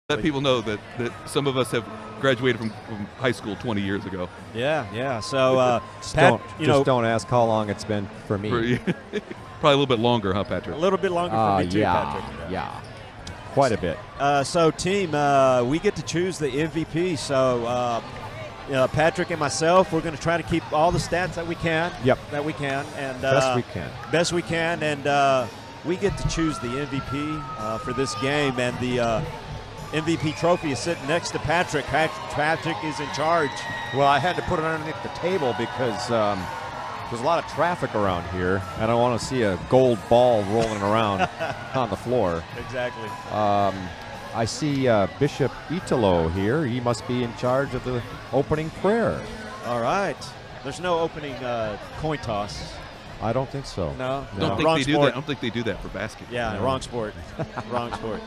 Let people know that some of us have graduated from high school 20 years ago. Yeah. So, don't ask how long it's been for me. Probably a little bit longer, huh, Patrick? A little bit longer for me too, Patrick. Yeah, quite a bit. So, team, we get to choose the MVP. So, Patrick and myself, we're going to try to keep all the stats that we can. Yep. That we can, and best we can, and we get to choose the MVP for this game, and the MVP trophy is sitting next to Patrick. Patrick is in charge. Well, I had to put it underneath the table because there's a lot of traffic around here. I don't want to see a gold ball rolling around on the floor. Exactly. I see Bishop Italo here. He must be in charge of the opening prayer. All right. There's no opening coin toss. I don't think so. No. I don't think they do that for basketball. Yeah, no. Wrong sport. Wrong sport.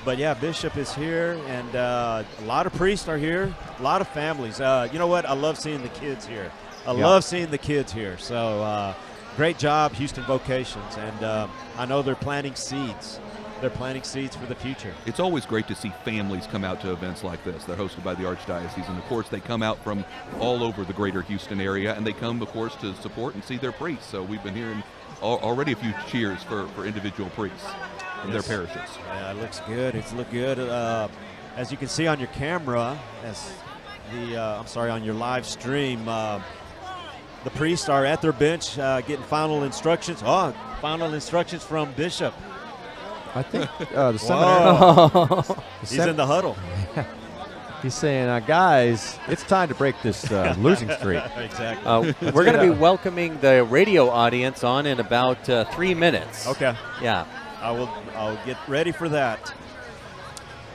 But yeah, Bishop is here, and a lot of priests are here, a lot of families. You know what? I love seeing the kids here. Love seeing the kids here. So great job, Houston Vocations, and I know they're planting seeds. They're planting seeds for the future. It's always great to see families come out to events like this. They're hosted by the Archdiocese, and of course they come out from all over the greater Houston area, and they come, of course, to support and see their priests. So we've been hearing already a few cheers for individual priests in their parishes. Yeah, it looks good. It's looked good. As you can see on your camera, on your live stream, the priests are at their bench getting final instructions. Final instructions from Bishop. I think the seminary. He's in the huddle. He's saying, guys, it's time to break this losing streak. Exactly. We're going to be welcoming the radio audience on in about 3 minutes. Okay. Yeah. I'll get ready for that.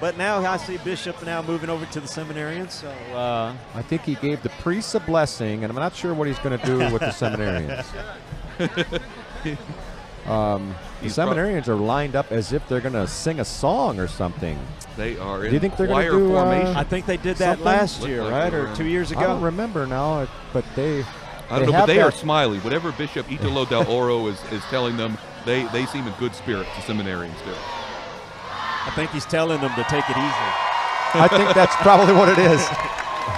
But now I see Bishop now moving over to the Seminarians. So I think he gave the priests a blessing, and I'm not sure what he's going to do with the Seminarians. The Seminarians are lined up as if they're going to sing a song or something. They are in do you think they're going choir to do formation. I think they did that something? last year, right? Or 2 years ago? I don't remember now, but they I don't know, but they are smiling. Whatever Bishop Italo del Oro is telling them, they seem in good spirits, the Seminarians do. I think he's telling them to take it easy. I think that's probably what it is.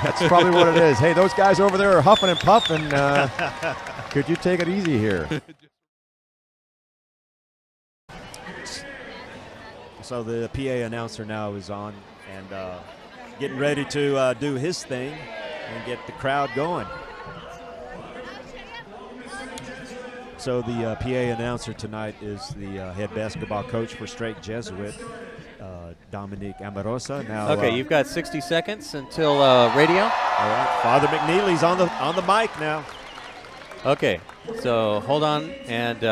That's probably what it is. Hey, those guys over there are huffing and puffing. Could you take it easy here? So the PA announcer now is on and getting ready to do his thing and get the crowd going. So the PA announcer tonight is the head basketball coach for Straight Jesuit, Dominique Amarosa. Now, okay, you've got 60 seconds until radio. All right, Father McNeely's on the mic now. Okay, so hold on, and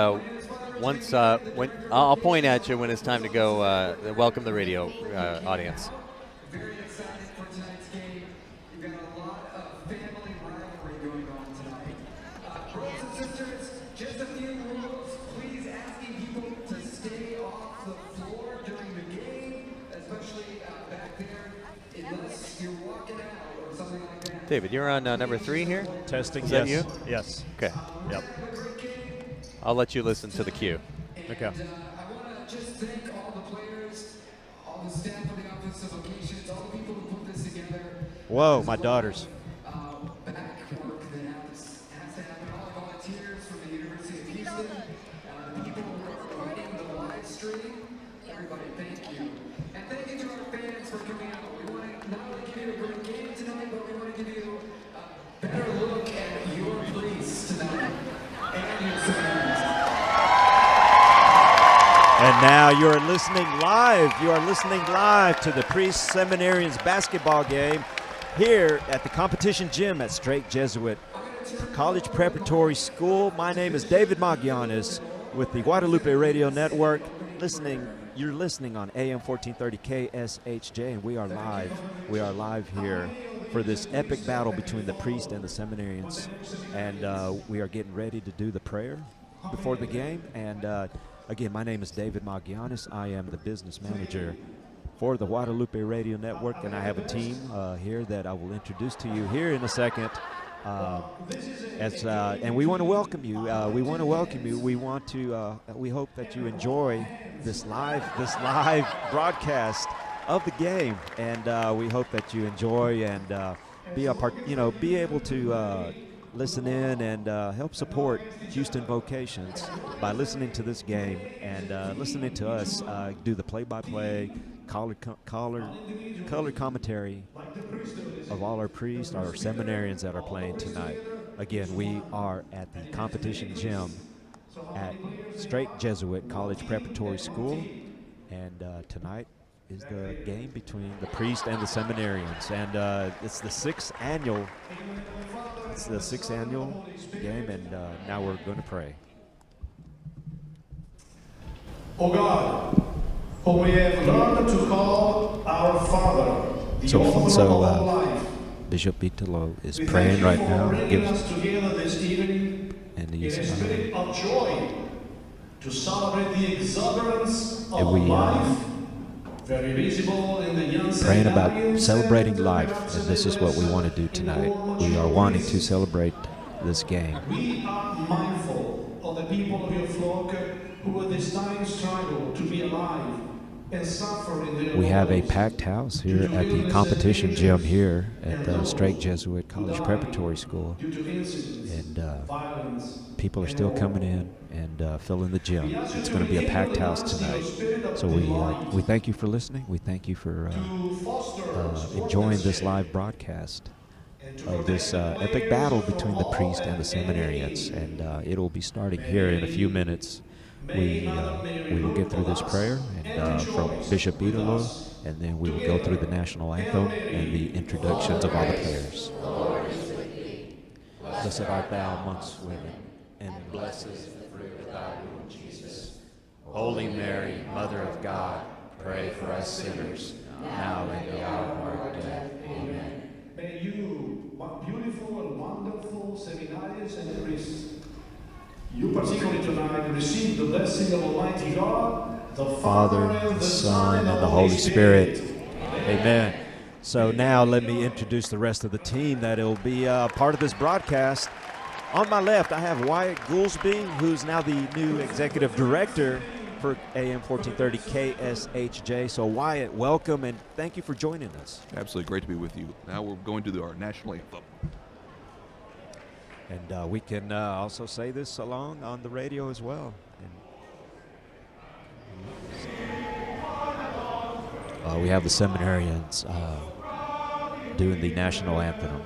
once when I'll point at you when it's time to go. Welcome the radio audience. Very excited for tonight's game. We've got a lot of family rivalry going on tonight. Brothers and sisters, just a few rules. Please asking people to stay off the floor during the game, especially back there, unless you're walking out or something like that. David, you're on number 3 here. Testing. Is yes. that you? Yes. Okay. Yep. I'll let you listen to the cue. Okay. I want to just thank all the players, all the staff of the Office of Vocations, all the people who put this together. Whoa, my daughters. Back work that has to happen. All the volunteers from the University of Houston, the people who are running the live stream. Everybody, thank you. And thank you to our fans for coming out. We want to not only give you a great game tonight, but we want to give you a better look at your priests tonight and your Seminarians. And now you're listening live. You are listening live to the Priest Seminarians basketball game here at the competition gym at Straight Jesuit College Preparatory School. My name is David Magianis with the Guadalupe Radio Network. You're listening on AM 1430 KSHJ, and we are live. We are live here for this epic battle between the priest and the seminarians. And we are getting ready to do the prayer before the game. And again, my name is David Magianis. I am the business manager for the Guadalupe Radio Network, and I have a team here that I will introduce to you here in a second. And we want to welcome you. We want to welcome you. We want to. We hope that you enjoy this live broadcast of the game, and we hope that you enjoy and be a part. Be able to listen in and help support Houston Vocations by listening to this game and listening to us do the play-by-play, color commentary of all our priests, our seminarians that are playing tonight. Again, we are at the competition gym at Straight Jesuit College Preparatory School, and tonight is the game between the priest and the seminarians, and it's the sixth annual game, and now we're going to pray. O God, whom we have learned to call our Father, the author of all life, Bishop Italo is praying right now. Bringing us together this evening and in he's a spirit of joy to celebrate the exuberance of we, life, very visible in the young praying about Seminarians celebrating and life, the and this is what we want to do tonight. We are wanting to celebrate this game. We are mindful of the people of your flock who at this time struggle to be alive and suffer in their We have a lives. packed house here at the competition gym here at the Straight Jesuit College Preparatory School, Due to incidents, and violence, people are still coming in and filling the gym. It's going to be a packed house tonight. So we thank you for listening. We thank you for enjoying this live broadcast of this epic battle between the priest and the seminarians, and it'll be starting here in a few minutes. We will get through this prayer and from Bishop Italo, and then we will go through the national anthem and the introductions of all the players. Blessed art thou amongst women, and blessed is the fruit of thy womb, Jesus. Holy Mary, Mother of God, pray for us sinners, now and in the hour of our death. Amen. May you, beautiful and wonderful seminarians and priests, you particularly tonight receive the blessing of Almighty God, the Father, the Son, and the Holy Spirit. Amen. So now let me introduce the rest of the team that will be part of this broadcast. On my left, I have Wyatt Goolsby, who's now the new executive director for AM 1430 KSHJ. So Wyatt, welcome, and thank you for joining us. Absolutely great to be with you. Now we're going to our national anthem. And we can also say this along on the radio as well. And we have the seminarians doing the national anthem.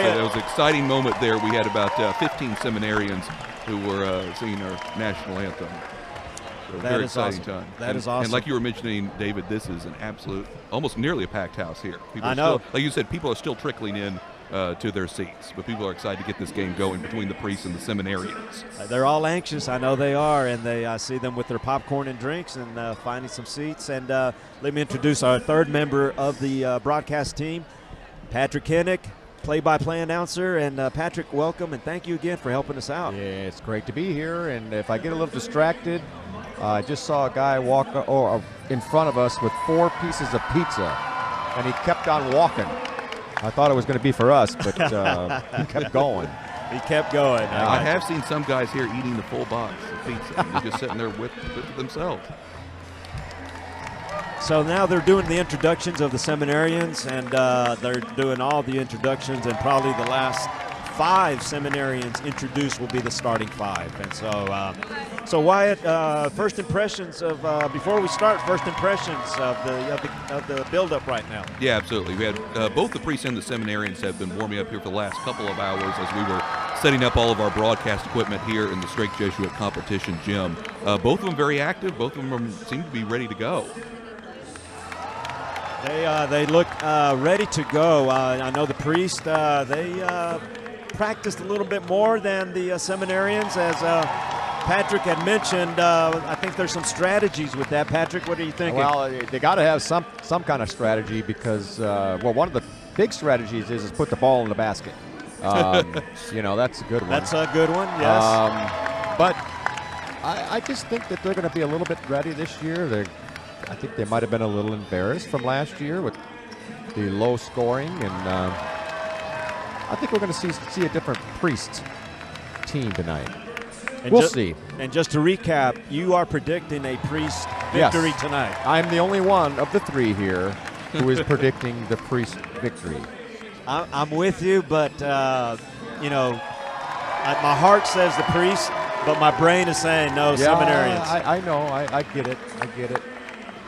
That was an exciting moment there. We had about 15 seminarians who were singing our national anthem. So very exciting time. That is awesome. And like you were mentioning, David, this is an absolute, almost nearly a packed house here. People I know. Like you said, people are still trickling in to their seats, but people are excited to get this game going between the priests and the seminarians. They're all anxious. I know they are, and I see them with their popcorn and drinks and finding some seats. And let me introduce our third member of the broadcast team, Patrick Hennick, play-by-play announcer. And Patrick, welcome, and thank you again for helping us out. Yeah, it's great to be here, and if I get a little distracted, I just saw a guy walk in front of us with 4 pieces of pizza, and he kept on walking. I thought it was going to be for us, but he kept going. He kept going. I have seen some guys here eating the full box of pizza. They're just sitting there with themselves. So now they're doing the introductions of the seminarians, and they're doing all the introductions in probably the last 5 seminarians introduced will be the starting 5. And so Wyatt, first impressions of before we start, first impressions of the build-up right now. Yeah, absolutely. We had both the priests and the seminarians have been warming up here for the last couple of hours as we were setting up all of our broadcast equipment here in the Strake Jesuit Competition Gym. Both of them very active. Both of them seem to be ready to go. They look ready to go. I know the priest, they practiced a little bit more than the seminarians, as Patrick had mentioned. I think there's some strategies with that. Patrick, what are you thinking? Well, they got to have some kind of strategy because, one of the big strategies is put the ball in the basket. That's a good one. That's a good one, yes. But I just think that they're going to be a little bit ready this year. I think they might have been a little embarrassed from last year with the low scoring, and I think we're going to see a different priest team tonight. And we'll see. And just to recap, you are predicting a priest victory tonight. I'm the only one of the 3 here who is predicting the priest victory. I'm with you, but my heart says the priest, but my brain is saying no, seminarians. I know. I get it.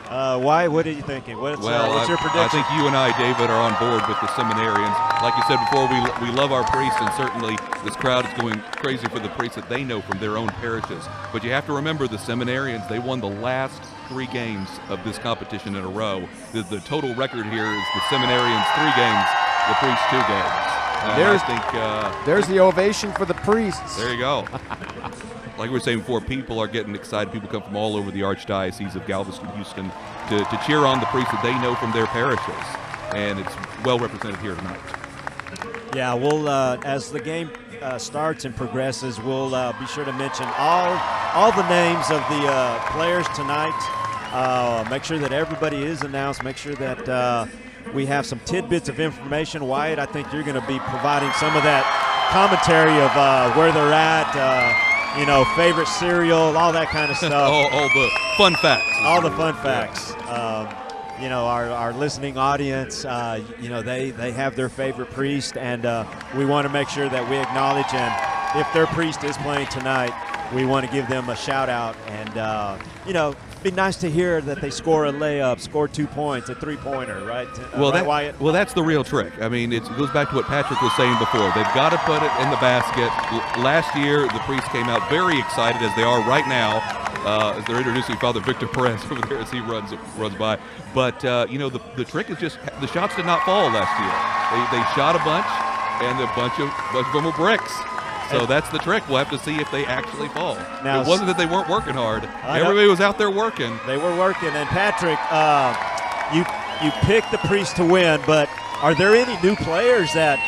Why? What are you thinking? What's your prediction? I think you and I, David, are on board with the seminarians. Like you said before, we love our priests, and certainly this crowd is going crazy for the priests that they know from their own parishes. But you have to remember the seminarians, they won the last 3 games of this competition in a row. The total record here is the seminarians 3 games, the priests 2 games. There's the ovation for the priests. There you go. Like we were saying before, people are getting excited. People come from all over the Archdiocese of Galveston-Houston to cheer on the priests that they know from their parishes. And it's well represented here tonight. Yeah, we'll as the game starts and progresses, we'll be sure to mention all the names of the players tonight. Make sure that everybody is announced. Make sure that we have some tidbits of information. Wyatt, I think you're going to be providing some of that commentary of where they're at, favorite cereal, all that kind of stuff. all the fun facts. All the fun facts. Our listening audience, they have their favorite priest, and we want to make sure that we acknowledge, and if their priest is playing tonight, we want to give them a shout out. And, it'd be nice to hear that they score a layup, score 2 points, a 3-pointer, right? Wyatt? Well, that's the real trick. I mean, it goes back to what Patrick was saying before. They've got to put it in the basket. Last year, the priests came out very excited, as they are right now, as they're introducing Father Victor Perez over there as he runs by. But, the trick is just the shots did not fall last year. They shot a bunch, and a bunch of them were bricks. So that's the trick. We'll have to see if they actually fall. Now, it wasn't that they weren't working hard. Everybody was out there working. They were working. And Patrick, you picked the priest to win, but are there any new players that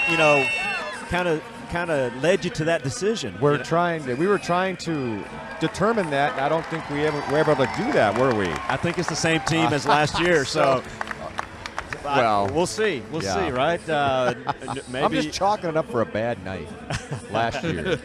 kind of led you to that decision? We were trying to determine that, and I don't think we were able to do that, were we? I think it's the same team as last year. So. Well, we'll see. We'll see, right? Maybe I'm just chalking it up for a bad night last year.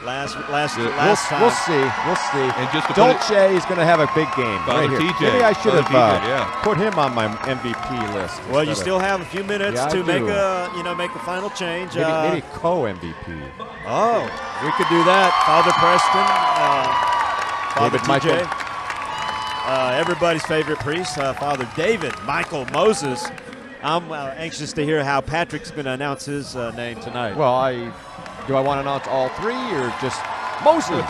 last time. We'll see. And just Dolce is going to have a big game right here. TJ. Maybe I should have put him on my MVP list. Well, you still have a few minutes to make a final change. Maybe co-MVP. Oh, we could do that. Father Preston, Father David TJ. Everybody's favorite priest, Father David Michael Moses. I'm anxious to hear how Patrick's going to announce his name tonight. Well, do I want to announce all 3 or just Moses?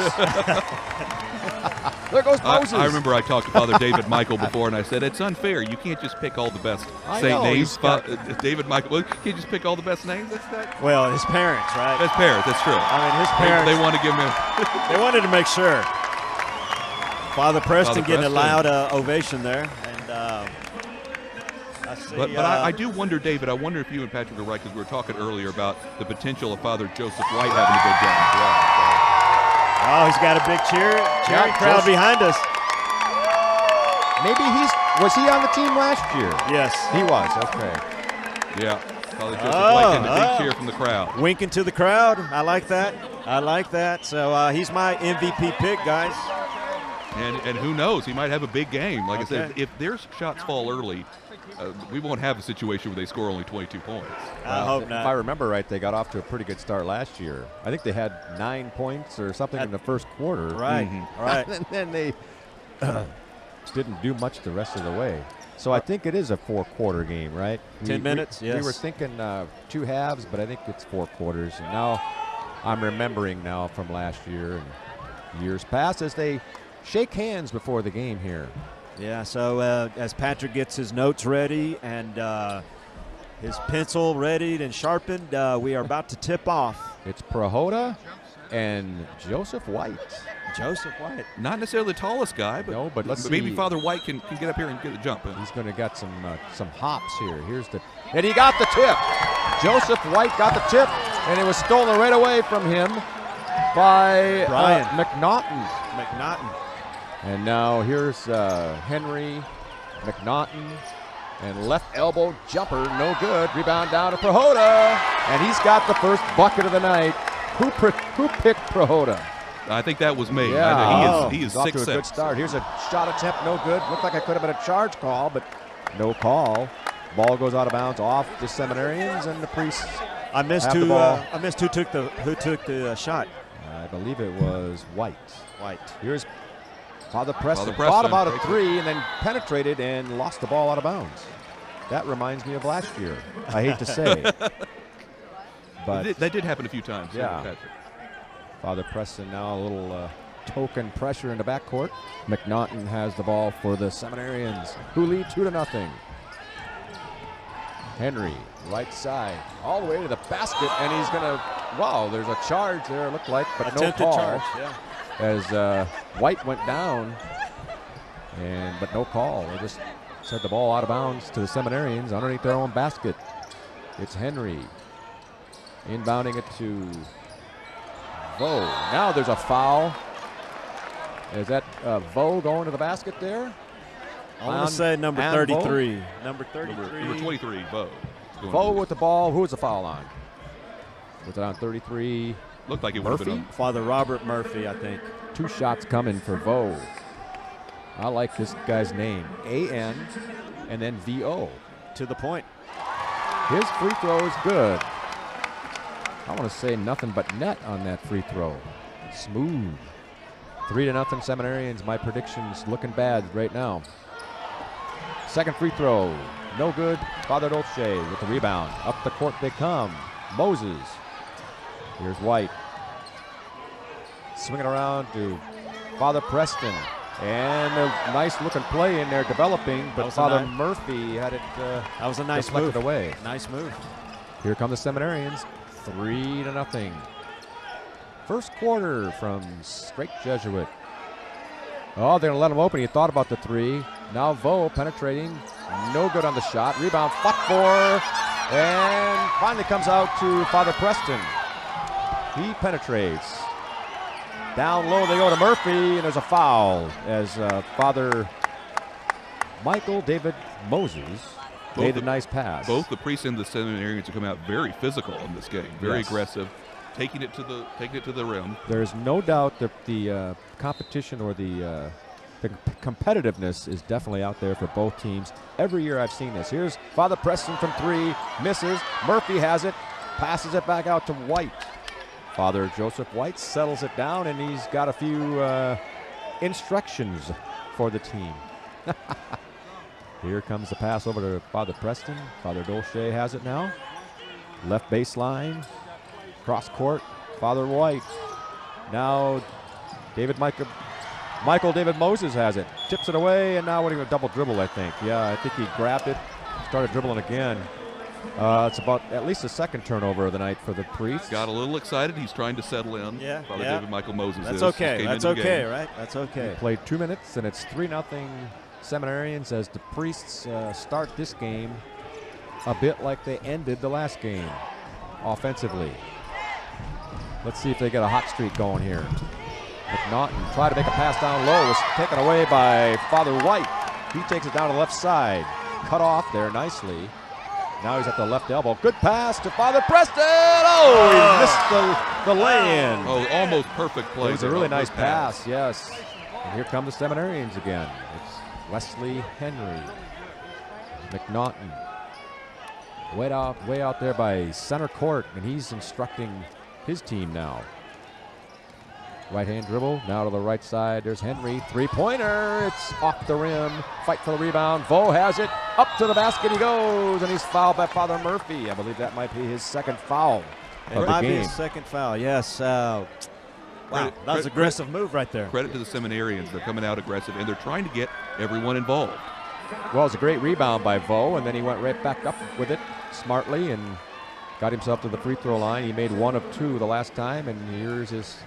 There goes Moses. I remember I talked to Father David Michael before, and I said, it's unfair. You can't just pick all the best saint names. David Michael, you can't just pick all the best names? Well, his parents, right? His parents, that's true. I mean, his parents. They want to give him they wanted to make sure. Father Preston getting a loud ovation there. And I see, but I do wonder, David, I wonder if you and Patrick are right, because we were talking earlier about the potential of Father Joseph White having a big game as well. Oh, he's got a big cheering crowd behind us. Maybe was he on the team last year? Yes. He was, okay. Yeah, Father Joseph White getting a big cheer from the crowd. Winking to the crowd. I like that. So he's my MVP pick, guys. And who knows, he might have a big game. Like I said, if their shots fall early, we won't have a situation where they score only 22 points. I hope If not. I remember right, they got off to a pretty good start last year. I think they had 9 points or something in the first quarter. Right, right. And then they didn't do much the rest of the way. So I think it is a 4-quarter game, right? 10 minutes, We yes. were thinking 2 halves, but I think it's 4 quarters. And now I'm remembering now from last year and years past as they shake hands before the game here. Yeah, so as Patrick gets his notes ready and his pencil readied and sharpened, we are about to tip off. It's Prohoda and Joseph White. Joseph White. Not necessarily the tallest guy, but, No, but let's maybe see. Father White can get up here and get a jump in. He's going to get some hops here. And he got the tip. Joseph White got the tip, and it was stolen right away from him by Brian McNaughton. McNaughton. And now here's Henry McNaughton, and left elbow jumper, no good. Rebound down to Prohoda, and he's got the first bucket of the night. Who picked Prohoda? I think that was me. Yeah. He is He's off to a 6'6". good start. Here's a shot attempt, no good. Looked like I could have been a charge call, but no call. Ball goes out of bounds off the Seminarians, and the Priests I missed have the who. ball. I missed who took the shot. I believe it was White. White. Here's Father Preston. Preston. Thought about a 3 and then penetrated and lost the ball out of bounds. That reminds me of last year. I hate to say. But That did happen a few times. Yeah. Patrick. Father Preston now a little token pressure in the backcourt. McNaughton has the ball for the Seminarians, who lead 2-0. Henry, right side, all the way to the basket, and he's going to, wow, there's a charge there, it looked like, but no Attempted call. charge. Yeah. As White went down, but no call. They just sent the ball out of bounds to the Seminarians underneath their own basket. It's Henry inbounding it to Vo. Now there's a foul. Is that Vo going to the basket there? I want to say number and 33. Number 33. Number 23, Bo. Vo with the ball. Who was the foul on? Was it on 33? Looked like it would have Murphy? been Father Robert Murphy, I think. 2 shots coming for Vo. I like this guy's name. A-N and then V-O. To the point. His free throw is good. I want to say nothing but net on that free throw. Smooth. 3-0 Seminarians. My prediction's looking bad right now. Second free throw. No good. Father Dolce with the rebound. Up the court they come. Moses. Here's White. Swinging around to Father Preston. And a nice looking play in there developing, but Father Murphy had it That was a nice deflected move. away. Nice move. Here come the Seminarians. 3-0. First quarter from Straight Jesuit. Oh, they're going to let him open. He thought about the 3. Now Vo penetrating. No good on the shot. Rebound fought for. And finally comes out to Father Preston. He penetrates. Down low they go to Murphy, and there's a foul as Father Michael David Moses made a nice pass. Both the priests and the Seminarians have come out very physical in this game, very Yes. aggressive, taking it to the rim. There's no doubt that the competition or the competitiveness is definitely out there for both teams. Every year I've seen this. Here's Father Preston from 3, misses. Murphy has it, passes it back out to White. Father Joseph White settles it down, and he's got a few instructions for the team. Here comes the pass over to Father Preston. Father Dolce has it now. Left baseline, cross court, Father White. Now Michael David Moses has it. Tips it away, and now what are you going to double dribble, I think. Yeah, I think he grabbed it, started dribbling again. It's about at least the second turnover of the night for the Priests. Got a little excited. He's trying to settle in. Yeah, Father yeah. David Michael Moses That's is. okay. Came That's into the okay, game. right? That's okay. Played 2 minutes, and it's 3-0 Seminarians as the Priests start this game a bit like they ended the last game offensively. Let's see if they get a hot streak going here. McNaughton tried to make a pass down low. Was taken away by Father White. He takes it down to the left side. Cut off there nicely. Now he's at the left elbow. Good pass to Father Preston. Oh, he missed the lay-in. Oh, almost perfect play. It was a there. really Good nice pass, yes. And here come the Seminarians again. It's Wesley Henry. McNaughton. Way out there by center court, and he's instructing his team now. Right-hand dribble, now to the right side. There's Henry, three-pointer. It's off the rim. Fight for the rebound. Vo has it. Up to the basket he goes, and he's fouled by Father Murphy. I believe that might be his second foul It of the might be game. his second foul, yes. Wow, that was an aggressive move right there. Credit to the Seminarians. They're coming out aggressive, and they're trying to get everyone involved. Well, it's a great rebound by Vo, and then he went right back up with it smartly and got himself to the free throw line. He made 1 of 2 the last time, and here's his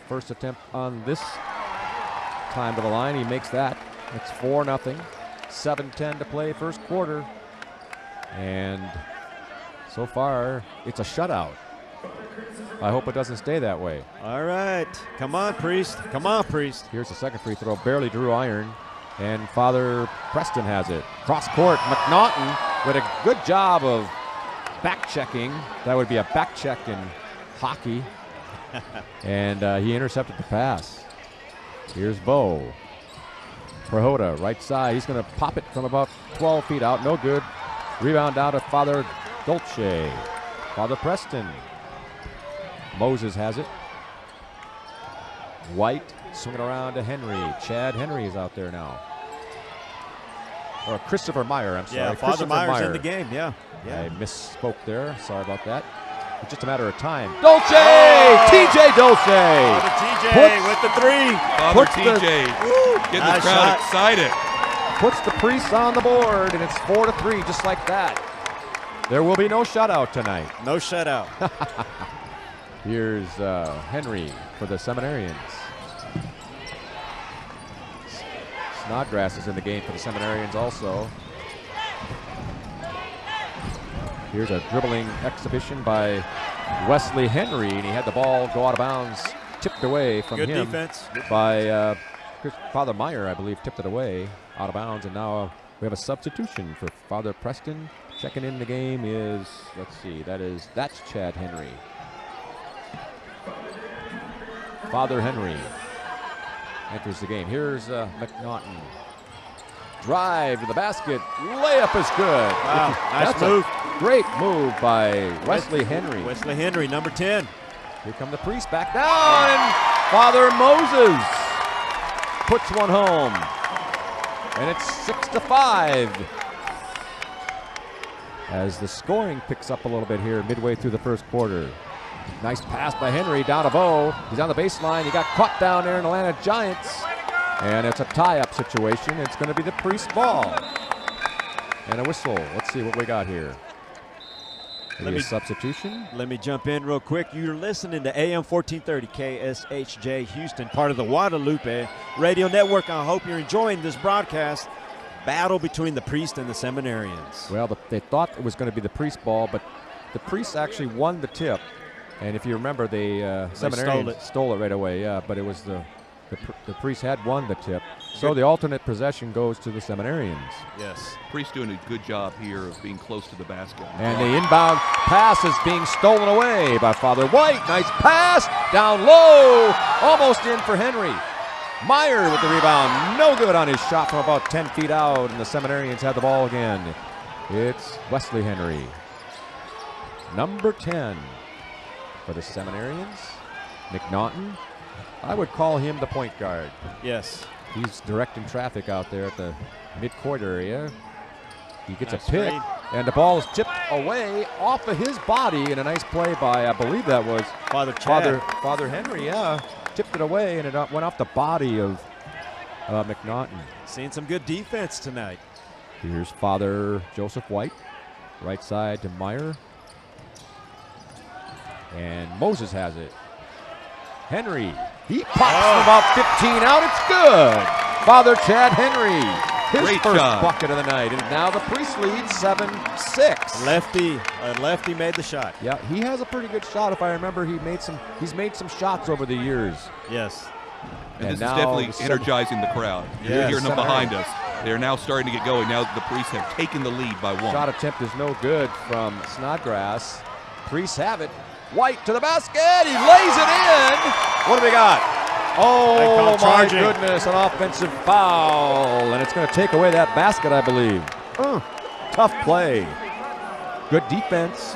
first attempt on this time to the line. He makes that. It's 4-0. 7:10 to play first quarter. And so far, it's a shutout. I hope it doesn't stay that way. All right. Come on, Priest. Come on, Priest. Here's the second free throw. Barely drew iron. And Father Preston has it. Cross court. McNaughton with a good job of back checking. That would be a back check in hockey. And he intercepted the pass. Here's Vo. Prahota, right side. He's going to pop it from about 12 feet out. No good. Rebound down to Father Dolce. Father Preston. Moses has it. White swinging around to Henry. Chad Henry is out there now. Or Christopher Meyer, I'm sorry. Yeah, Father Christopher Meyer's in the game, yeah. I misspoke there. Sorry about that. It's just a matter of time. Dolce! TJ Dolce! Father TJ Puts- with the three. Father Puts the- TJ getting Nice the crowd shot. excited. Puts the Priests on the board, and it's 4-3, just like that. There will be no shutout tonight. No shutout. Here's Henry for the Seminarians. Snodgrass is in the game for the Seminarians also. Here's a dribbling exhibition by Wesley Henry, and he had the ball go out of bounds, tipped away from Good him defense. by Father Meyer, I believe, tipped it away out of bounds, and now we have a substitution for Father Preston. Checking in the game is, let's see, that's Chad Henry. Father Henry enters the game. Here's McNaughton. Drive to the basket. Layup is good. Wow, nice That's move. a great move by Wesley Henry. Wesley Henry, number 10. Here come the Priests back down, and Father Moses puts one home. And it's 6-5. As the scoring picks up a little bit here midway through the first quarter. Nice pass by Henry down to Vo. He's on the baseline. He got caught down there in Atlanta Giants. And it's a tie-up situation. It's going to be the Priest ball. And a whistle. Let's see what we got here. Maybe a substitution. Let me jump in real quick. You're listening to AM 1430 KSHJ Houston, part of the Guadalupe Radio Network. I hope you're enjoying this broadcast. Battle between the Priest and the Seminarians. Well, they thought it was going to be the Priest ball, but the Priests actually won the tip. And if you remember, Seminarians stole it right away. Yeah, but it was the Priests had won the tip. So the alternate possession goes to the Seminarians. Yes. Priest doing a good job here of being close to the basket. And the inbound pass is being stolen away by Father White. Nice pass down low, almost in for Henry. Meyer with the rebound, no good on his shot from about 10 feet out, and the Seminarians have the ball again. It's Wesley Henry, number 10 for the Seminarians. McNaughton, I would call him the point guard. Yes. He's directing traffic out there at the midcourt area. He gets Nice a pick, read. and the ball is tipped away off of his body, and a nice play by, I believe that was Father Chad. Father Henry, yeah. Tipped it away, and it went off the body of McNaughton. Seeing some good defense tonight. Here's Father Joseph White, right side to Meyer. And Moses has it. Henry, he pops from about 15 out. It's good. Father Chad Henry, his Great first job. bucket of the night. And now the Priest lead 7-6. Lefty made the shot. Yeah, he has a pretty good shot. If I remember, he's made some shots over the years. Yes. And this is now definitely the energizing the crowd. You're Yes. hearing them behind us. They're now starting to get going. Now the Priests have taken the lead by 1. Shot attempt is no good from Snodgrass. Priests have it. White to the basket. He lays it in. What do we got? They Oh, call my charging. goodness. An offensive foul. And it's going to take away that basket, I believe. tough play. Good defense.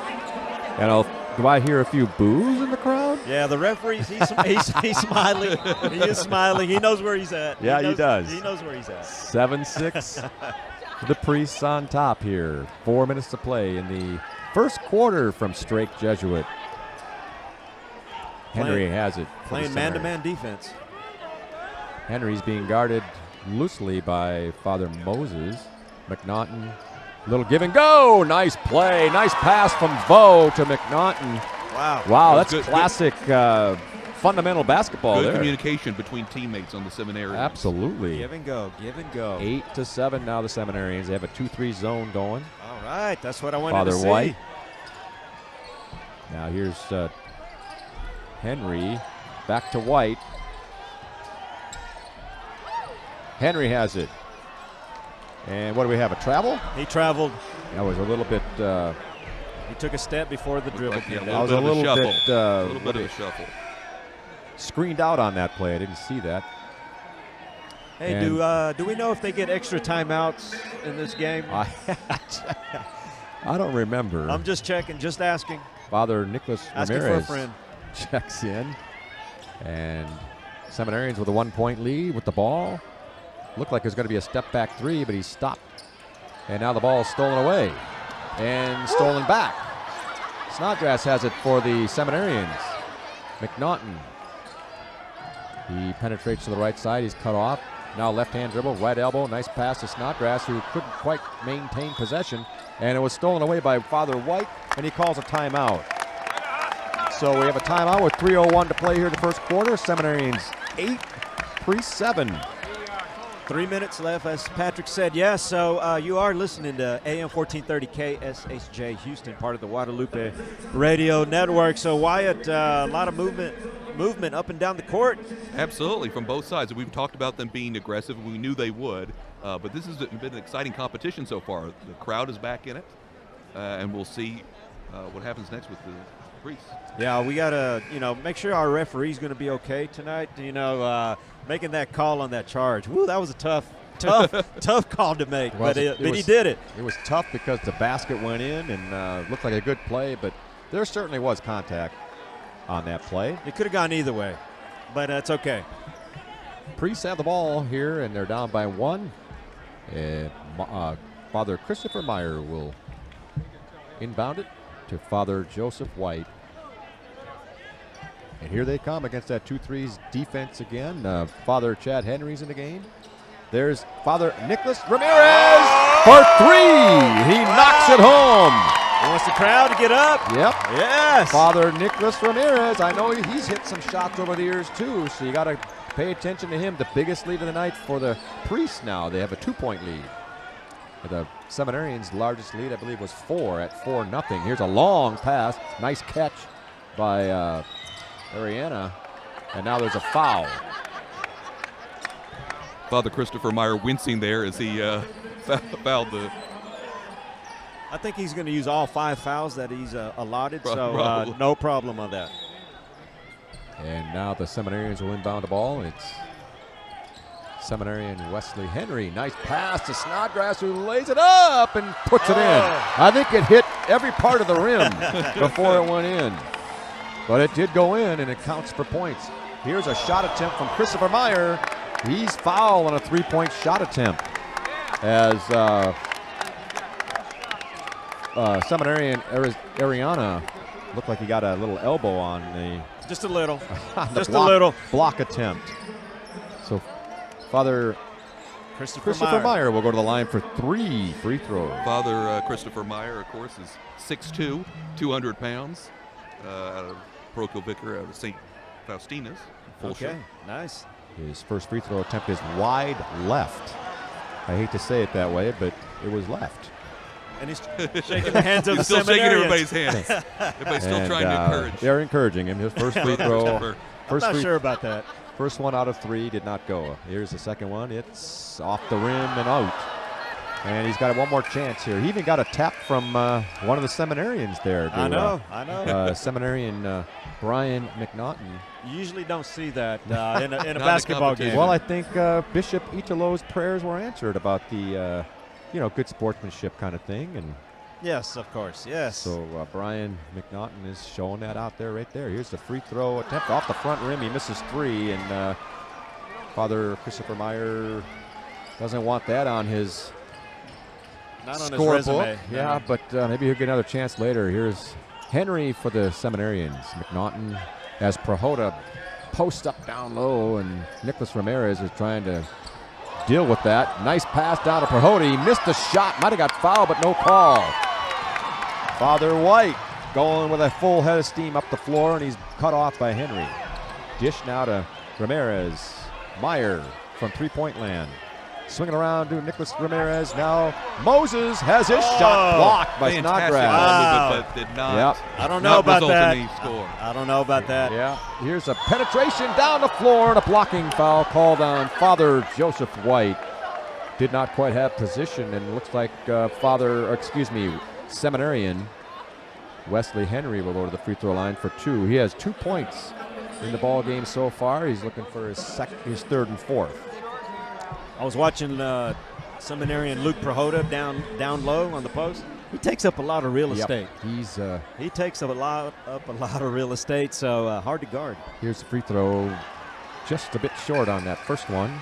And do I hear a few boos in the crowd? Yeah, the referee's he's smiling. He is smiling. He knows where he's at. Yeah, he does. He knows where he's at. 7-6. The Priests on top here. 4 minutes to play in the first quarter from Strake Jesuit. Henry has it. Playing man-to-man defense. Henry's being guarded loosely by Father Moses. McNaughton, little give and go. Nice play. Nice pass from Vo to McNaughton. Wow, that's good, classic fundamental basketball good there. communication between teammates on the Seminary. Absolutely. Give and go. 8-7 now the Seminarians. They have a 2-3 zone going. All right, that's what I wanted Father to see. White. Now here's Henry. Back to White. Henry has it. And what do we have, a travel? He traveled. That was a little bit... He took a step before the dribble. Yeah, a little bit of a shuffle. Screened out on that play. I didn't see that. Hey, do we know if they get extra timeouts in this game? I don't remember. I'm just checking, just asking. Father Nicholas Asking Ramirez for a friend. checks in. And Seminarians with a 1-point lead with the ball. Looked like it was going to be a step-back three, but he stopped. And now the ball is stolen away and stolen back. Snodgrass has it for the Seminarians. McNaughton. He penetrates to the right side. He's cut off. Now left-hand dribble, right elbow. Nice pass to Snodgrass, who couldn't quite maintain possession. And it was stolen away by Father White, and he calls a timeout. So we have a timeout with 3:01 to play here in the first quarter. Seminarians 8, Priests 7. 3 minutes left, as Patrick said. Yeah, so you are listening to AM 1430 KSHJ Houston, part of the Guadalupe Radio Network. So Wyatt, a lot of movement up and down the court. Absolutely, from both sides. We've talked about them being aggressive, and we knew they would. But this has been an exciting competition so far. The crowd is back in it, and we'll see what happens next with the Priests. Yeah, we got to, make sure our referee's going to be okay tonight. Making that call on that charge. Woo, that was a tough call to make, but he did it. It was tough because the basket went in and looked like a good play, but there certainly was contact on that play. It could have gone either way, but it's okay. Priests have the ball here, and they're down by 1. And Father Christopher Meyer will inbound it to Father Joseph White. And here they come against that 2-3 defense again. Father Chad Henry's in the game. There's Father Nicholas Ramirez for 3. He knocks it home. He wants the crowd to get up. Yep. Yes. Father Nicholas Ramirez. I know he's hit some shots over the years too, so you got to pay attention to him. The biggest lead of the night for the Priests now. They have a 2-point lead. The Seminarians' largest lead, I believe, was 4 at 4-0. Here's a long pass. Nice catch by Ariana. And now there's a foul. Father Christopher Meyer wincing there as he fouled the... I think he's going to use all 5 fouls that he's allotted, Probably. so no problem on that. And now the Seminarians will inbound the ball. It's Seminarian Wesley Henry. Nice pass to Snodgrass, who lays it up and puts it in. I think it hit every part of the rim before it went in. But it did go in, and it counts for points. Here's a shot attempt from Christopher Meyer. He's fouled on a 3-point shot attempt as Seminarian Ariana looked like he got a little elbow on the Just a little. Just block, a little. block attempt. So Father Christopher Meyer will go to the line for 3 free throws. Father Christopher Meyer, of course, is 6'2", 200 pounds, out of parochial vicar out of St. Faustina's. Okay, nice. His first free throw attempt is wide left. I hate to say it that way, but it was left. And he's shaking the hands of the He's still shaking Seminarians. everybody's hands. Everybody's still trying to encourage. They're encouraging him. His first free throw. I'm not sure about that. First one out of 3 did not go. Here's the second one. It's off the rim and out. And he's got one more chance here. He even got a tap from one of the Seminarians there. I know. Seminarian Brian McNaughton. You usually don't see that in a basketball game. Well, I think Bishop Itelo's prayers were answered about the good sportsmanship kind of thing. And Yes, of course. Yes. so Brian McNaughton is showing that out there right there. Here's the free throw attempt off the front rim. He misses 3, and Father Christopher Meyer doesn't want that on his Not on his scorebook. resume. Yeah, No. but maybe he'll get another chance later. Here's Henry for the Seminarians. McNaughton as Prohoda posts up down low, and Nicholas Ramirez is trying to deal with that. Nice pass down to Prohoda. He missed the shot. Might have got fouled, but no call. Father White going with a full head of steam up the floor, and he's cut off by Henry. Dish now to Ramirez. Meyer from three-point land. Swinging around to Nicholas Ramirez. Now Moses has his shot blocked by Fantastic Snodgrass. ball movement, but did not. Yep. I don't know not about result that. in any score. I don't know about that. Yeah, here's a penetration down the floor and a blocking foul called on Father Joseph White. Did not quite have position, and looks like Seminarian Wesley Henry will go to the free throw line for 2. He has 2 points in the ball game so far. He's looking for his 3rd and 4th. I was watching Seminarian Luke Prohoda down low on the post. He takes up a lot of real estate. He takes up a lot of real estate, so hard to guard. Here's the free throw, just a bit short on that first one.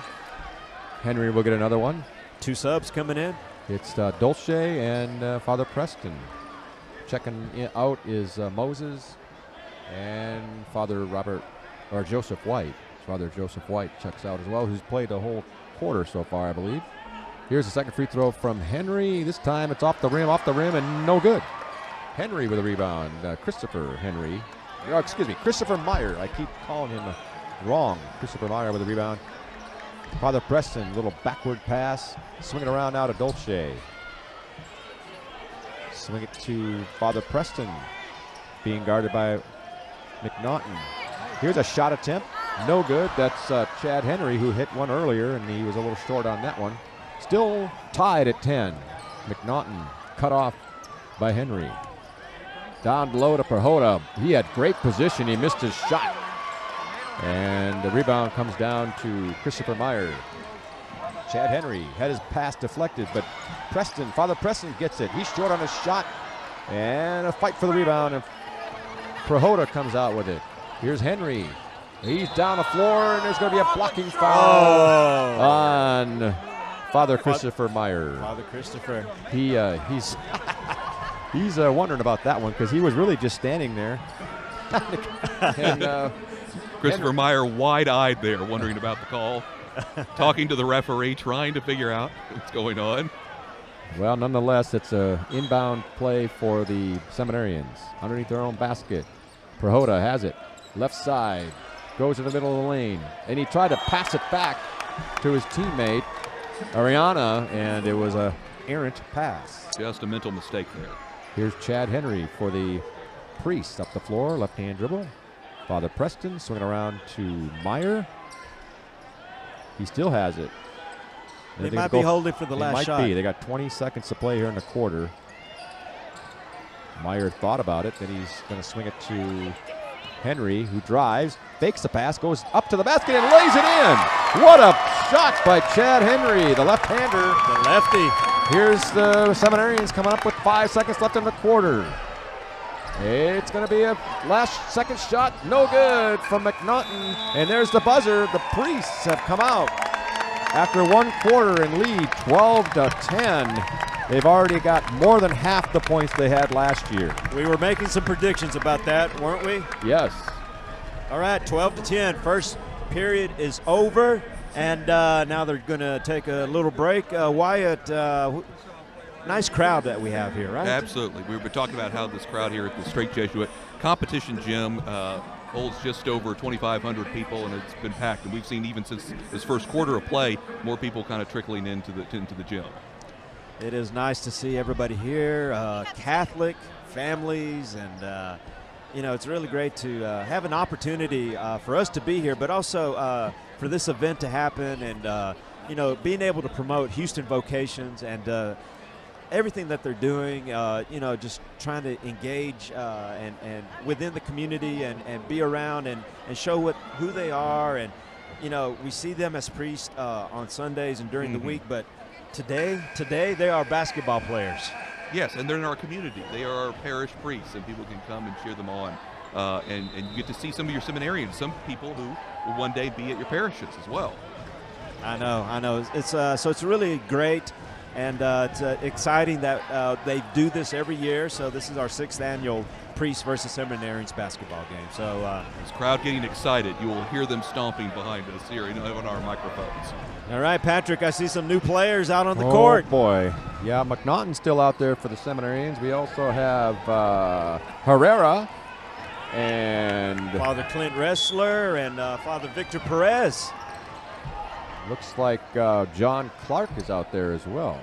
Henry will get another one. 2 subs coming in. It's Dolce and Father Preston. Checking out is Moses and Father Joseph White. Father Joseph White checks out as well, who's played the whole quarter so far, I believe. Here's the second free throw from Henry. This time it's off the rim, and no good. Henry with a rebound. Christopher Meyer. I keep calling him wrong. Christopher Meyer with a rebound. Father Preston, little backward pass. Swinging around now to Dolce. Swing it to Father Preston. Being guarded by McNaughton. Here's a shot attempt. No good. That's Chad Henry, who hit one earlier, and he was a little short on that one. Still tied at 10. McNaughton cut off by Henry. Down low to Prohoda. He had great position. He missed his shot. And the rebound comes down to Christopher Meyer. Chad Henry had his pass deflected, but Father Preston gets it. He's short on his shot. And a fight for the rebound, and Prohoda comes out with it. Here's Henry. He's down the floor, and there's going to be a blocking foul on Father Christopher Meyer. Father Christopher. He's wondering about that one, because he was really just standing there. And Christopher Meyer wide-eyed there, wondering about the call, talking to the referee, trying to figure out what's going on. Well, nonetheless, it's an inbound play for the Seminarians underneath their own basket. Prohoda has it. Left side. Goes to the middle of the lane. And he tried to pass it back to his teammate, Ariana, and it was a errant pass. Just a mental mistake there. Here's Chad Henry for the Priests up the floor. Left-hand dribble. Father Preston swinging around to Meyer. He still has it. They might be holding for the last shot. Might be. They got 20 seconds to play here in the quarter. Meyer thought about it. Then he's going to swing it to Henry, who drives, fakes the pass, goes up to the basket and lays it in. What a shot by Chad Henry, the left-hander. The lefty. Here's the Seminarians coming up with 5 seconds left in the quarter. It's going to be a last second shot. No good from McNaughton. And there's the buzzer. The Priests have come out after 1 quarter and lead 12-10. They've already got more than half the points they had last year. We were making some predictions about that, weren't we? Yes. All right, 12-10. First period is over, and now they're going to take a little break. Wyatt, nice crowd that we have here, right? Absolutely. We've been talking about how this crowd here at the Straight Jesuit Competition Gym holds just over 2,500 people, and it's been packed. And we've seen, even since this first quarter of play, more people kind of trickling into the gym. It is nice to see everybody here, Catholic families, and it's really great to have an opportunity for us to be here, but also for this event to happen, and being able to promote Houston Vocations and everything that they're doing, just trying to engage and within the community and be around and show who they are. And, we see them as priests on Sundays and during the week, but Today they are basketball players. Yes, and they're in our community. They are our parish priests, and people can come and cheer them on. And you get to see some of your seminarians, some people who will one day be at your parishes as well. I know. It's so it's really great, and it's exciting that they do this every year. So this is our 6th annual Priests versus Seminarians basketball game. So this crowd getting excited. You will hear them stomping behind us here on our microphones. All right, Patrick, I see some new players out on the court. Oh, boy. Yeah, McNaughton's still out there for the Seminarians. We also have Herrera and Father Clint Wrestler and Father Victor Perez. Looks like John Clark is out there as well.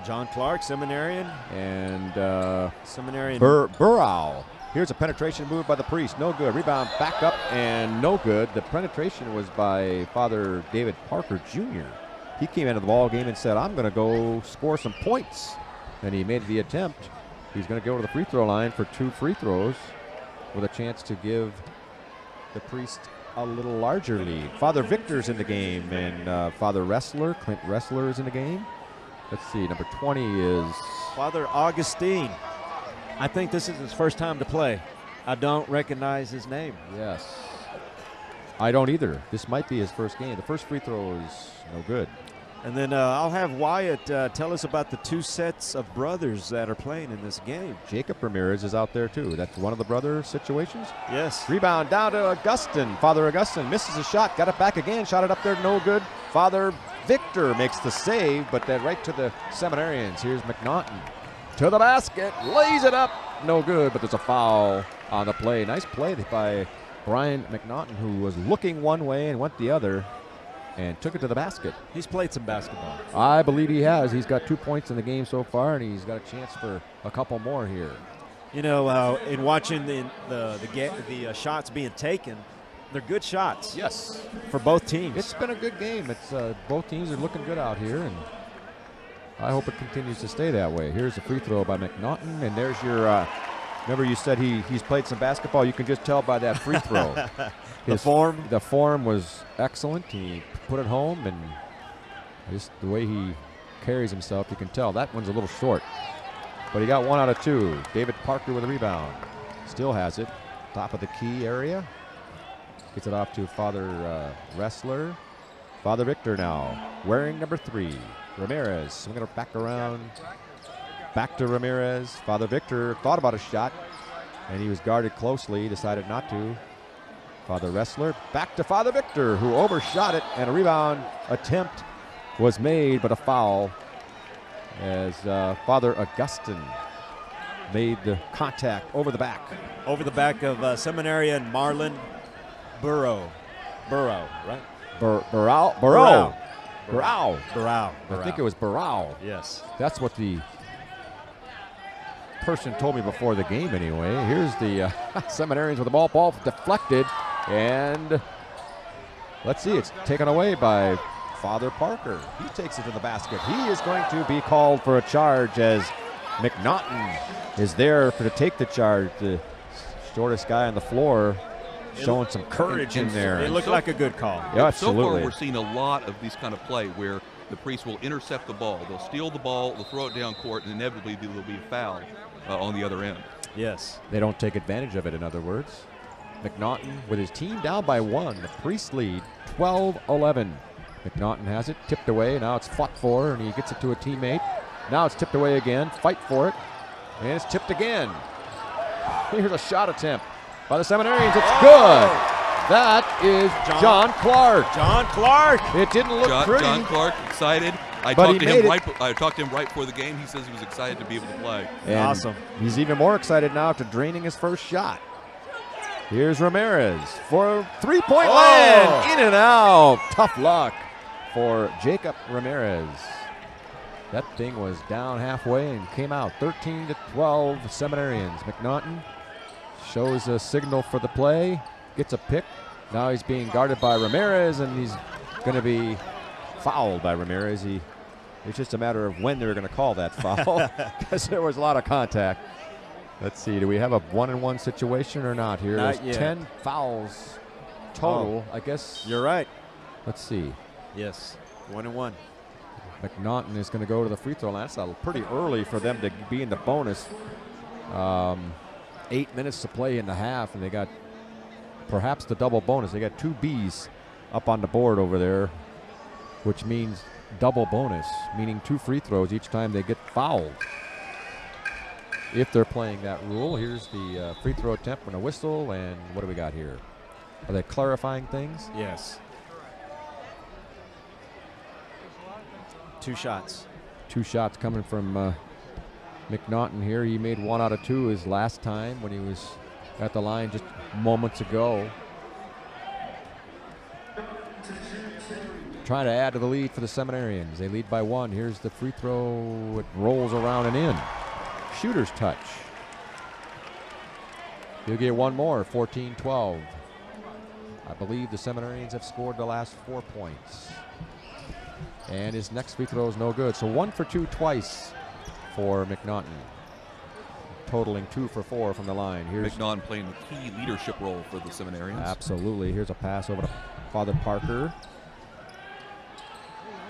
John Clark, seminarian. And seminarian. Burrow. Here's a penetration move by the priest. No good. Rebound back up and no good. The penetration was by Father David Parker Jr. He came into the ball game and said, I'm going to go score some points. And he made the attempt. He's going to go to the free throw line for 2 free throws with a chance to give the priest a little larger lead. Father Victor's in the game, and Father Wrestler, Clint Wrestler, is in the game. Let's see, number 20 is Father Augustine. I think this is his first time to play. I don't recognize his name. Yes. I don't either. This might be his first game. The first free throw is no good. And then I'll have Wyatt tell us about the 2 sets of brothers that are playing in this game. Jacob Ramirez is out there too. That's one of the brother situations. Yes. Rebound down to Augustine. Father Augustine misses a shot. Got it back again. Shot it up there. No good. Father Victor makes the save, but then right to the Seminarians. Here's McNaughton. To the basket. Lays it up. No good, but there's a foul on the play. Nice play by Brian McNaughton, who was looking one way and went the other and took it to the basket. He's played some basketball. I believe he has. He's got 2 points in the game so far, and he's got a chance for a couple more here. You know, in watching the shots being taken, they're good shots. Yes. For both teams. It's been a good game. It's both teams are looking good out here, and I hope it continues to stay that way. Here's a free throw by McNaughton, and there's your remember you said he's played some basketball. You can just tell by that free throw. The form was excellent. He put it home, and just the way he carries himself, you can tell. That one's a little short, but he got 1 out of 2. David Parker with a rebound. Still has it. Top of the key area. Gets it off to Father Wrestler. Father Victor now, wearing number 3. Ramirez swinging it back around. Back to Ramirez. Father Victor thought about a shot, and he was guarded closely, decided not to. Father Wrestler back to Father Victor, who overshot it, and a rebound attempt was made, but a foul as Father Augustine made the contact over the back. Over the back of seminarian Marlon Burrow, right? Burrow. I think it was Burrow. Yes. That's what the person told me before the game anyway. Here's the Seminarians with the ball deflected, and let's see, it's taken away by Father Parker. He takes it to the basket. He is going to be called for a charge as McNaughton is there to take the charge. The shortest guy on the floor showing some courage in there. It looked like a good call. Yeah, So absolutely. far, we're seeing a lot of these kind of play where the priest will intercept the ball. They'll steal the ball, they'll throw it down court, and inevitably there will be a foul on the other end. Yes. They don't take advantage of it, in other words. McNaughton with his team down by 1. The priest lead 12-11. McNaughton has it, tipped away. Now it's fought for, and he gets it to a teammate. Now it's tipped away again. Fight for it. And it's tipped again. Here's a shot attempt by the Seminarians. It's good. That is John Clark. John Clark. It didn't look pretty. John Clark, excited. I talked to him right before the game. He says he was excited to be able to play. And awesome. He's even more excited now after draining his first shot. Here's Ramirez for a three-point land. In and out. Tough luck for Jacob Ramirez. That thing was down halfway and came out 13-12 Seminarians. McNaughton shows a signal for the play, gets a pick. Now he's being guarded by Ramirez, and he's going to be fouled by Ramirez. It's just a matter of when they're going to call that foul because there was a lot of contact. Let's see, do we have a 1-on-1 situation or not here? Not There's yet. 10 fouls total, I guess. You're right. Let's see. Yes. 1-1. McNaughton is going to go to the free throw line. That's pretty early for them to be in the bonus. 8 minutes to play in the half, and they got perhaps the double bonus. They got 2 Bs up on the board over there, which means double bonus, meaning 2 free throws each time they get fouled. If they're playing that rule, here's the free throw attempt and a whistle, and what do we got here? Are they clarifying things? Yes. 2 shots. 2 shots coming from McNaughton here. He made 1 out of 2 his last time when he was at the line just moments ago. Trying to add to the lead for the Seminarians. They lead by 1. Here's the free throw. It rolls around and in. Shooter's touch. He'll get 1 more, 14-12. I believe the Seminarians have scored the last 4 points. And his next free throw is no good. So 1 for 2 twice for McNaughton. Totaling 2 for 4 from the line. Here's McNaughton playing a key leadership role for the Seminarians. Absolutely. Here's a pass over to Father Parker.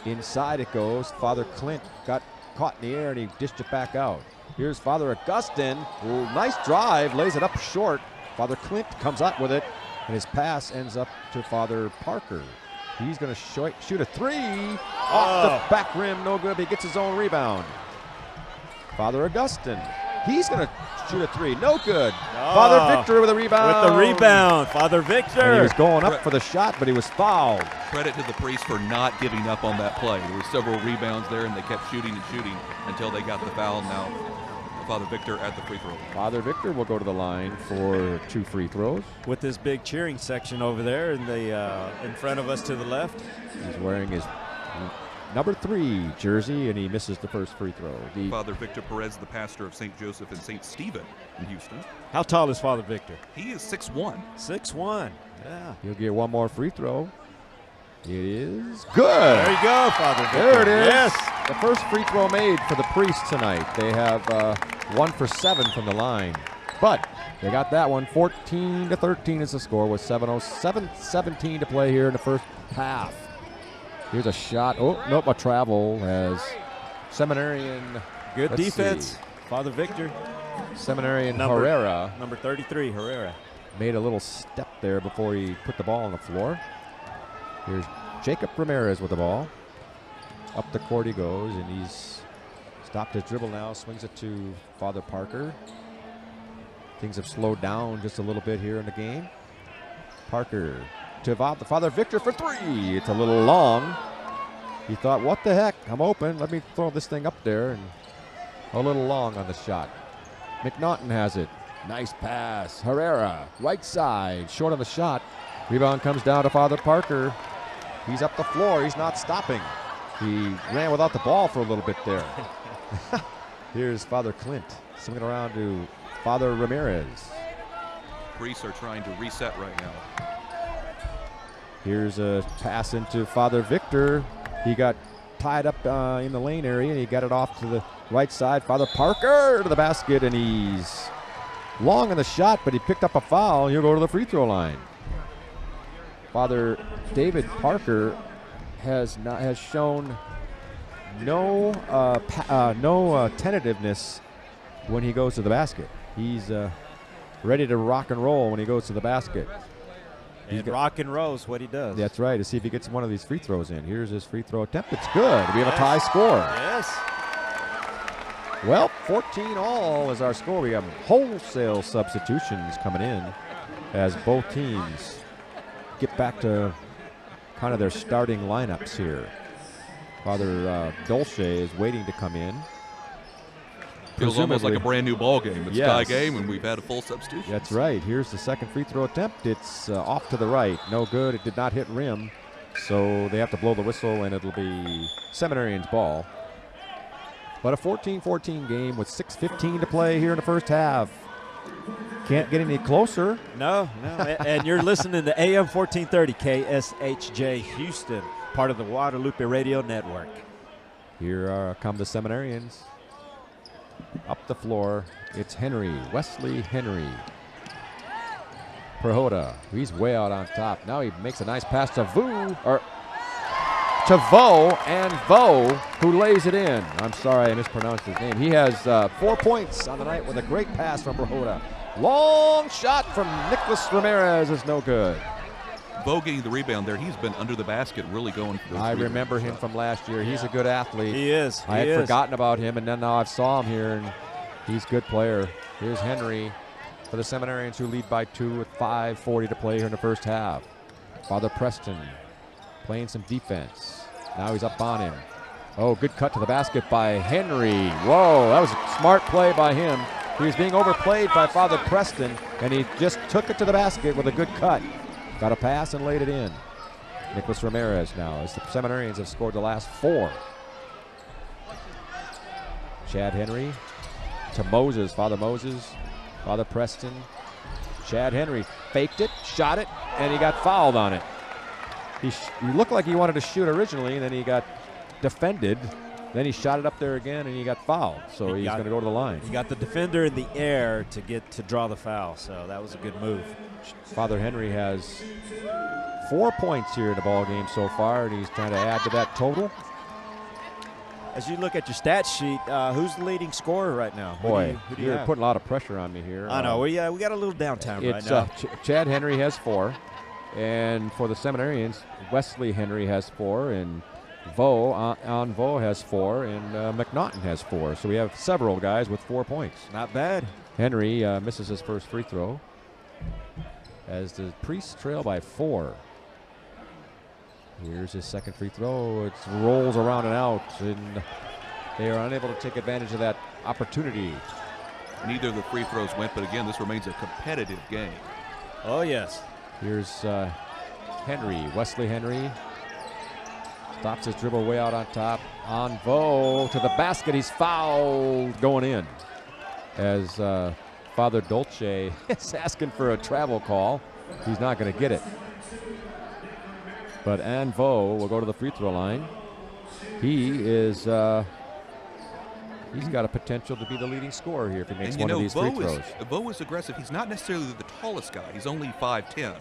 Inside it goes. Father Clint got caught in the air and he dished it back out. Here's Father Augustine. Ooh, nice drive. Lays it up short. Father Clint comes up with it, and his pass ends up to Father Parker. He's going to shoot a 3. Off the back rim. No good. But he gets his own rebound. Father Augustine. He's going to shoot a 3. No good. Father Victor with a rebound. With the rebound. Father Victor. And he was going up for the shot, but he was fouled. Credit to the priest for not giving up on that play. There were several rebounds there, and they kept shooting and shooting until they got the foul. Now, Father Victor at the free throw. Father Victor will go to the line for 2 free throws. With this big cheering section over there in the in front of us to the left. He's wearing his number 3 jersey, and he misses the first free throw. Father Victor Perez, the pastor of St. Joseph and St. Stephen in Houston. How tall is Father Victor? He is 6'1". 6'1". Yeah. He'll get 1 more free throw. It is good. There you go, Father Victor. There it is. Yes. The first free throw made for the Priests tonight. They have 1 for 7 from the line. But they got that one. 14-13 is the score with 7:17 to play here in the first half. Here's a shot. Oh, nope, a travel as Seminarian. Good defense. See. Father Victor. Seminarian Herrera. Number 33, Herrera. Made a little step there before he put the ball on the floor. Here's Jacob Ramirez with the ball. Up the court he goes, and he's stopped his dribble now, swings it to Father Parker. Things have slowed down just a little bit here in the game. Parker to Father Victor for 3. It's a little long. He thought, what the heck? I'm open. Let me throw this thing up there. And a little long on the shot. McNaughton has it. Nice pass. Herrera, right side, short of the shot. Rebound comes down to Father Parker. He's up the floor. He's not stopping. He ran without the ball for a little bit there. Here's Father Clint swinging around to Father Ramirez. Priests are trying to reset right now. Here's a pass into Father Victor. He got tied up in the lane area, and he got it off to the right side. Father Parker to the basket, and he's long on the shot, but he picked up a foul. He'll go to the free throw line. Father David Parker has shown no tentativeness when he goes to the basket. He's ready to rock and roll when he goes to the basket. And rock and roll is what he does. That's right, to see if he gets one of these free throws in. Here's his free throw attempt. It's good. We have a tie score. Yes. Well, 14 all is our score. We have wholesale substitutions coming in as both teams get back to kind of their starting lineups here. Father Dolce is waiting to come in. Feels almost like a brand new ball game. It's a tie game, and we've had a full substitution. That's right. Here's the second free throw attempt. It's off to the right. No good. It did not hit rim. So they have to blow the whistle, and it'll be Seminarians' ball. But a 14-14 game with 6:15 to play here in the first half. Can't get any closer. No. And you're listening to AM 1430 KSHJ Houston, part of the Guadalupe Radio Network. Here come the Seminarians. Up the floor, it's Henry, Wesley Henry. Prahota, he's way out on top. Now he makes a nice pass to Vu. to Vo, and Vo, who lays it in. I'm sorry I mispronounced his name. He has 4 points on the night with a great pass from Brahota. Long shot from Nicholas Ramirez is no good. Vo getting the rebound there. He's been under the basket, really going for those I three remember him shots. from last year. He's a good athlete. He is. I had forgotten about him, and then now I saw him here, and he's a good player. Here's Henry for the Seminarians, who lead by 2 with 5:40 to play here in the first half. Father Preston playing some defense. Now he's up on him. Oh, good cut to the basket by Henry. Whoa, that was a smart play by him. He was being overplayed by Father Preston, and he just took it to the basket with a good cut. Got a pass and laid it in. Nicholas Ramirez now, as the Seminarians have scored the last 4. Chad Henry to Moses, Father Preston. Chad Henry faked it, shot it, and he got fouled on it. He looked like he wanted to shoot originally, and then he got defended. Then he shot it up there again, and he got fouled. So he's going to go to the line. He got the defender in the air to draw the foul, so that was a good move. Father Henry has 4 points here in the ball game so far, and he's trying to add to that total. As you look at your stat sheet, who's the leading scorer right now? Boy, who do you you're have? putting a lot of pressure on me here. I know. We got a little downtime right It's now. Chad Henry has 4, and for the Seminarians, Wesley Henry has 4, and Vo has 4, and McNaughton has 4. So we have several guys with 4 points. Not bad. Henry misses his first free throw as the Priests trail by 4. Here's his second free throw. It rolls around and out, and they are unable to take advantage of that opportunity. Neither of the free throws went, but again, this remains a competitive game. Oh, yes. Here's Henry, Wesley Henry. Stops his dribble way out on top. On Vo to the basket. He's fouled going in. As Father Dolce is asking for a travel call. He's not going to get it. But Anvo will go to the free throw line. He is he's got a potential to be the leading scorer here if he makes one of these free throws. Vo is aggressive. He's not necessarily the tallest guy. He's only 5'10",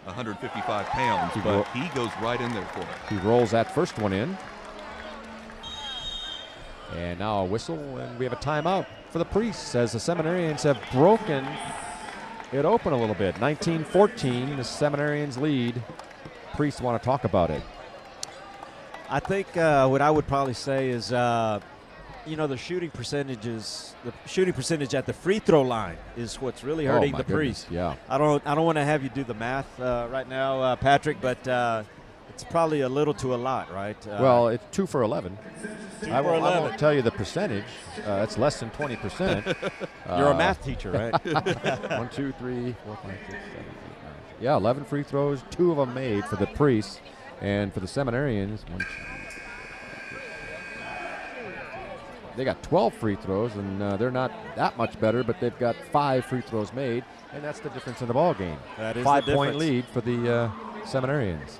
155 pounds, but he goes right in there for it. He rolls that first one in. And now a whistle, and we have a timeout for the Priests as the Seminarians have broken it open a little bit. 19-14, the Seminarians lead. Priests want to talk about it. I think what I would probably say is, the shooting percentage at the free throw line is what's really hurting the Priests. Yeah. I don't want to have you do the math right now, Patrick, but it's probably a little to a lot, right? Well, it's 2 for 11. 2 I for 11. won't tell you the percentage. It's less than 20%. You're a math teacher, right? 1, 2, 3, 4, 5, 6, 7, 8, 9. Yeah, 11 free throws, 2 of them made for the Priests, and for the Seminarians, they got 12 free throws, and they're not that much better, but they've got 5 free throws made, and that's the difference in the ball game. That is 5-point lead for the Seminarians.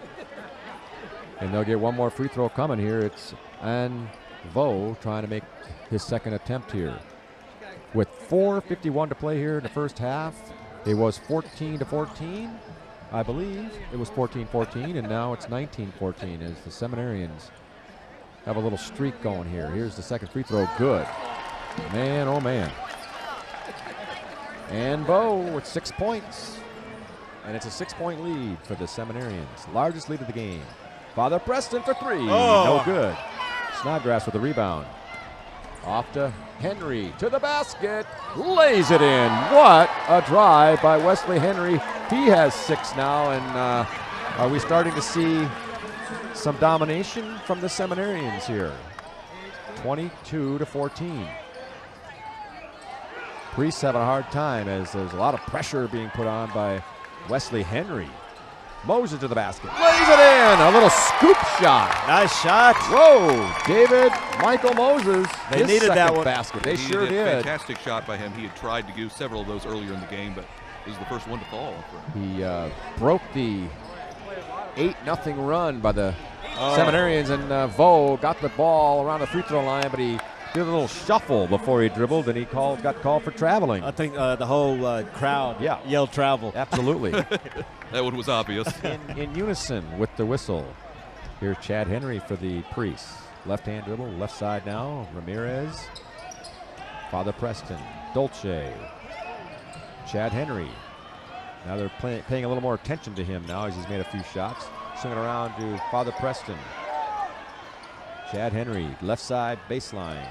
And they'll get one more free throw coming here. It's Anvo trying to make his second attempt here. With 4:51 to play here in the first half, it was 14-14, I believe. It was 14-14, and now it's 19-14 as the Seminarians have a little streak going here. Here's the second free throw. Good. Man, oh man. Anvo with 6 points. And it's a 6-point lead for the Seminarians. Largest lead of the game. Father Preston for 3. No good. Snodgrass with the rebound. Off to Henry to the basket. Lays it in. What a drive by Wesley Henry. He has 6 now. And are we starting to see some domination from the Seminarians here? 22-14. Priests having a hard time as there's a lot of pressure being put on by Wesley Henry. Moses to the basket. Lays it in. A little scoop shot. Nice shot. Whoa. David Michael Moses. They his needed that second one. basket. They He sure did. Fantastic shot by him. He had tried to do several of those earlier in the game, but this is the first one to fall for him. He broke the 8-0 run by the Seminarians, and Vo got the ball around the free throw line, but he did a little shuffle before he dribbled, and he got called for traveling. I think the whole crowd yelled travel. Absolutely. That one was obvious. in unison with the whistle. Here's Chad Henry for the Priests. Left-hand dribble, left side now. Ramirez. Father Preston. Dolce. Chad Henry. Now they're paying a little more attention to him now as he's made a few shots. Swinging around to Father Preston. Chad Henry, left side baseline.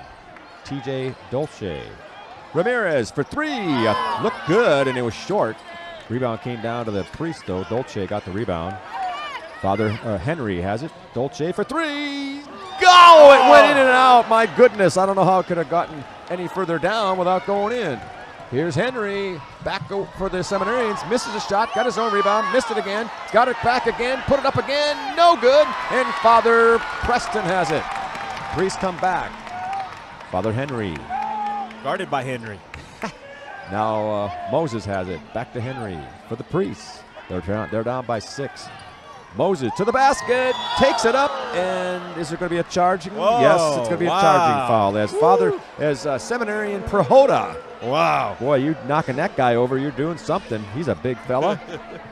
TJ Dolce. Ramirez for three. Looked good, and it was short. Rebound came down to the Priest, though. Dolce got the rebound. Father Henry has it. Dolce for three. Go! It went in and out. My goodness. I don't know how it could have gotten any further down without going in. Here's Henry. Back for the Seminarians. Misses a shot. Got his own rebound. Missed it again. Got it back again. Put it up again. No good. And Father Preston has it. Priests come back. Father Henry. Guarded by Henry. Now Moses has it. Back to Henry for the Priests. They're down by 6. Moses to the basket, takes it up, and is there going to be a charging? Whoa, yes, it's going to be a charging foul as Seminarian Prahota. Wow. Boy, you knocking that guy over, you're doing something. He's a big fella.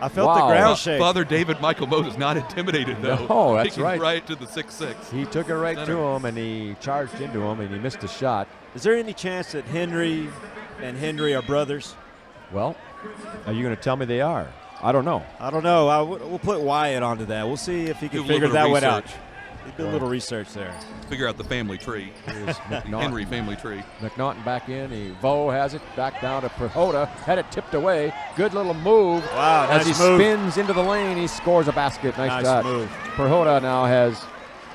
I felt the ground shake. Father David Michael Moses not intimidated, though. No, that's Taking right. Right to the 6'6". He took it right to him, and he charged into him, and he missed a shot. Is there any chance that Henry and Henry are brothers? Well, are you going to tell me they are? I don't know. I don't know. We'll put Wyatt onto that. We'll see if he can figure that one out. Do a little research there. Figure out the family tree. Henry family tree. McNaughton back in. Vo has it back down to Prahota. Had it tipped away. Good little move. Wow, as nice he move. spins into the lane, he scores a basket. Nice shot. Move. Prahota now has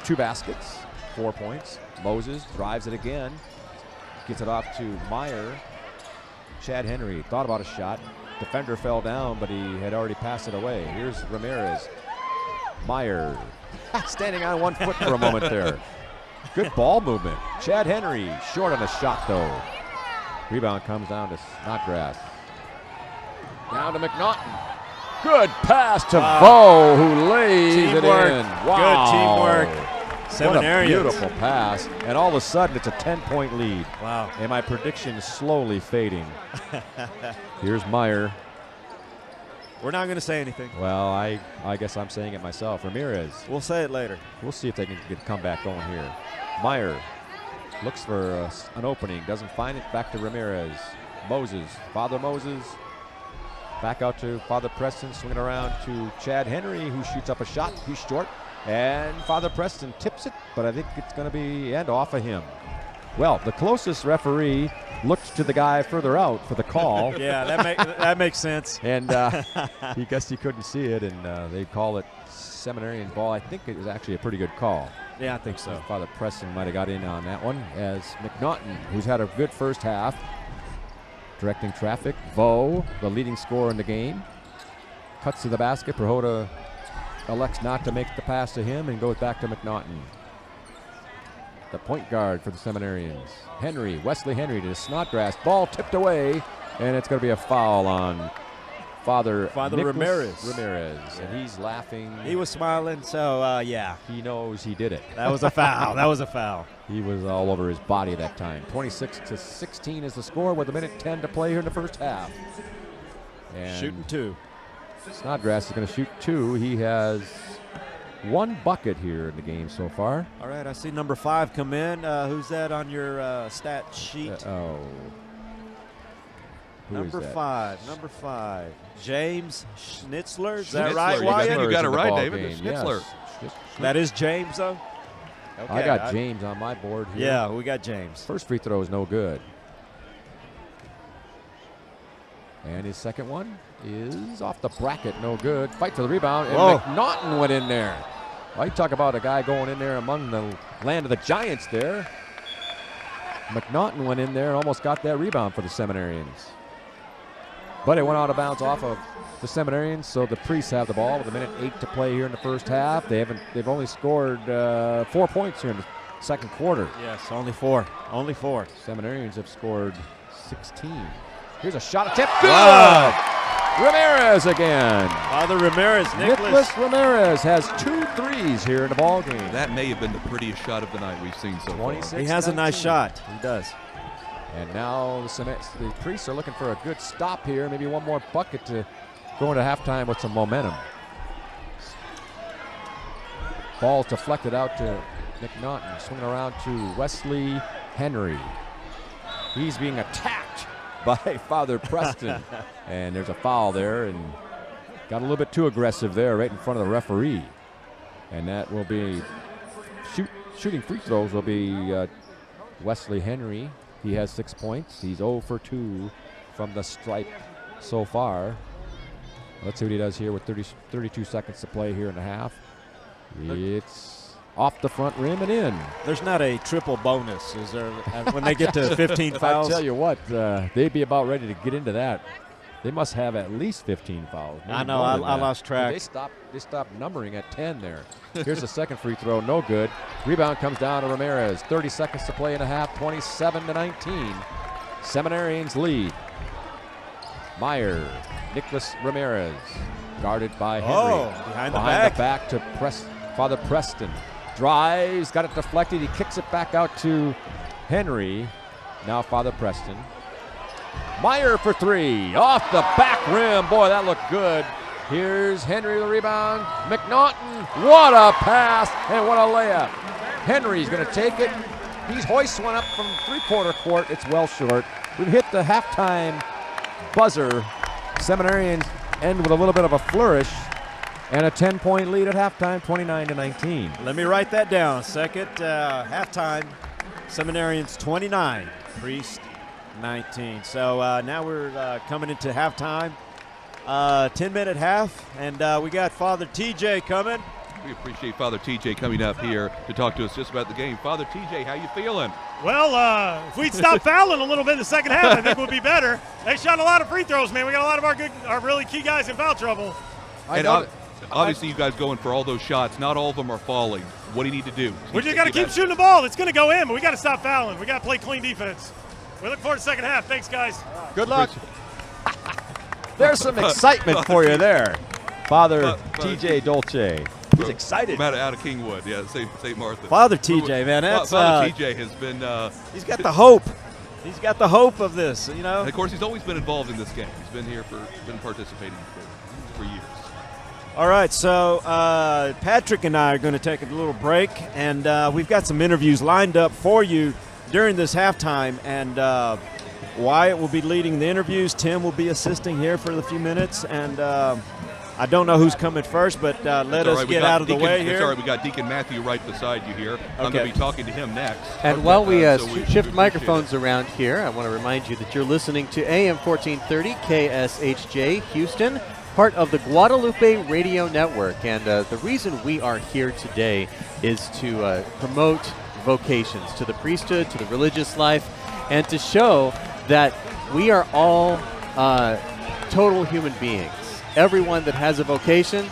2 baskets, 4 points. Moses drives it again. Gets it off to Meyer. Chad Henry thought about a shot. Defender fell down, but he had already passed it away. Here's Ramirez. Meyer standing on 1 foot for a moment there. Good ball movement. Chad Henry short on a shot, though. Rebound comes down to Snodgrass. Down to McNaughton. Good pass to Vo, who lays Teamwork. it in. Wow. Good teamwork. Seminarians. What a beautiful pass. And all of a sudden, it's a 10-point lead. Wow. And my prediction is slowly fading. Here's Meyer. We're not going to say anything. Well, I guess I'm saying it myself. Ramirez. We'll say it later. We'll see if they can get a comeback going here. Meyer looks for an opening. Doesn't find it. Back to Ramirez. Moses. Father Moses. Back out to Father Preston. Swinging around to Chad Henry, who shoots up a shot. He's short. And Father Preston tips it, but I think it's going to be end off of him. Well, the closest referee looked to the guy further out for the call. Yeah, that makes sense. And he guessed he couldn't see it, and they call it Seminarian ball. I think it was actually a pretty good call. Yeah, I think so. Father Preston might have got in on that one, as McNaughton, who's had a good first half, directing traffic. Vo, the leading scorer in the game, cuts to the basket. Prahota elects not to make the pass to him and goes back to McNaughton. The point guard for the Seminarians. Henry, Wesley Henry to Snodgrass. Ball tipped away, and it's going to be a foul on Father Ramirez. And he's laughing. He was smiling, so yeah. He knows he did it. That was a foul. That was a foul. He was all over his body that time. 26-16 is the score with 1:10 to play here in the first half. And shooting 2. Snodgrass is going to shoot 2. He has 1 bucket here in the game so far. All right, I see number 5 come in. Who's that on your stat sheet? Number 5. James Schnitzler. Is that right, Wyatt? You got it right, David. Schnitzler. Yes. That is James, though? Okay, I got James on my board here. Yeah, we got James. First free throw is no good. And his second one is off the bracket, no good. Fight for the rebound, and McNaughton went in there. Well, you talk about a guy going in there among the land of the Giants there. McNaughton went in there and almost got that rebound for the Seminarians. But it went out of bounds off of the Seminarians, so the Priests have the ball with 1:08 to play here in the first half. They've only scored 4 points here in the second quarter. Yes, only 4. Only 4. Seminarians have scored 16. Here's a shot attempt. Good! Ramirez again. Father Ramirez, Nicholas Ramirez has 2 threes here in the ball game. That may have been the prettiest shot of the night we've seen so far. He has a nice shot. He does. And now the Priests are looking for a good stop here. Maybe 1 more bucket to go into halftime with some momentum. Ball's deflected out to McNaughton, swinging around to Wesley Henry. He's being attacked by Father Preston. And there's a foul there, and got a little bit too aggressive there right in front of the referee. And that will be shooting free throws will be Wesley Henry. He has 6 points. He's 0 for 2 from the stripe so far. Let's see what he does here with 32 seconds to play here in the half. It's off the front rim and in. There's not a triple bonus, is there, when they get to 15 fouls? I tell you what, they'd be about ready to get into that. They must have at least 15 fouls. I know, I lost track. They stopped numbering at 10 there. Here's the second free throw, no good. Rebound comes down to Ramirez. 30 seconds to play in a half, 27-19. Seminarians lead. Meyer, Nicholas Ramirez, guarded by Henry. Behind the back to Father Preston. Drives, got it deflected. He kicks it back out to Henry. Now Father Preston. Meyer for 3, off the back rim. Boy, that looked good. Here's Henry the rebound. McNaughton, what a pass and what a layup. Henry's going to take it. He hoists one up from three-quarter court. It's well short. We've hit the halftime buzzer. Seminarians end with a little bit of a flourish and a 10-point lead at halftime, 29-19. Let me write that down. Second halftime, Seminarians 29, Priest 19. So now we're coming into halftime. 10-minute half, and we got Father TJ coming. We appreciate Father TJ coming up here to talk to us just about the game. Father TJ, how you feeling? Well, if we'd stop fouling a little bit in the second half, I think we'd be better. They shot a lot of free throws, man. We got a lot of our really key guys in foul trouble. And obviously you guys going for all those shots. Not all of them are falling. What do you need to do? We just got to keep shooting the ball. It's going to go in, but we got to stop fouling. We got to play clean defense. We look forward to the second half. Thanks, guys. Good luck. There's some excitement for you there, Father TJ Dolce. He's excited. Out of Kingwood, yeah, St. Martha. Father TJ, man, that's Father TJ has been. He's got the hope. He's got the hope of this, you know. And of course, he's always been involved in this game. He's been here been participating for years. All right, so Patrick and I are going to take a little break, and we've got some interviews lined up for you during this halftime, and Wyatt will be leading the interviews. Tim will be assisting here for a few minutes, and I don't know who's coming first, but let us get out of the way here. It's all right. We got Deacon Matthew right beside you here. I'm going to be talking to him next. And while we shift microphones around here, I want to remind you that you're listening to AM 1430 KSHJ Houston, part of the Guadalupe Radio Network. And the reason we are here today is to promote vocations to the priesthood, to the religious life, and to show that we are all total human beings. Everyone that has a vocation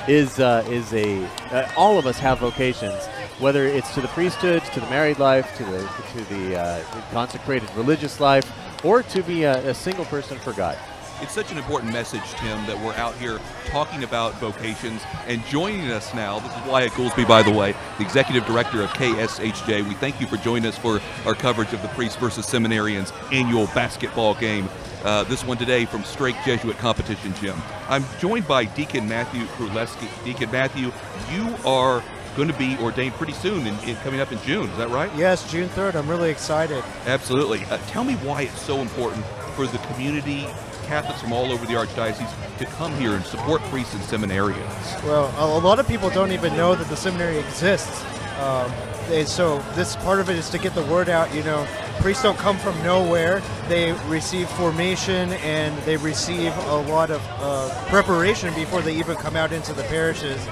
is all of us have vocations, whether it's to the priesthood, to the married life, to the consecrated religious life, or to be a single person for God. It's such an important message, Tim, that we're out here talking about vocations. And joining us now, this is Wyatt Goolsby, by the way, the Executive Director of KSHJ. We thank you for joining us for our coverage of the Priests versus Seminarians annual basketball game. This one today from Strake Jesuit Competition Gym. I'm joined by Deacon Matthew Krulewski. Deacon Matthew, you are going to be ordained pretty soon, coming up in June. Is that right? Yes, June 3rd. I'm really excited. Absolutely. Tell me why it's so important for the community, Catholics from all over the Archdiocese, to come here and support priests and seminarians. Well, a lot of people don't even know that the seminary exists. So this part of it is to get the word out. You know, priests don't come from nowhere. They receive formation and they receive a lot of preparation before they even come out into the parishes.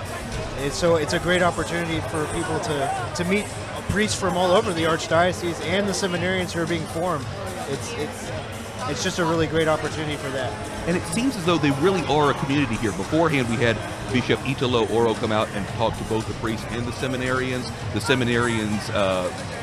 And so it's a great opportunity for people to meet priests from all over the Archdiocese and the seminarians who are being formed. It's just a really great opportunity for that. And it seems as though they really are a community here. Beforehand, we had Bishop Italo Oro come out and talk to both the priests and the seminarians. The seminarians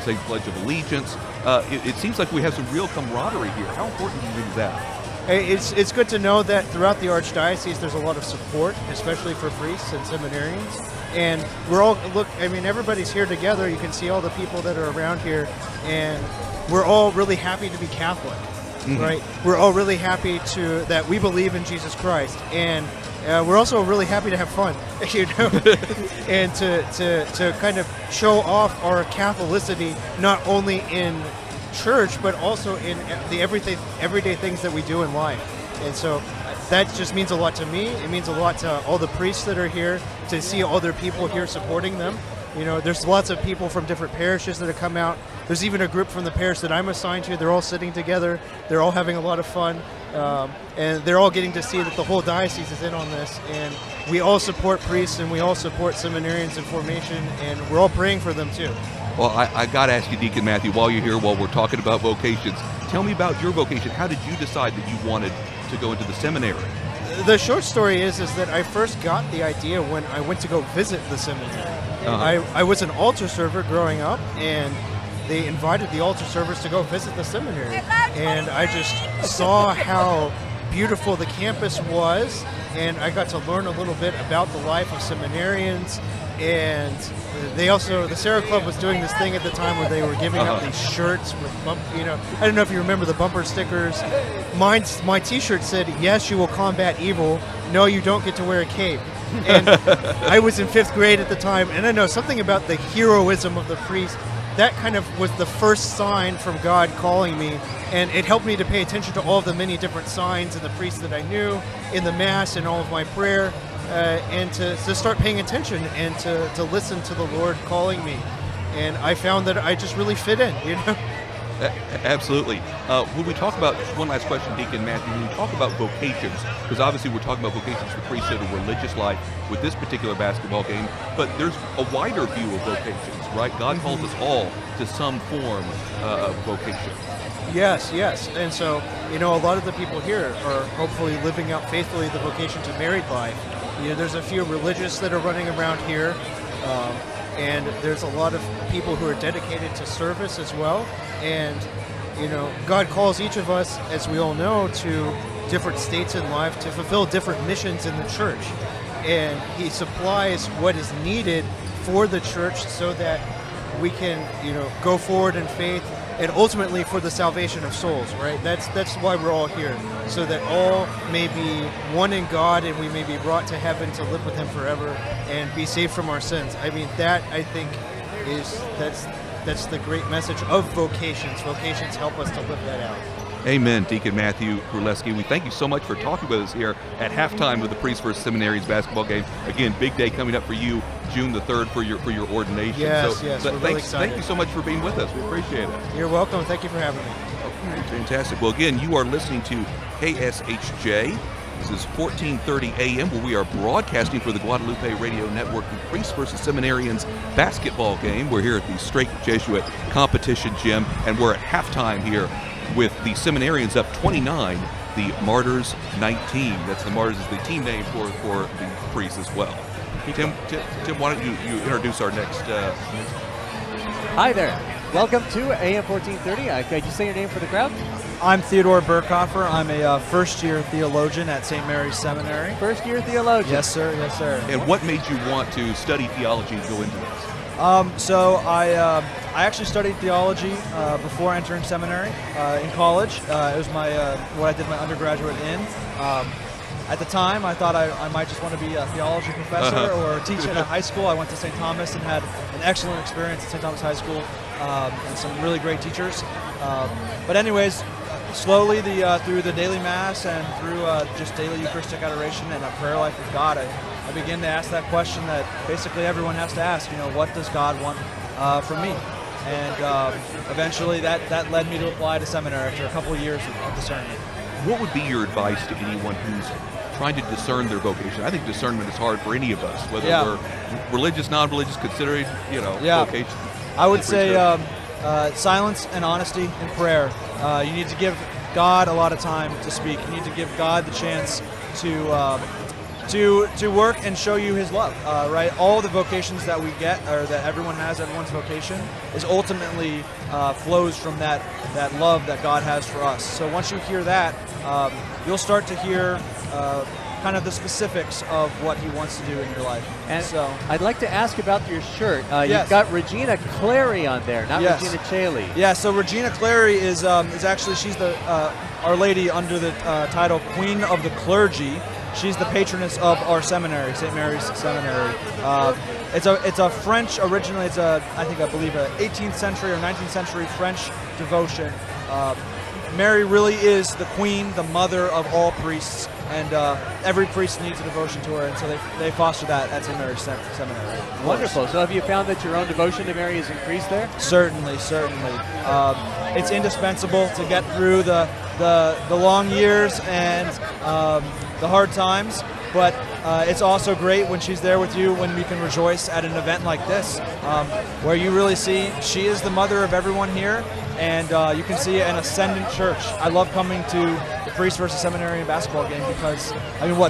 say the Pledge of Allegiance. It seems like we have some real camaraderie here. How important do you think that? It's good to know that throughout the Archdiocese there's a lot of support, especially for priests and seminarians. And we're all, everybody's here together. You can see all the people that are around here, and we're all really happy to be Catholic. right? We're all really happy that we believe in Jesus Christ, and we're also really happy to have fun, and to kind of show off our Catholicity, not only in church, but also in the everyday things that we do in life. And so that just means a lot to me. It means a lot to all the priests that are here, to see other people here supporting them. There's lots of people from different parishes that have come out. There's even a group from the parish that I'm assigned to. They're all sitting together. They're all having a lot of fun. And they're all getting to see that the whole diocese is in on this. And we all support priests, and we all support seminarians in formation, and we're all praying for them too. Well, I got to ask you, Deacon Matthew, while you're here, while we're talking about vocations, tell me about your vocation. How did you decide that you wanted to go into the seminary? The short story is that I first got the idea when I went to go visit the seminary. I was an altar server growing up, and they invited the altar servers to go visit the seminary. And I just saw how beautiful the campus was, and I got to learn a little bit about the life of seminarians. And the Sarah Club was doing this thing at the time where they were giving out these shirts with I don't know if you remember the bumper stickers. My t-shirt said, "Yes, you will combat evil. No, you don't get to wear a cape." And I was in 5th grade at the time, and I know something about the heroism of the priest. That kind of was the first sign from God calling me, and it helped me to pay attention to all the many different signs in the priests that I knew, in the Mass, and all of my prayer. And to start paying attention and to listen to the Lord calling me. And I found that I just really fit in, Absolutely. When we talk about, just one last question, Deacon Matthew, when we talk about vocations, because obviously we're talking about vocations for priesthood or religious life with this particular basketball game, but there's a wider view of vocations, right? God calls us all to some form of vocation. Yes. And so, a lot of the people here are hopefully living out faithfully the vocation to married life. There's a few religious that are running around here, and there's a lot of people who are dedicated to service as well. And, God calls each of us, as we all know, to different states in life to fulfill different missions in the church. And He supplies what is needed for the church so that we can, go forward in faith, and ultimately for the salvation of souls, right? That's why we're all here, so that all may be one in God, and we may be brought to heaven to live with Him forever and be saved from our sins. I mean, that I think that's the great message of vocations. Vocations help us to live that out. Amen, Deacon Matthew Królewski. We thank you so much for talking with us here at halftime of the Priest vs. Seminarians basketball game. Again, big day coming up for you, June the 3rd, for your ordination. Yes, we're really excited. Thank you so much for being with us. We appreciate it. You're welcome. Thank you for having me. Okay, fantastic. Well, again, you are listening to KSHJ. This is 1430 AM, where we are broadcasting for the Guadalupe Radio Network the Priest vs. Seminarians basketball game. We're here at the Straight Jesuit Competition Gym, and we're at halftime here with the Seminarians up 29, the Martyrs 19. That's the Martyrs is the team name for the Priests as well. Tim, why don't you introduce our next... Hi there. Welcome to AM 1430. Could you say your name for the crowd? I'm Theodore Burkhofer. I'm a first-year theologian at St. Mary's Seminary. First-year theologian. Yes, sir. Yes, sir. And what made you want to study theology and go into this? So I actually studied theology before entering seminary in college. It was what I did my undergraduate in. At the time, I thought I might just want to be a theology professor or teach at a high school. I went to St. Thomas and had an excellent experience at St. Thomas High School and some really great teachers. But anyways, slowly through the daily Mass and through just daily Eucharistic adoration and a prayer life with God, I began to ask that question that basically everyone has to ask, what does God want from me? And eventually that led me to apply to seminary after a couple of years of discernment. What would be your advice to anyone who's trying to discern their vocation? I think discernment is hard for any of us, whether we're religious, non-religious, considering, vocation. I would say silence and honesty in prayer. You need to give God a lot of time to speak. You need to give God the chance to work and show you His love, right? All the vocations that we get, or that everyone has, everyone's vocation, is ultimately flows from that love that God has for us. So once you hear that, you'll start to hear kind of the specifics of what he wants to do in your life. And so I'd like to ask about your shirt. Yes. You've got Regina Clary on there, not Yes. Regina Chaley. Yeah, so Regina Clary is actually, she's the Our Lady under the title Queen of the Clergy. She's the patroness of our seminary, St. Mary's Seminary. It's a French, originally it's I believe a 18th century or 19th century French devotion. Mary really is the queen, the mother of all priests, and every priest needs a devotion to her, and so they foster that at St. Mary's Seminary. Wonderful. So have you found that your own devotion to Mary has increased there? Certainly. It's indispensable to get through the long years and the hard times, but it's also great when she's there with you, when we can rejoice at an event like this, where you really see she is the mother of everyone here, and you can see an ascendant church. I love coming to the priest versus seminarian basketball game because,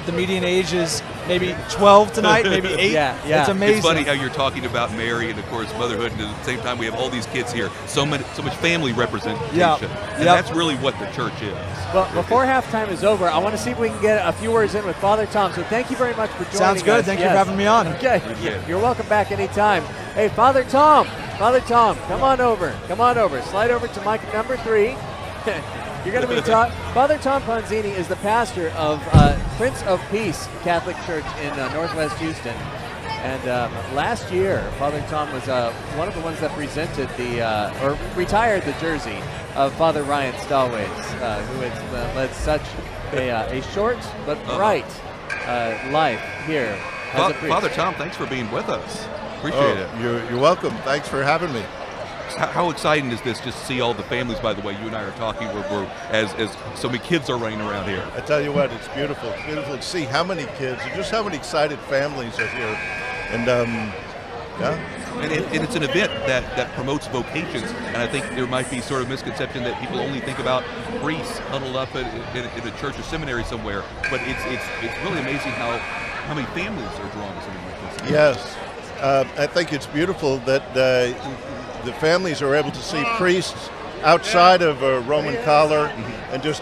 the median age is maybe 12 tonight, maybe 8. Yeah. It's amazing. It's funny how you're talking about Mary and, of course, motherhood, and at the same time we have all these kids here, so much family representation. Yeah. And that's really what the church is. Well, before halftime is over, I want to see if we can get a few words in with Father Tom. So thank you very much for joining us. Sounds good. Thank you for having me on. Okay. You're welcome back anytime. Hey, Father Tom, come on over. Slide over to mic number 3. You're going to be taught. Father Tom Ponzini is the pastor of Prince of Peace Catholic Church in Northwest Houston. And last year, Father Tom was one of the ones that presented or retired the jersey of Father Ryan Stallways, who has led such a short but bright life here as a priest. Father Tom, thanks for being with us. Appreciate it. You're welcome. Thanks for having me. How exciting is this just to see all the families, by the way, you and I are talking, as so many kids are running around here. I tell you what, it's beautiful. It's beautiful to see how many kids and just how many excited families are here. And And it's an event that promotes vocations, and I think there might be sort of misconception that people only think about priests huddled up in a church or seminary somewhere, but it's really amazing how many families are drawn to something like this. Yes, I think it's beautiful that the families are able to see priests outside of a Roman collar and just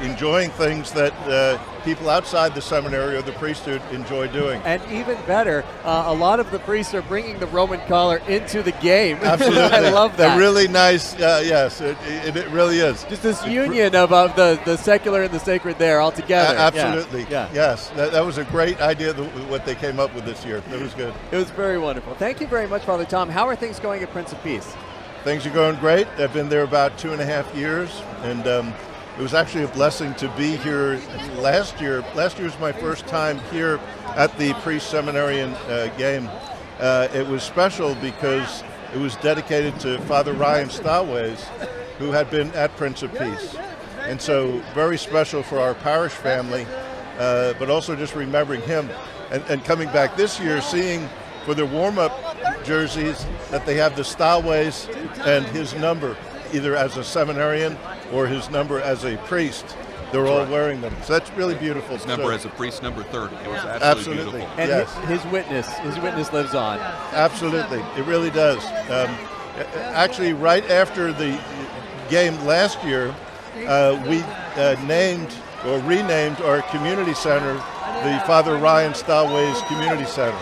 enjoying things that people outside the seminary or the priesthood enjoy doing. And even better, a lot of the priests are bringing the Roman collar into the game. Absolutely. I love that. They're really nice. Yes, it really is. Just this union of the secular and the sacred there all together. Absolutely. Yeah. Yes, that was a great idea, what they came up with this year. It was good. It was very wonderful. Thank you very much, Father Tom. How are things going at Prince of Peace? Things are going great. I've been there about 2.5 years, and it was actually a blessing to be here last year. Last year was my first time here at the priest-seminarian game. It was special because it was dedicated to Father Ryan Stallways, who had been at Prince of Peace. And so very special for our parish family, but also just remembering him. And coming back this year, seeing for their warm-up jerseys that they have the Stallways and his number, either as a seminarian or his number as a priest. They're all wearing them. So that's really beautiful. His number as a priest, number 30. It was absolutely beautiful. And yes. his witness lives on. Absolutely. It really does. Actually, right after the game last year, we named or renamed our community center the Father Ryan Stallways Community Center.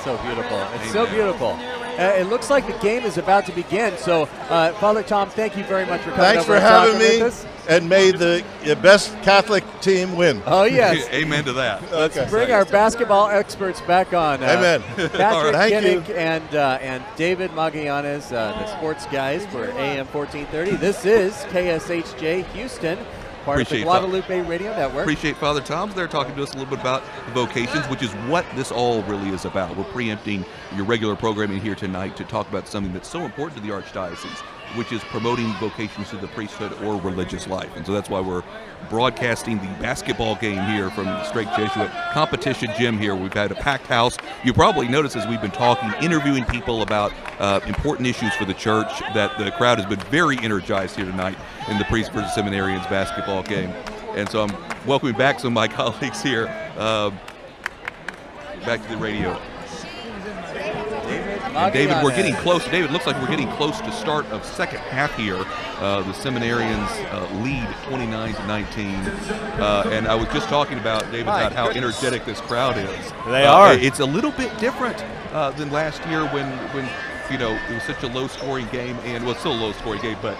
So beautiful. It's so beautiful. It looks like the game is about to begin. So, Father Tom, thank you very much for coming Thanks over for and having talking me, with us. and may the best Catholic team win. Oh, yes. Amen to that. Okay. Bring our basketball experts back on. Amen. Patrick Thank Kinnick you. and David Magallanes, the sports guys for AM 1430. This is KSHJ Houston, part Appreciate of the Guadalupe Radio Network. Appreciate Father Tom's there talking to us a little bit about the vocations, which is what this all really is about. We're preempting your regular programming here tonight to talk about something that's so important to the Archdiocese, which is promoting vocations to the priesthood or religious life. And so that's why we're broadcasting the basketball game here from the Strake Jesuit Competition Gym here. We've had a packed house. You probably noticed as we've been talking, interviewing people about important issues for the church, that the crowd has been very energized here tonight in the Priest versus Seminarians basketball game. And so I'm welcoming back some of my colleagues here back to the radio. David And David, we're getting close. David, looks like we're getting close to start of second half here. The Seminarians lead 29-19. And I was just talking about, David, about how energetic this crowd is. They are. It's a little bit different than last year when you know, it was such a low-scoring game, and well, it's still a low-scoring game, but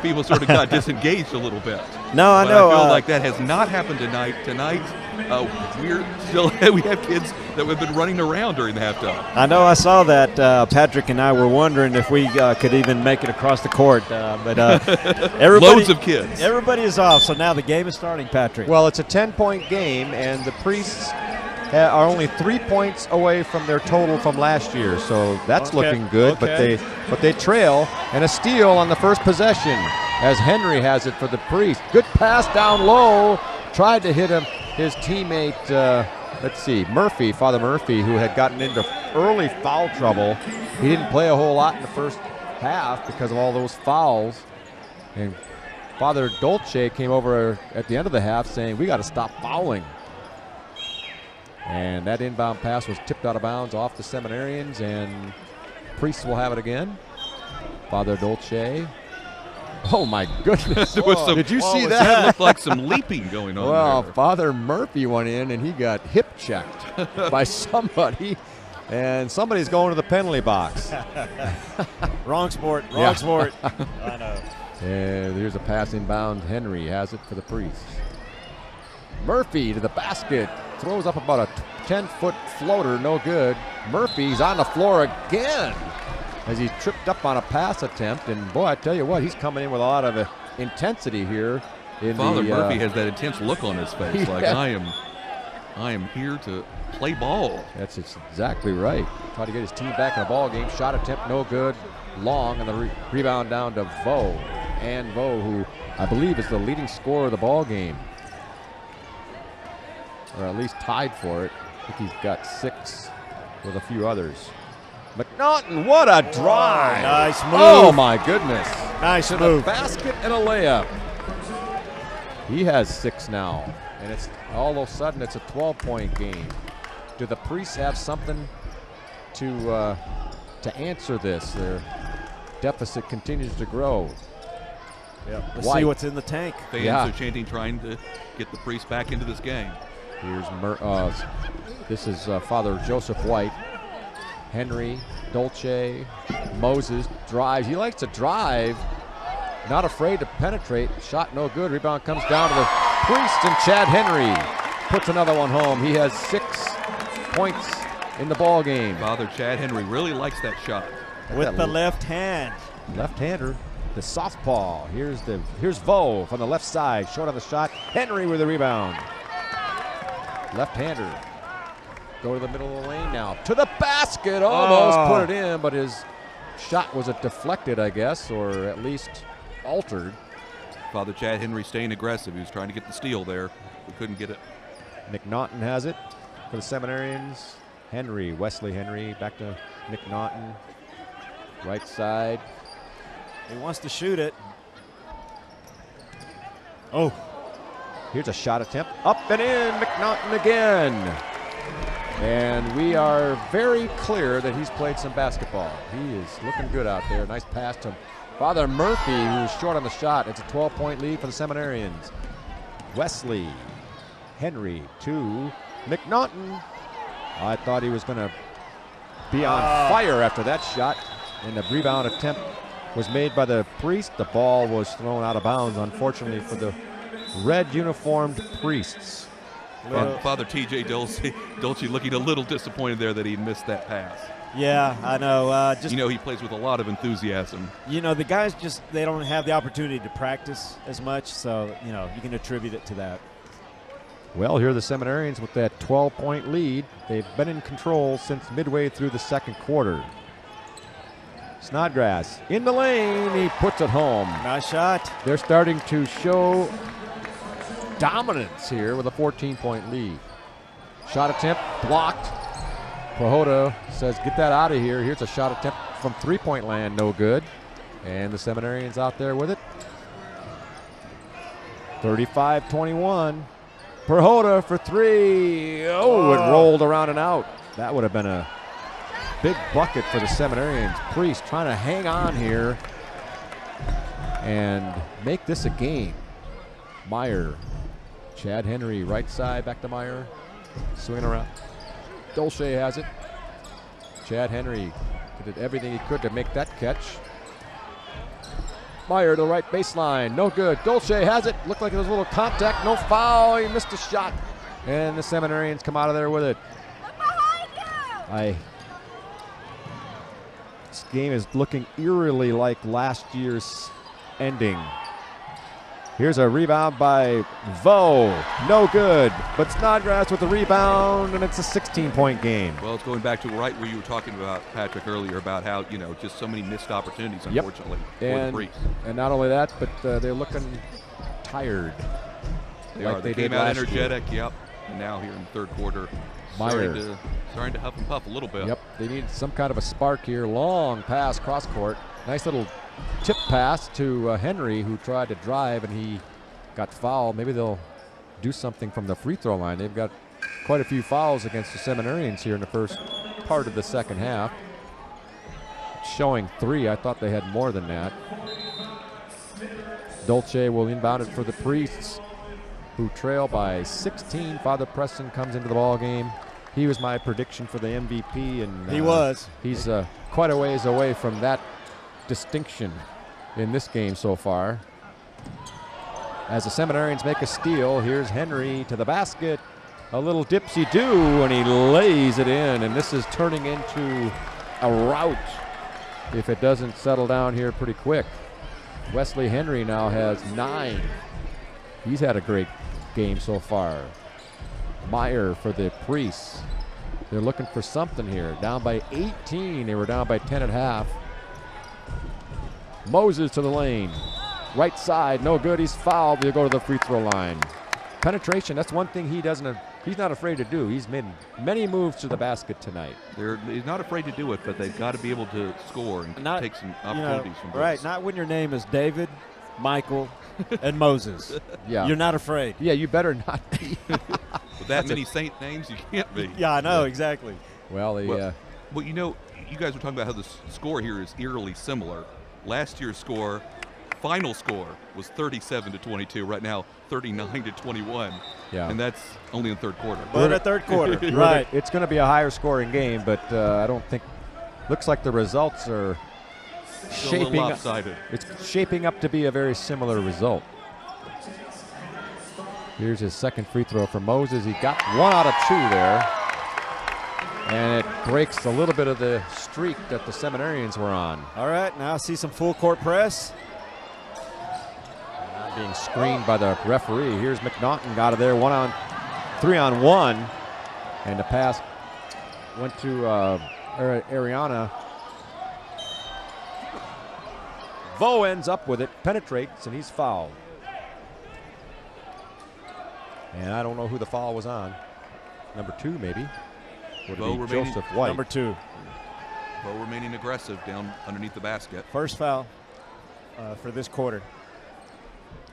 people sort of got disengaged a little bit. No, I but know. I feel like that has not happened tonight. Tonight, we have kids that have been running around during the halftime. I know. I saw that. Patrick and I were wondering if we could even make it across the court, but loads of kids. Everybody is off, so now the game is starting. Patrick. Well, it's a 10-point game, and the Priests are only 3 points away from their total from last year, so that's looking good. Okay. But they trail, and a steal on the first possession as Henry has it for the Priests. Good pass down low, tried to hit his teammate. Let's see, Murphy, Father Murphy, who had gotten into early foul trouble. He didn't play a whole lot in the first half because of all those fouls, and Father Dolce came over at the end of the half saying, "We got to stop fouling." And that inbound pass was tipped out of bounds off the Seminarians, and Priests will have it again. Father Dolce. Oh, my goodness. Did you see that? That looked like some leaping going on Well, there. Father Murphy went in, and he got hip checked by somebody, and somebody's going to the penalty box. Wrong sport. Sport. I know. And there's a pass inbound. Henry has it for the Priests. Murphy to the basket. Throws up about a 10-foot floater, no good. Murphy's on the floor again as he tripped up on a pass attempt. And boy, I tell you what, he's coming in with a lot of intensity here. Father Murphy has that intense look on his face, like I am here to play ball. That's exactly right. Tried to get his team back in a ball game. Shot attempt, no good. Long, and the rebound down to Vo. And Vo, who I believe is the leading scorer of the ball game, or at least tied for it. I think he's got 6 with a few others. McNaughton, what a drive! Nice move. Oh my goodness! Nice to move. The basket and a layup. He has 6 now, and it's all of a sudden it's a 12-point game. Do the Priests have something to answer this? Their deficit continues to grow. Let's see what's in the tank. Fans are chanting, trying to get the Priests back into this game. Here's this is Father Joseph White. Henry, Dolce, Moses drives. He likes to drive, not afraid to penetrate. Shot no good. Rebound comes down to the Priests, and Chad Henry puts another one home. He has 6 points in the ball game. Father Chad Henry really likes that shot. With the left hand. Left-hander. The southpaw. Here's Vo from the left side. Short on the shot. Henry with the rebound. Left-hander. Go to the middle of the lane now. To the basket. Almost put it in, but his shot was deflected, I guess, or at least altered. Father Chad Henry staying aggressive. He was trying to get the steal there. We couldn't get it. McNaughton has it for the Seminarians. Henry, Wesley Henry, back to McNaughton. Right side. He wants to shoot it. Oh. Here's a shot attempt. Up and in, McNaughton again. And we are very clear that he's played some basketball. He is looking good out there. Nice pass to Father Murphy, who's short on the shot. It's a 12-point lead for the Seminarians. Wesley, Henry to McNaughton. I thought he was going to be on fire after that shot. And the rebound attempt was made by the Priest. The ball was thrown out of bounds, unfortunately, for the red uniformed Priests. Father T.J. Dolce looking a little disappointed there that he missed that pass. Yeah, I know. He plays with a lot of enthusiasm. The guys they don't have the opportunity to practice as much, so, you can attribute it to that. Well, here are the Seminarians with that 12-point lead. They've been in control since midway through the second quarter. Snodgrass in the lane. He puts it home. Nice shot. They're starting to show dominance here with a 14-point lead. Shot attempt blocked. Prohoda says, get that out of here. Here's a shot attempt from three-point land, no good. And the Seminarians out there with it. 35-21. Prohoda for 3. Oh, it rolled around and out. That would have been a big bucket for the Seminarians. Priest trying to hang on here and make this a game. Meyer, Chad Henry, right side, back to Meyer, swinging around. Dolce has it. Chad Henry did everything he could to make that catch. Meyer to the right baseline, no good. Dolce has it. Looked like there was a little contact, no foul. He missed a shot, and the Seminarians come out of there with it. This game is looking eerily like last year's ending. Here's a rebound by Vo. No good, but Snodgrass with the rebound, and it's a 16-point game. Well, it's going back to right where you were talking about, Patrick, earlier about how, just so many missed opportunities, unfortunately, for the Priests. And not only that, but they're looking tired. They came out energetic, and now here in the third quarter, starting to huff and puff a little bit. Yep, they need some kind of a spark here. Long pass cross court. Nice little tip pass to Henry, who tried to drive, and he got fouled. Maybe they'll do something from the free throw line. They've got quite a few fouls against the Seminarians here in the first part of the second half. Showing 3. I thought they had more than that. Dolce will inbound it for the Priests, who trail by 16. Father Preston comes into the ball game. He was my prediction for the MVP, and he's quite a ways away from that distinction in this game so far. As the Seminarians make a steal, here's Henry to the basket. A little dipsy-do, and he lays it in, and this is turning into a rout if it doesn't settle down here pretty quick. Wesley Henry now has 9. He's had a great game so far. Meyer for the Priests. They're looking for something here. Down by 18. They were down by 10 at half. Moses to the lane. Right side, no good. He's fouled. He'll go to the free throw line. Penetration, that's one thing he's not afraid to do. He's made many moves to the basket tonight. He's not afraid to do it, but they've got to be able to score and take some opportunities from both. Right, not when your name is David, Michael, and Moses. Yeah. You're not afraid. Yeah, you better not be. With that many saint names, you can't be. Yeah, I know, exactly. Well, you guys were talking about how the score here is eerily similar. Last year's final score was 37-22. Right now, 39-21. Yeah. And that's only in the third quarter. But in the third quarter, right. It's going to be a higher scoring game, but I don't think, looks like the results are shaping up. It's shaping up to be a very similar result. Here's his second free throw for Moses. He got 1 out of 2 there. And it breaks a little bit of the streak that the Seminarians were on. All right, now see some full court press. Being screened by the referee. Here's McNaughton out of there, 3-on-1. And the pass went to Ariana. Vo ends up with it, penetrates, and he's fouled. And I don't know who the foul was on. Number 2, maybe. Would it be Joseph White? Number 2. Vo remaining aggressive down underneath the basket. First foul for this quarter.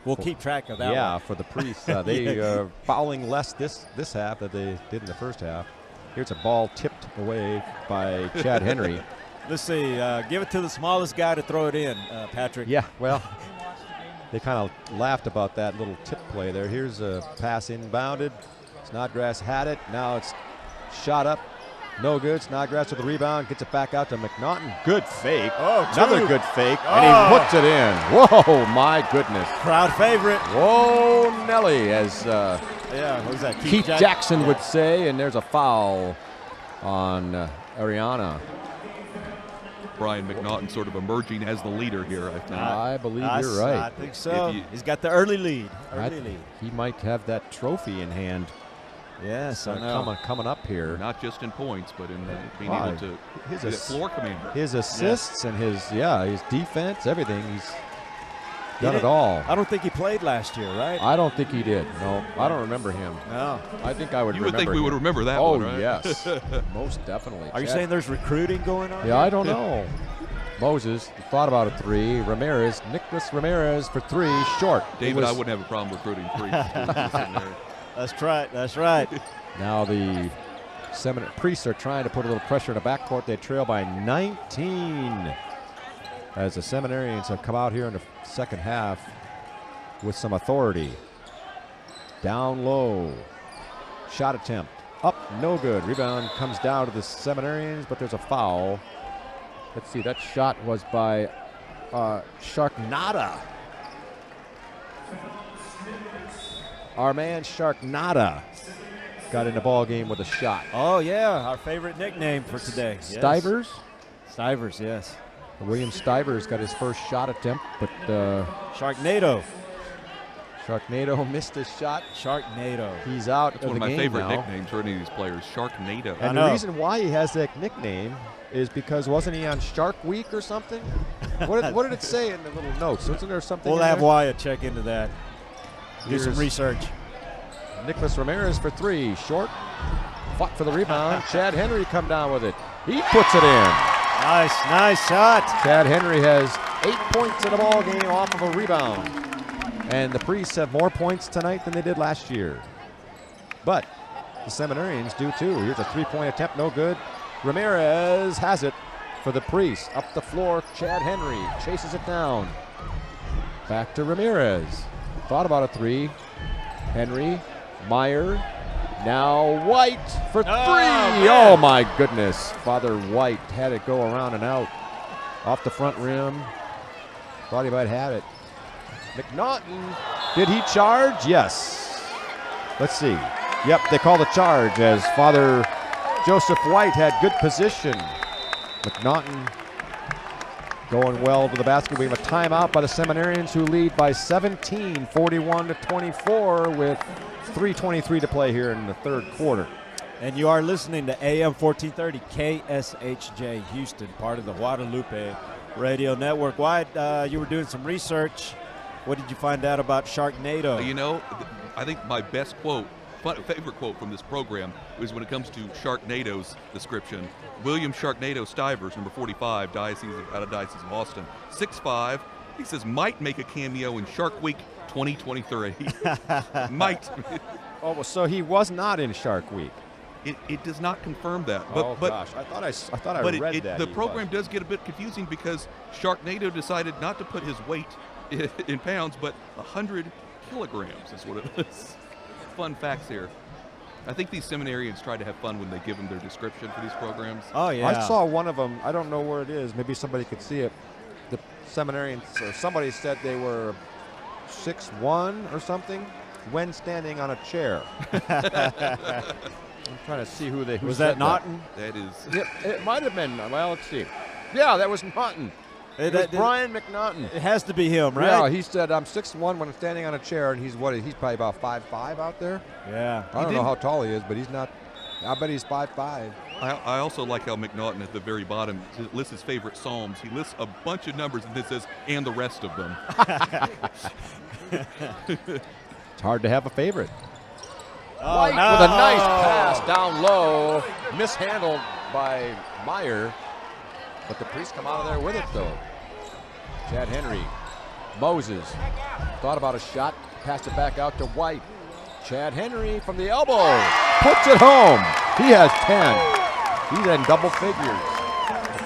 We'll keep track of that one. Yeah, for the Priests. They are fouling less this half than they did in the first half. Here's a ball tipped away by Chad Henry. Let's see. Give it to the smallest guy to throw it in, Patrick. Yeah, well, they kind of laughed about that little tip play there. Here's a pass inbounded. Snodgrass had it. Now it's shot up. No good. Snodgrass with the rebound. Gets it back out to McNaughton. Good fake. Another good fake. And he puts it in. Whoa, my goodness. Crowd favorite. Whoa, Nelly, as what was that? Keith Jackson would say. And there's a foul on Ariana. Brian McNaughton sort of emerging as the leader here, I think. I believe you're right. I think so. He's got the early lead. He might have that trophy in hand. Yes, coming up here. Not just in points, but in being able to be the floor commander. His assists and his defense, everything. He's done it all. I don't think he played last year, right? I don't think he did. No, I don't remember him. No. I think I would remember him. You would think we would remember that one, right? Oh, yes. Most definitely. Are you saying there's recruiting going on? Yeah, I don't know. Moses thought about a 3. Nicholas Ramirez for 3, short. David, I wouldn't have a problem recruiting 3. That's right. That's right. Now the Priests are trying to put a little pressure in the backcourt. They trail by 19 as the Seminarians have come out here in the second half with some authority. Down low. Shot attempt. Up, no good. Rebound comes down to the Seminarians, but there's a foul. Let's see, that shot was by Sharknada. Our man Sharknada got in the ball game with a shot. Oh, yeah, our favorite nickname for today. Stivers? Yes. Stivers, yes. William Stivers got his first shot attempt, but Sharknado missed his shot. Sharknado. He's out That's of one the of my game favorite now. nicknames for any of these players, Sharknado. And the reason why he has that nickname is because wasn't he on Shark Week or something? What did it say in the little notes? Isn't there something? We'll in have there? Wyatt check into that. Do some research. Nicholas Ramirez for three. Short. Fought for the rebound. Chad Henry come down with it. He puts it in. Nice shot. Chad Henry has 8 points in the ball game off of a rebound. And the Priests have more points tonight than they did last year. But the Seminarians do too. Here's a three-point attempt, no good. Ramirez has it for the Priests. Up the floor, Chad Henry chases it down. Back to Ramirez. Thought about a three. Henry, Meyer, now White for three. Oh my goodness. Father White had it go around and out. Off the front rim. Thought he might have it. McNaughton, did he charge? Yes. Let's see. Yep, they call the charge as Father Joseph White had good position. McNaughton going well to the basket. We have a timeout by the Seminarians who lead by 17, 41-24 with 3:23 to play here in the third quarter. And you are listening to AM 1430 KSHJ Houston, part of the Guadalupe Radio Network. Wyatt, you were doing some research. What did you find out about Sharknado? You know, I think my best quote, favorite quote from this program was when it comes to Sharknado's description. William Sharknado Stivers, number 45, out of Diocese of Austin, 6'5". He says might make a cameo in Shark Week 2023. Might. Oh, so he was not in Shark Week. It does not confirm that. But gosh, I thought I read that. The program does get a bit confusing because Sharknado decided not to put his weight in pounds, but 100 kilograms is what it is. Fun facts here. I think these seminarians try to have fun when they give them their description for these programs. Oh, yeah. I saw one of them. I don't know where it is. Maybe somebody could see it. The seminarians, or somebody said they were 6'1" or something when standing on a chair. I'm trying to see who was that Naughton? That is. It might have been. Well, let's see. Yeah, that was Naughton. It was Brian McNaughton. It has to be him, right? Yeah, he said, I'm 6'1" when I'm standing on a chair, and he's probably about 5'5" out there. Yeah. I don't know how tall he is, but he's not. I bet he's 5'5". I also like how McNaughton at the very bottom lists his favorite psalms. He lists a bunch of numbers and then says, and the rest of them. It's hard to have a favorite. White with a nice pass down low, mishandled by Meyer, but the Priests come out of there with it though. Chad Henry, Moses, thought about a shot, passed it back out to White. Chad Henry from the elbow, puts it home. He has 10. He's in double figures.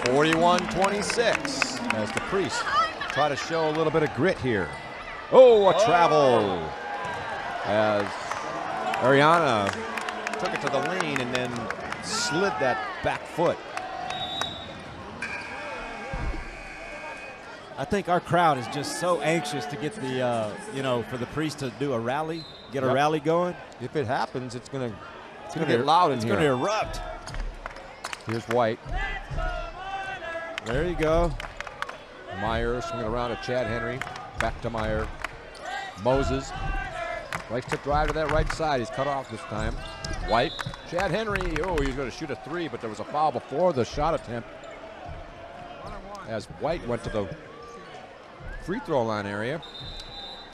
41-26 as the Priests try to show a little bit of grit here. Oh, a travel as Ariana took it to the lane and then slid that back foot. I think our crowd is just so anxious to get the, for the Priests to do a rally, get a rally going. If it happens, it's gonna get loud in here. It's gonna erupt. Here's White. There you go. Meyer swinging around to Chad Henry. Back to Meyer. Moses likes to drive to that right side. He's cut off this time. White. Chad Henry. Oh, he's going to shoot a three, but there was a foul before the shot attempt. As White went to the free throw line area.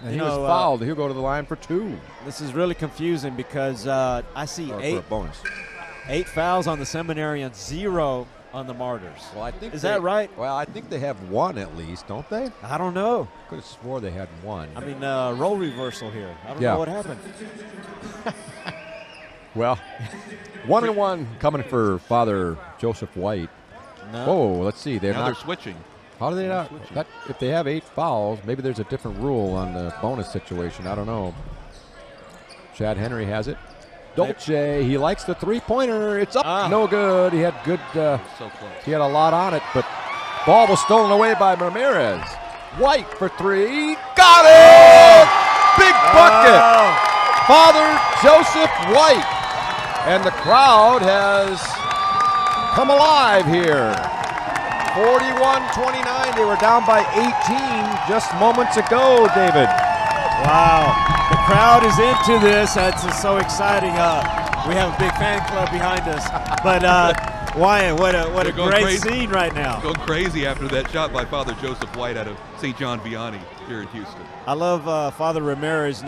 And he was fouled. He'll go to the line for two. This is really confusing because I see eight fouls on the Seminarians, 0 on the Martyrs. Well, I think is that right? Well, I think they have one at least, don't they? I don't know. Could have swore they had one. I mean, role reversal here. I don't know what happened. Well, 1-1 coming for Father Joseph White. No. Whoa, let's see. Now they're switching. How do they not? If they have 8 fouls, maybe there's a different rule on the bonus situation. I don't know. Chad Henry has it. Dolce, he likes the three-pointer. It's up, no good. He had good. So close. He had a lot on it, but ball was stolen away by Ramirez. White for 3, got it! Big bucket. Father Joseph White, and the crowd has come alive here. 41-29. They were down by 18 just moments ago, David. Wow. The crowd is into this. That's just so exciting. We have a big fan club behind us. But Wyatt, what a great scene right now. Going crazy after that shot by Father Joseph White out of St. John Vianney here in Houston. I love Father Ramirez.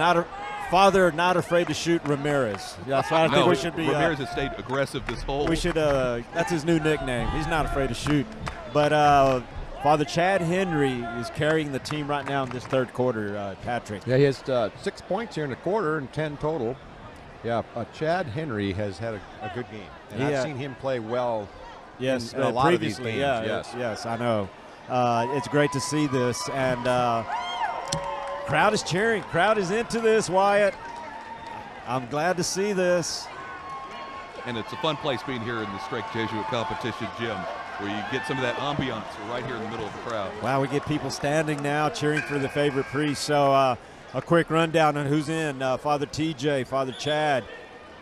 Father not afraid to shoot Ramirez. That's why I think we should be. Ramirez has stayed aggressive this whole. We should. That's his new nickname. He's not afraid to shoot. But Father Chad Henry is carrying the team right now in this third quarter, Patrick. Yeah, he has 6 points here in the quarter and 10 total. Yeah, Chad Henry has had a good game. And I've seen him play well in a lot of these games. Yes, I know. It's great to see this. And crowd is cheering. Crowd is into this, Wyatt. I'm glad to see this. And it's a fun place being here in the Strake Jesuit Competition Gym, where you get some of that ambiance right here in the middle of the crowd. Wow, we get people standing now cheering for the favorite priest. So a quick rundown on who's in. Father TJ, Father Chad,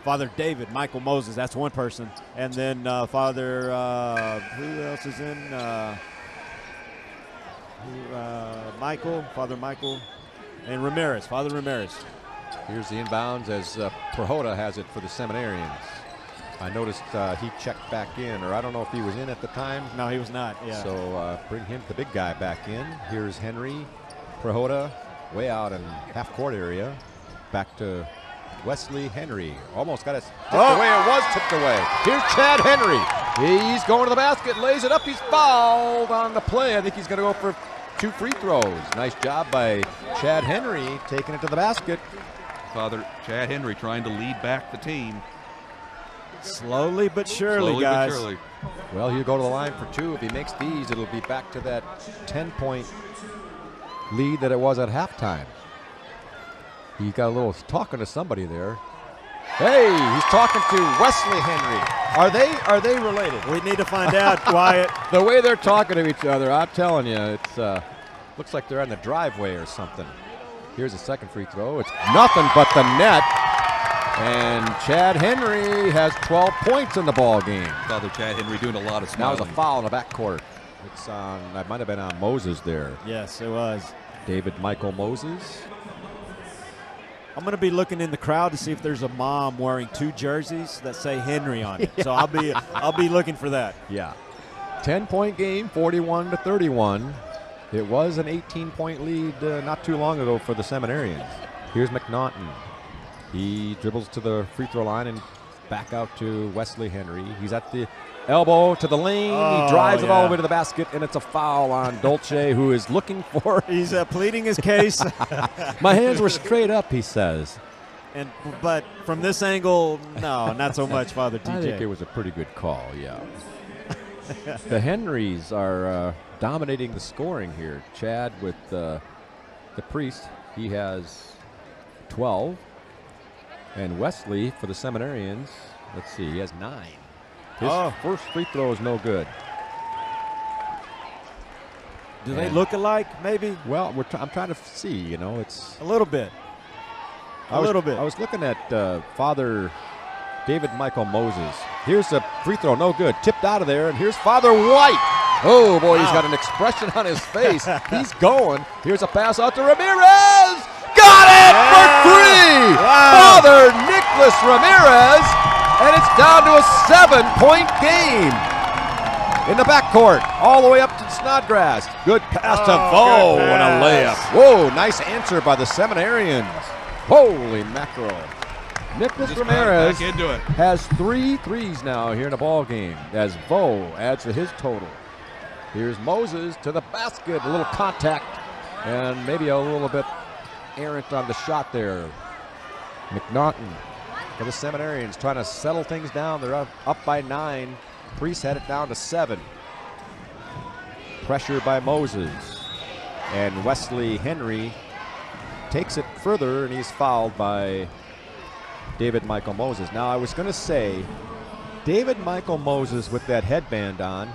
Father David, Michael Moses, that's one person. And then Father, who else is in? Father Michael, and Ramirez, Father Ramirez. Here's the inbounds as Prajota has it for the Seminarians. I noticed he checked back in, or I don't know if he was in at the time. No, he was not. Yeah. So bring him, the big guy, back in. Here's Henry, Prajota, way out in half-court area. Back to Wesley Henry. Almost got it tipped away. It was tipped away. Here's Chad Henry. He's going to the basket, lays it up. He's fouled on the play. I think he's going to go for 2 free throws. Nice job by Chad Henry taking it to the basket. Father Chad Henry trying to lead back the team. Slowly but surely, guys. But surely. Well, he'll go to the line for 2. If he makes these, it'll be back to that 10-point lead that it was at halftime. He got a little talking to somebody there. Hey, he's talking to Wesley Henry. Are they related? We need to find out, Wyatt. The way they're talking to each other, I'm telling you, it's looks like they're on the driveway or something. Here's a second free throw. It's nothing but the net. And Chad Henry has 12 points in the ball game. Father Chad Henry doing a lot of Now smiling. it's a foul in the backcourt. It's on, that might have been on Moses there. Yes, it was. David Michael Moses. I'm going to be looking in the crowd to see if there's a mom wearing 2 jerseys that say Henry on it. So I'll be looking for that. Yeah. 10-point game, 41-31. It was an 18-point lead not too long ago for the Seminarians. Here's McNaughton. He dribbles to the free throw line and back out to Wesley Henry. He's at the elbow to the lane. He drives it all the way to the basket, and it's a foul on Dolce, who is looking for. He's pleading his case. My hands were straight up, he says. But from this angle, no, not so much, Father TJ. I think it was a pretty good call, yeah. The Henrys are dominating the scoring here. Chad with the priest, he has 12. And Wesley for the Seminarians, let's see, he has 9. His first free throw is no good. Do they look alike, maybe? Well, I'm trying to see, you know, it's... A little bit. I was looking at Father David Michael Moses. Here's a free throw, no good. Tipped out of there, and here's Father White. Oh, boy, He's got an expression on his face. He's going. Here's a pass out to Ramirez. Got it for 3! Wow. Father Nicholas Ramirez, and it's down to a 7-point game in the backcourt, all the way up to Snodgrass. Good pass to Vo and a layup. Whoa, nice answer by the Seminarians. Holy mackerel. Nicholas Ramirez back into it. Has 3 threes now here in the ball game as Vo adds to his total. Here's Moses to the basket, a little contact, and maybe a little bit errant on the shot there. McNaughton for the Seminarians, trying to settle things down. They're up by 9. Priest had it down to 7. Pressure by Moses. And Wesley Henry takes it further, and he's fouled by David Michael Moses. Now, I was going to say, David Michael Moses with that headband on,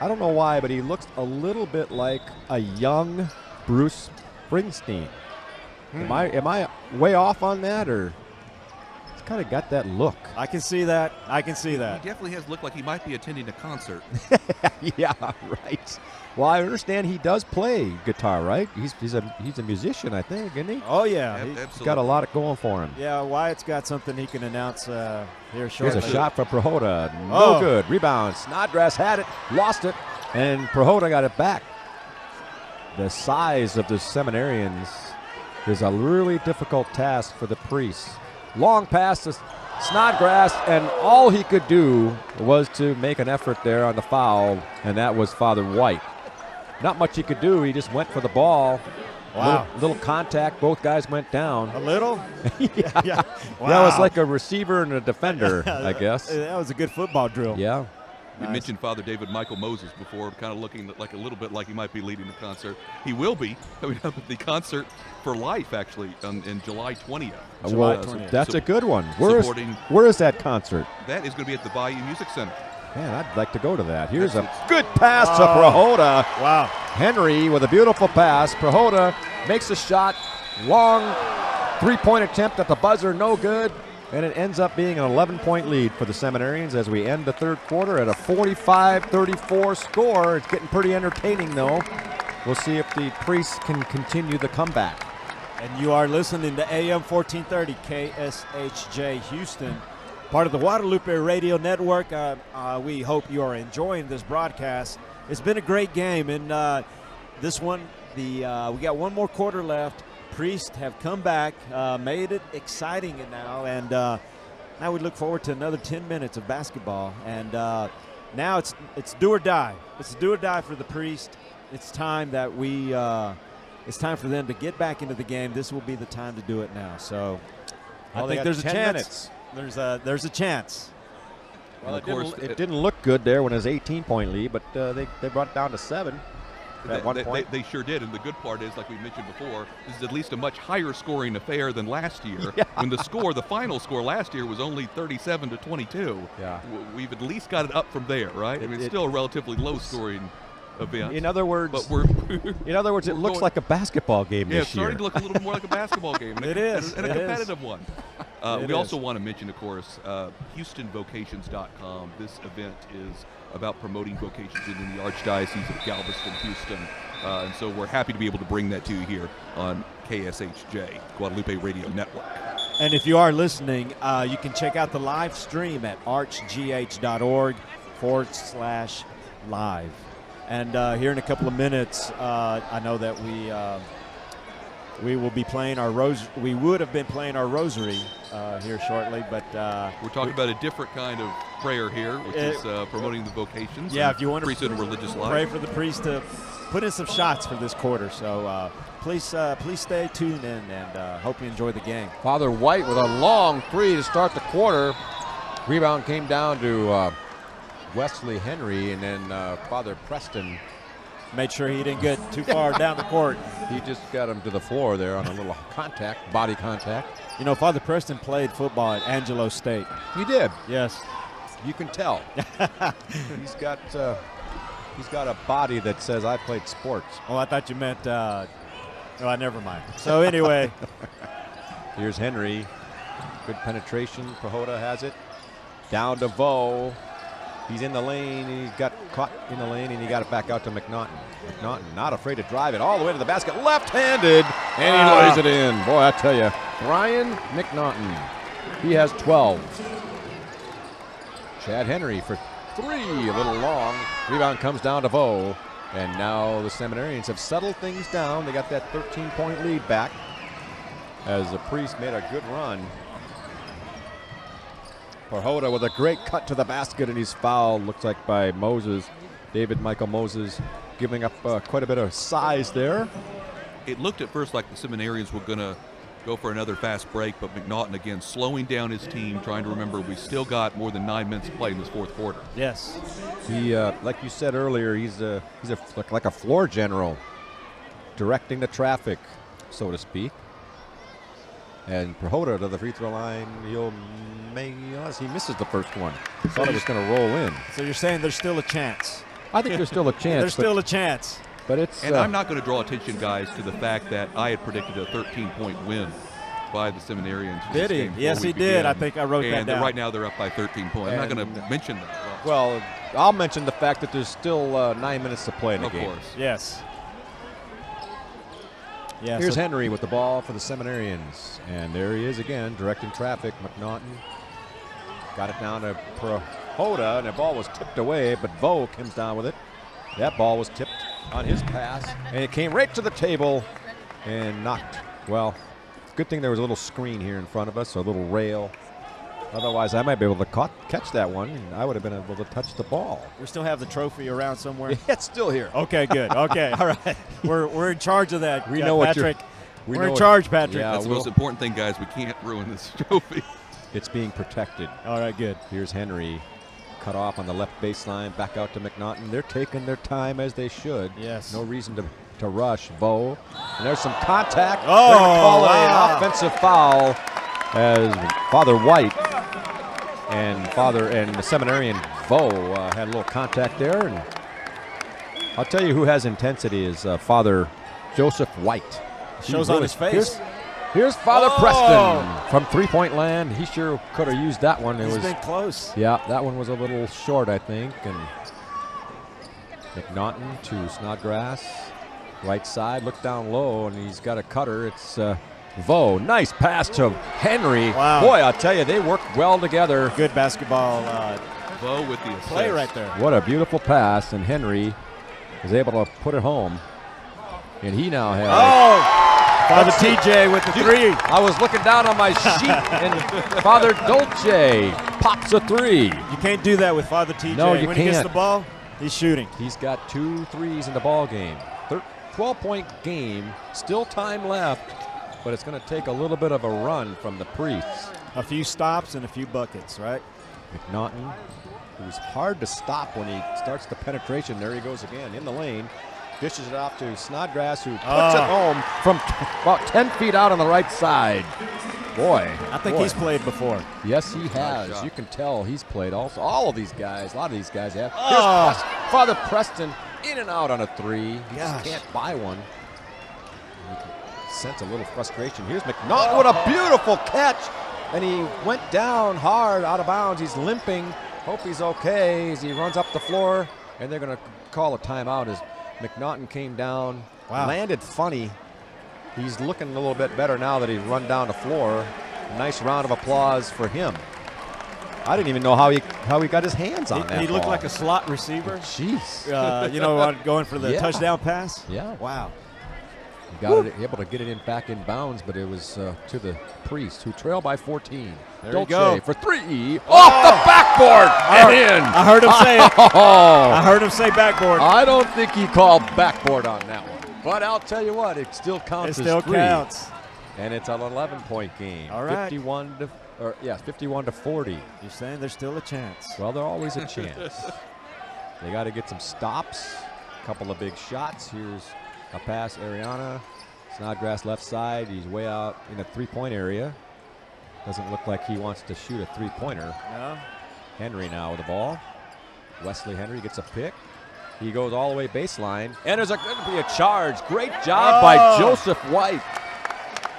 I don't know why, but he looks a little bit like a young Bruce Springsteen. Am I way off on that, or he's kind of got that look? I can see that. I can see He that. definitely has looked like he might be attending a concert. Yeah, right. Well, I understand he does play guitar, right? He's a musician, I think, isn't he? Oh, yeah. Absolutely. Got a lot going for him. Yeah, Wyatt's got something he can announce here shortly. Here's a shot for Prohoda. No good. Rebound. Snodgrass had it, lost it, and Prohoda got it back. The size of the Seminarians is a really difficult task for the priests. Long pass to Snodgrass, and all he could do was to make an effort there on the foul, and that was Father White. Not much he could do. He just went for the ball. Wow. Little contact. Both guys went down. A little? Yeah. Wow. That was like a receiver and a defender, I guess. That was a good football drill. Yeah. We mentioned Father David Michael Moses before, kind of looking like a little bit like he might be leading the concert. He will be coming up at the Concert for Life, actually, in July 20th. Well, that's a good one. Where is that concert? That is going to be at the Bayou Music Center. Man, I'd like to go to that. Here's a good pass to Prohoda. Wow. Henry with a beautiful pass. Prohoda makes a shot. Long three-point attempt at the buzzer, no good. And it ends up being an 11-point lead for the Seminarians as we end the third quarter at a 45-34 score. It's getting pretty entertaining, though. We'll see if the Priests can continue the comeback. And you are listening to AM 1430 KSHJ Houston, part of the Guadalupe Radio Network. We hope you are enjoying this broadcast. It's been a great game, and this one, we got one more quarter left. Priests have come back, made it exciting now, and now we look forward to another 10 minutes of basketball. And now it's do or die. It's do or die for the Priests. It's time that it's time for them to get back into the game. This will be the time to do it now. So I think there's a chance. There's a chance. Well, it didn't look good there when it was an 18-point lead, but they brought it down to 7. They sure did, and the good part is, like we mentioned before, this is at least a much higher scoring affair than last year. Yeah. When the final score last year was only 37-22. Yeah. We've at least got it up from there, right? It's still a relatively low scoring event. In other words, it looks like a basketball game this year. Yeah, it's starting to look a little more like a basketball game. It is. And a competitive one. We also want to mention, of course, HoustonVocations.com. This event is about promoting vocations within the Archdiocese of Galveston-Houston. And so we're happy to be able to bring that to you here on KSHJ, Guadalupe Radio Network. And if you are listening, you can check out the live stream at archgh.org/live. And here in a couple of minutes, I know that we will be playing our we would have been playing our rosary here shortly, but we're talking about a different kind of prayer here, which is promoting the vocations. Yeah, if you want to priesthood and religious life, pray for the priest to put in some shots for this quarter. So please stay tuned in, and hope you enjoy the game. Father White with a long three to start the quarter. Rebound came down to Wesley Henry, and then Father Preston made sure he didn't get too far down the court. He just got him to the floor there on a little body contact. You know, Father Preston played football at Angelo State. He did. Yes. You can tell. He's got a body that says I played sports. Oh, I thought you meant. Never mind. So anyway, here's Henry. Good penetration. Prohoda has it. Down to Vo. He's in the lane. He got caught in the lane, and he got it back out to McNaughton. McNaughton not afraid to drive it all the way to the basket, left-handed, and he lays it in. Boy, I tell you, Brian McNaughton. He has 12. Chad Henry for 3, a little long. Rebound comes down to Vo, and now the Seminarians have settled things down. They got that 13-point lead back as the Priest made a good run. Prohoda with a great cut to the basket, and he's fouled, looks like by Moses. David Michael Moses giving up quite a bit of size there. It looked at first like the Seminarians were going to go for another fast break, but McNaughton again slowing down his team, trying to remember we still got more than 9 minutes to play in this fourth quarter. Yes. He, like you said earlier, he's like a floor general, directing the traffic, so to speak. And Prahota to the free throw line. He misses the first one. Thought it was going to roll in. So you're saying there's still a chance? I think there's still a chance. There's still a chance. But it's. And I'm not going to draw attention, guys, to the fact that I had predicted a 13-point win by the Seminarians. Did he? Yes, he did. I think I wrote that down. And right now they're up by 13 points. I'm not going to mention that. Well, I'll mention the fact that there's still 9 minutes to play in the game. Of course. Yes. Yeah, Here's Henry with the ball for the Seminarians. And there he is again, directing traffic. McNaughton got it down to Prahota, and the ball was tipped away, but Vo comes down with it. That ball was tipped on his pass, and it came right to the table and knocked. Well, good thing there was a little screen here in front of us, or a little rail. Otherwise, I might be able to catch that one, and I would have been able to touch the ball. We still have the trophy around somewhere? It's still here. Okay, good. Okay, all right. We're in charge of that, we know Patrick. We're in charge, Patrick. Yeah, that's the most important thing, guys. We can't ruin this trophy. It's being protected. All right, good. Here's Henry. Cut off on the left baseline, back out to McNaughton. They're taking their time as they should. Yes. No reason to rush. Vo. And there's some contact. Oh, they're going to call wow. an offensive foul as Father White and the Seminarian Vo had a little contact there. And I'll tell you who has intensity is Father Joseph White. Shows on his face. Here's Father Preston from three-point land. He sure could have used that one. He's been close. Yeah, that one was a little short, I think. And McNaughton to Snodgrass. Right side, look down low, and he's got a cutter. It's Vo. Nice pass to Henry. Wow. Boy, I'll tell you, they worked well together. Good basketball Vo with the play right there. What a beautiful pass, and Henry is able to put it home. And he now has... Oh! Father TJ with the three. I was looking down on my sheet, and Father Dolce pops a three. You can't do that with Father TJ. No, you when can't. He gets the ball, he's shooting. He's got 2 threes in the ball game. 12-point game, still time left, but it's going to take a little bit of a run from the priests. A few stops and a few buckets, right? McNaughton, who's hard to stop when he starts the penetration. There he goes again in the lane. Dishes it off to Snodgrass, who puts it home from about 10 feet out on the right side. Boy. I think he's played before. Yes, he has. You can tell he's played also. All of these guys, a lot of these guys have. Here's Father Preston in and out on a three. He just can't buy one. You can sense a little frustration. Here's McNaughton with a beautiful catch. And he went down hard out of bounds. He's limping. Hope he's okay as he runs up the floor. And they're going to call a timeout as McNaughton came down, landed funny. He's looking a little bit better now that he's run down the floor. Nice round of applause for him. I didn't even know how he got his hands on that. He looked ball. like a slot receiver. Jeez. Going for the touchdown pass. Yeah. Wow. He got it, able to get it back in bounds, but it was to the priest, who trailed by 14. There Dolce you go. for three. Off the backboard and in. I heard him say it. I heard him say backboard. I don't think he called backboard on that one. But I'll tell you what, it still counts It still as three. counts. And it's an 11-point game. All right. 51 to 40. You're saying there's still a chance. Well, there's always a chance. They got to get some stops, a couple of big shots. Here's a pass, Ariana. Snodgrass left side. He's way out in the three-point area. Doesn't look like he wants to shoot a three-pointer. No. Henry now with the ball. Wesley Henry gets a pick. He goes all the way baseline. And there's going to be a charge. Great job by Joseph White.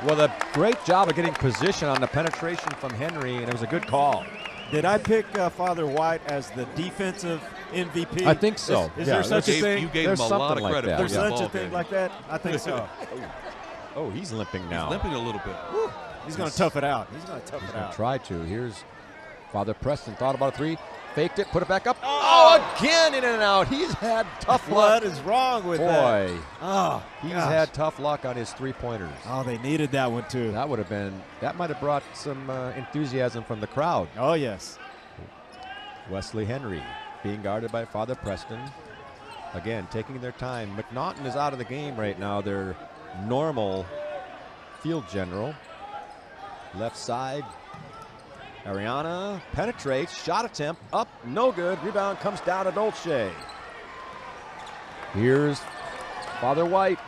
Well, a great job of getting position on the penetration from Henry, and it was a good call. Did I pick Father White as the defensive MVP? I think so. Is there such a thing? You gave him a lot of credit. There's such a thing like that? I think so. Oh, he's limping now. He's limping a little bit. Woo. He's going to tough it out. He's going to tough it out. Try to. Here's Father Preston. Thought about a three. Faked it. Put it back up. Oh, again in and out. He's had tough luck. What is wrong with that? Boy. Oh, he's had tough luck on his three-pointers. Oh, they needed that one, too. That might have brought some enthusiasm from the crowd. Oh, yes. Wesley Henry being guarded by Father Preston. Again, taking their time. McNaughton is out of the game right now. Their normal field general. Left side. Ariana penetrates. Shot attempt. Up. No good. Rebound comes down to Dolce. Here's Father White.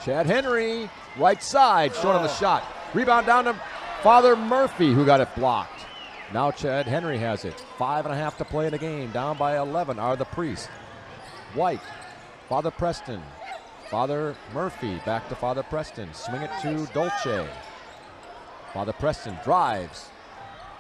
Chad Henry. Right side. Short on the shot. Rebound down to Father Murphy, who got it blocked. Now Chad Henry has it. 5.5 to play in the game. Down by 11 are the priests. White. Father Preston. Father Murphy. Back to Father Preston. Swing it to Dolce. Father Preston drives.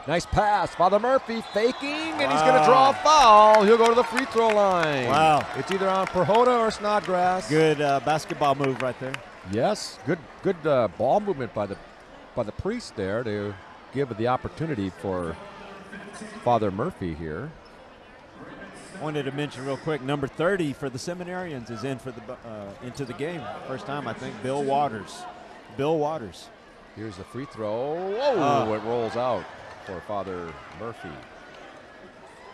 Nice pass. Father Murphy faking, and he's going to draw a foul. He'll go to the free throw line. Wow. It's either on Perhota or Snodgrass. Good basketball move right there. Yes, good ball movement by the priest there to give the opportunity for Father Murphy here. Wanted to mention real quick, number 30 for the Seminarians is in for the into the game. First time, I think, Bill Waters. Bill Waters. Here's the free throw. Whoa, it rolls out for Father Murphy.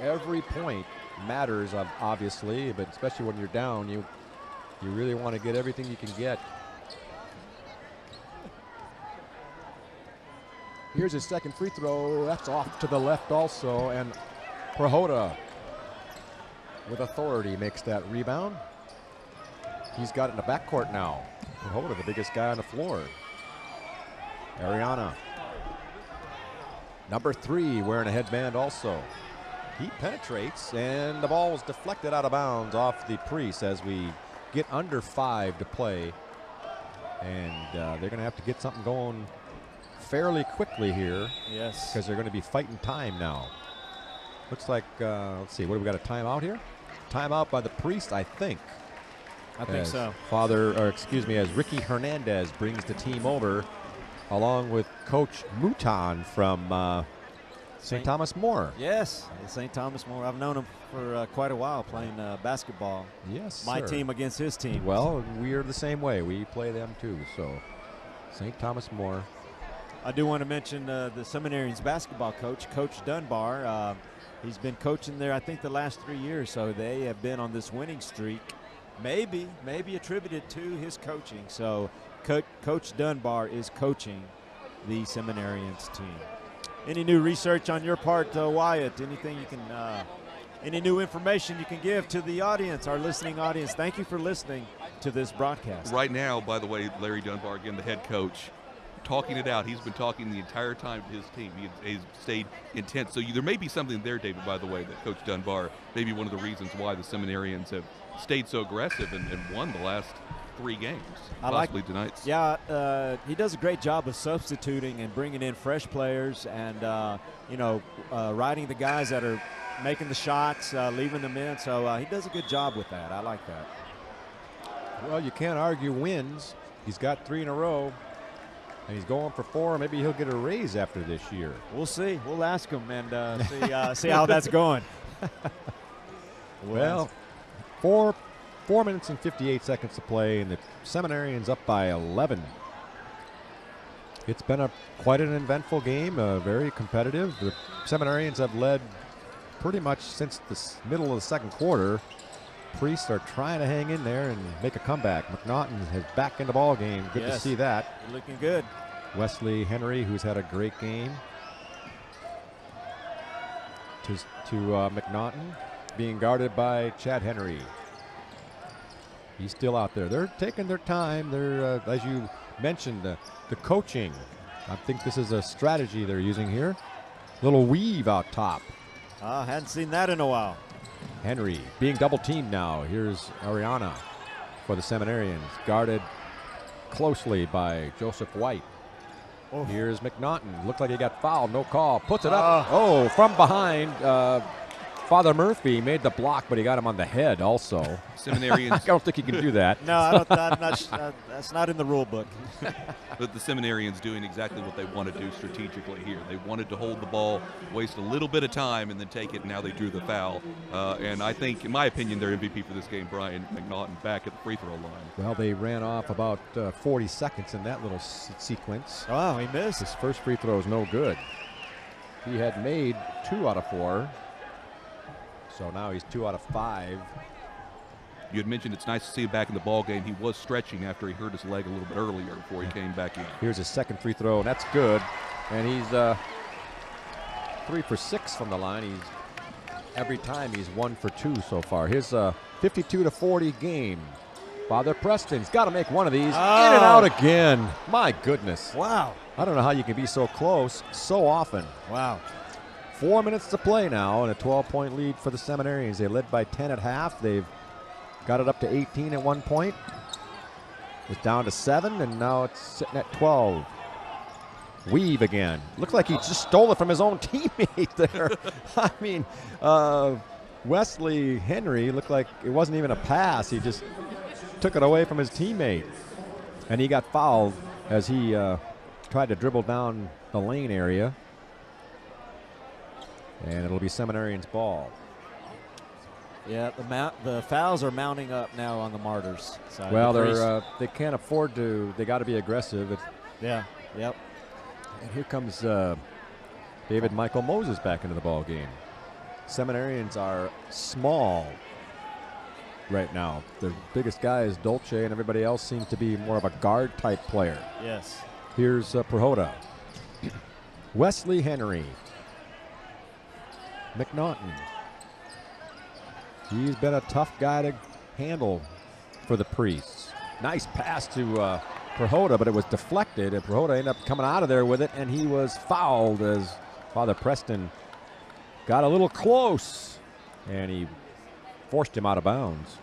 Every point matters, obviously, but especially when you're down, you really want to get everything you can get. Here's his second free throw. That's off to the left also, and Perhota with authority makes that rebound. He's got it in the backcourt now. Perhota, the biggest guy on the floor. Ariana. Number 3 wearing a headband also. He penetrates, and the ball was deflected out of bounds off the priest as we get under 5 to play. And they're going to have to get something going fairly quickly here. Yes. Because they're going to be fighting time now. Looks like, let's see, what do we got, a timeout here? Timeout by the priest, I think. I think so. As Ricky Hernandez brings the team over, along with Coach Mouton from St. Thomas More. Yes, St. Thomas More. I've known him for quite a while playing basketball. Yes, My sir. team against his team. Well, we are the same way. We play them too. So, St. Thomas More. I do want to mention the Seminarians basketball coach, Coach Dunbar. He's been coaching there, I think, the last 3 years. So they have been on this winning streak, maybe attributed to his coaching. So Coach Dunbar is coaching the Seminarians team. Any new research on your part, Wyatt? Anything you can, any new information you can give to the audience, our listening audience? Thank you for listening to this broadcast. Right now, by the way, Larry Dunbar, again, the head coach, talking it out. He's been talking the entire time to his team. He's stayed intense. So there may be something there, David, by the way, that Coach Dunbar, maybe one of the reasons why the Seminarians have stayed so aggressive and won the last 3 games, possibly tonight's. Yeah, he does a great job of substituting and bringing in fresh players and, riding the guys that are making the shots, leaving them in. So he does a good job with that. I like that. Well, you can't argue wins. He's got 3 in a row, and he's going for 4. Maybe he'll get a raise after this year. We'll see. We'll ask him and see how that's going. Well, 4 minutes and 58 seconds to play, and the Seminarians up by 11. It's been quite an eventful game, very competitive. The Seminarians have led pretty much since the middle of the second quarter. Priests are trying to hang in there and make a comeback. McNaughton is back in the ball game. Good to see that. Looking good. Wesley Henry, who's had a great game. To McNaughton, being guarded by Chad Henry. He's still out there. They're taking their time. They're, as you mentioned, the coaching. I think this is a strategy they're using here. Little weave out top. Hadn't seen that in a while. Henry being double teamed now. Here's Ariana for the Seminarians, guarded closely by Joseph White. Oh. Here's McNaughton. Looked like he got fouled. No call. Puts it up. Oh, from behind. Father Murphy made the block, but he got him on the head also. Seminarians. I don't think he can do that. No, I don't, that's not in the rule book. But the Seminarians doing exactly what they want to do strategically here. They wanted to hold the ball, waste a little bit of time, and then take it, and now they drew the foul. And I think, in my opinion, their MVP for this game, Brian McNaughton, back at the free throw line. Well, they ran off about 40 seconds in that little sequence. Oh, he missed. His first free throw is no good. He had made 2 out of 4. So now he's 2 out of 5. You had mentioned it's nice to see him back in the ball game. He was stretching after he hurt his leg a little bit earlier before he came back in. Here's his second free throw, and that's good. And he's 3 for 6 from the line. Every time he's 1 for 2 so far. His 52-40 game. Father Preston's got to make one of these. In and out again. My goodness. Wow. I don't know how you can be so close so often. Wow. 4 minutes to play now, and a 12-point lead for the Seminarians. They led by 10 at half. They've got it up to 18 at one point. It's down to 7, and now it's sitting at 12. Weave again. Looks like he just stole it from his own teammate there. I mean, Wesley Henry looked like it wasn't even a pass. He just took it away from his teammate. And he got fouled as he tried to dribble down the lane area. And it'll be Seminarians' ball. Yeah, the fouls are mounting up now on the Martyrs side. Well, they can't afford to. They got to be aggressive. Yeah, yep. And here comes David Michael Moses back into the ball game. Seminarians are small right now. Their biggest guy is Dolce, and everybody else seems to be more of a guard-type player. Yes. Here's Prohoda. Wesley Henry. McNaughton. He's been a tough guy to handle for the Priests. Nice pass to Prohoda, but it was deflected, and Prohoda ended up coming out of there with it, and he was fouled as Father Preston got a little close, and he forced him out of bounds.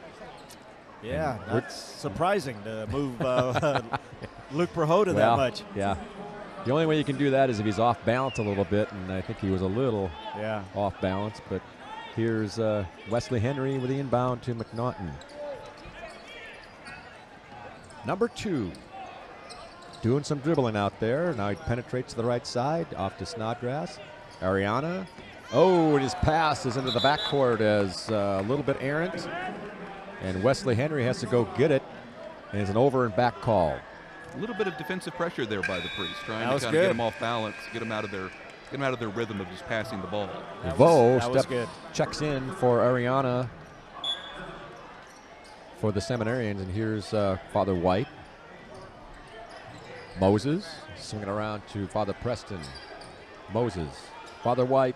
Yeah, that's surprising to move Luke Prohoda that much. Yeah. The only way you can do that is if he's off balance a little bit, and I think he was a little off balance. But here's Wesley Henry with the inbound to McNaughton. Number 2, doing some dribbling out there. Now he penetrates to the right side, off to Snodgrass. Ariana. Oh, and his pass is into the backcourt as a little bit errant. And Wesley Henry has to go get it, and it's an over and back call. A little bit of defensive pressure there by the Priests, trying to kind of get them off balance, get them out of their rhythm of just passing the ball. Vo checks in for Ariana for the Seminarians, and here's Father White. Moses swinging around to Father Preston. Moses, Father White,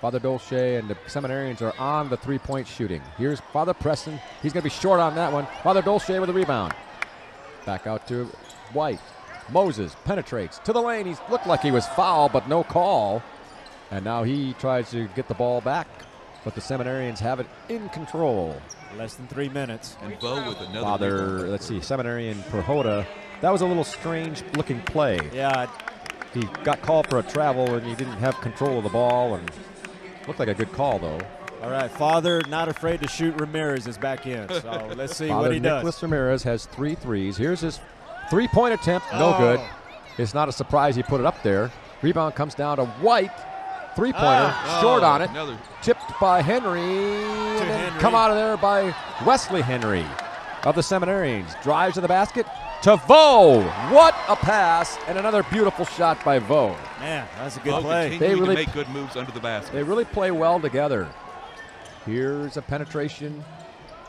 Father Dolce, and the Seminarians are on the three-point shooting. Here's Father Preston. He's going to be short on that one. Father Dolce with a rebound. Back out to White. Moses penetrates to the lane. He looked like he was fouled, but no call. And now he tries to get the ball back, but the Seminarians have it in control. Less than 3 minutes. And Bo with another. Father, let's see, Seminarian Prohoda. That was a little strange-looking play. Yeah. He got called for a travel, and he didn't have control of the ball, and looked like a good call, though. All right, Father, not afraid to shoot Ramirez is back in. So let's see what he does. Nicholas Ramirez has 3 threes. Here's his three-point attempt. No good. It's not a surprise he put it up there. Rebound comes down to White. Three-pointer, short on it. Tipped by Henry. And then come out of there by Wesley Henry of the Seminarians. Drives to the basket to Vo. What a pass, and another beautiful shot by Vo. Man, that's a good play. They really make good moves under the basket. They really play well together. Here's a penetration.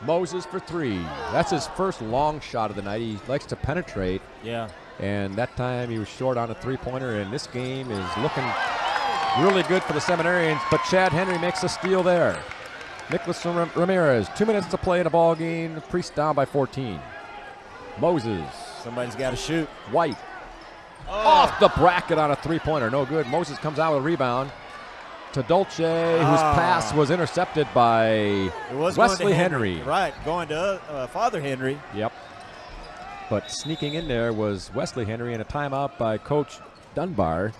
Moses for 3. That's his first long shot of the night. He likes to penetrate. Yeah. And that time he was short on a three-pointer, and this game is looking really good for the Seminarians, but Chad Henry makes a steal there. Nicholas Ramirez, 2 minutes to play in a ball game. Priest down by 14. Moses. Somebody's got to shoot. White. Off the bracket on a three-pointer. No good. Moses comes out with a rebound to Dolce, whose pass was intercepted by Wesley Henry. Right, going to Father Henry. Yep. But sneaking in there was Wesley Henry, and a timeout by Coach Dunbar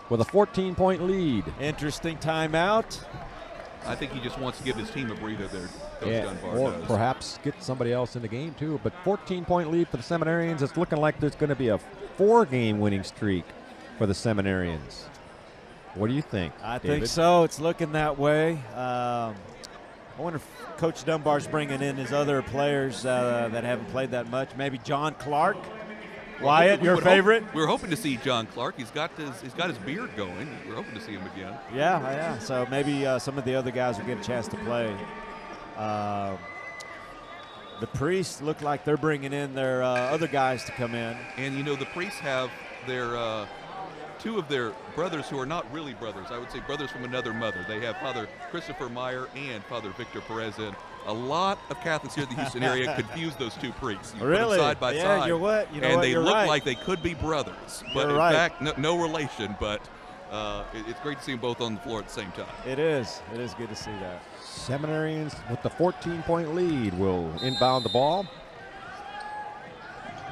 with a 14-point lead. Interesting timeout. I think he just wants to give his team a breather there. Dunbar or does. Perhaps get somebody else in the game too. But 14-point lead for the Seminarians. It's looking like there's going to be a 4-game winning streak for the Seminarians. What do you think, I David? think so. It's looking that way. I wonder if Coach Dunbar's bringing in his other players that haven't played that much. Maybe John Clark. Wyatt, your favorite? We're hoping to see John Clark. He's got his beard going. We're hoping to see him again. Yeah. So maybe some of the other guys will get a chance to play. The priests look like they're bringing in their other guys to come in. And, you know, the priests have their two of their brothers who are not really brothers. I would say brothers from another mother. They have Father Christopher Meyer and Father Victor Perez in. A lot of Catholics here in the Houston area confuse those two priests. You Really? put them side by Yeah, side. you're what? You know and what? they You're look right. like they could be brothers. But You're in right. fact, no relation. But it's great to see them both on the floor at the same time. It is. It is good to see that. Seminarians with the 14-point lead will inbound the ball.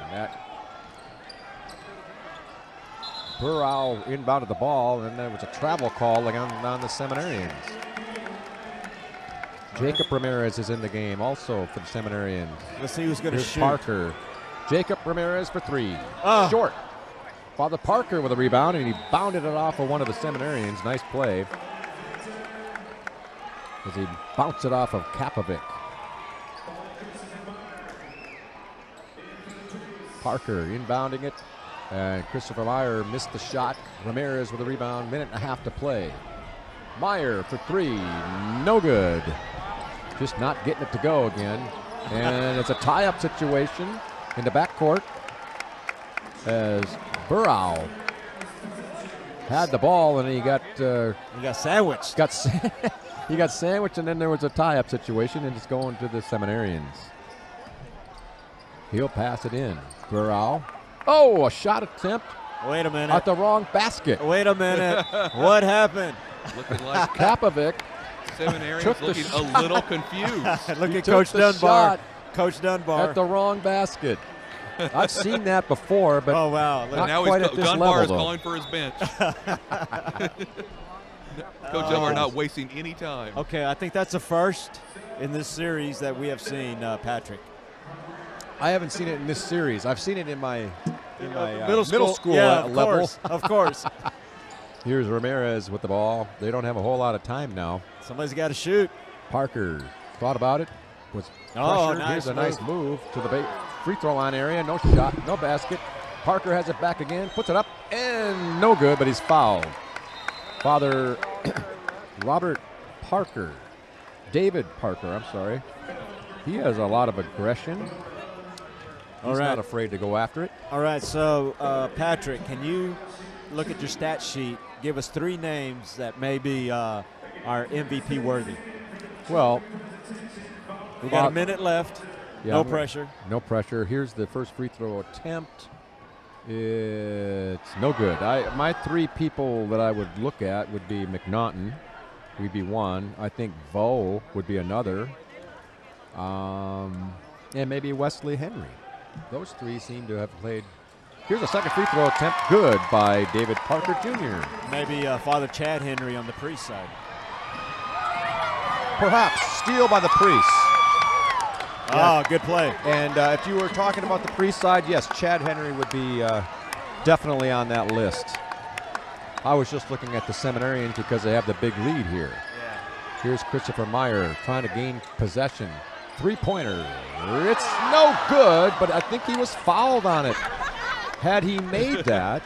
And that Burrow inbounded the ball, and there was a travel call on the Seminarians. Jacob Ramirez is in the game also for the Seminarians. Let's see who's going to Here's shoot. Parker. Jacob Ramirez for three. Oh. Short. Father Parker with a rebound, and he bounded it off of one of the Seminarians. Nice play. As he bounced it off of Kapovic. Parker inbounding it. And Christopher Meyer missed the shot. Ramirez with a rebound. Minute and a half to play. Meyer for three. No good. Just not getting it to go again. And it's a tie-up situation in the backcourt as Burrow had the ball and he got sandwiched. He got sandwiched, and then there was a tie-up situation, and it's going to the Seminarians. He'll pass it in. Burrow. Oh, a shot attempt. Wait a minute. At the wrong basket. Wait a minute. What happened? Looking like Kapovic Seminarians took the looking shot. a little confused. Look He at took Coach the Dunbar. shot Coach Dunbar. at the wrong basket. I've seen that before, but oh, wow. not now quite he's at this Dunbar level, is though. calling for his bench. Coach Dunbar not wasting any time. Okay, I think that's the first in this series that we have seen, Patrick. I haven't seen it in this series. I've seen it in my Middle school level. Course, of course. Here's Ramirez with the ball. They don't have a whole lot of time now. Somebody's got to shoot. Parker thought about it. Was Oh, pressured. nice Here's a move. nice move to the free throw line area. No shot, no basket. Parker has it back again, puts it up, and no good, but he's fouled. Father Robert Parker, David Parker, I'm sorry. He has a lot of aggression. He's not afraid to go after it. All right, so Patrick, can you look at your stat sheet, give us three names that may be our MVP worthy? Well, we got a minute left. Yeah, no pressure. No pressure. Here's the first free throw attempt. It's no good. My three people that I would look at would be McNaughton. Would be one. I think Vo would be another. And maybe Wesley Henry. Those three seem to have played. Here's a second free throw attempt. Good by David Parker Jr. Maybe Father Chad Henry on the priest side. Perhaps. Steal by the priest. Oh, good play. And if you were talking about the priest side, yes, Chad Henry would be definitely on that list. I was just looking at the Seminarians because they have the big lead here. Yeah. Here's Christopher Meyer trying to gain possession. Three-pointer. It's no good, but I think he was fouled on it. Had he made that.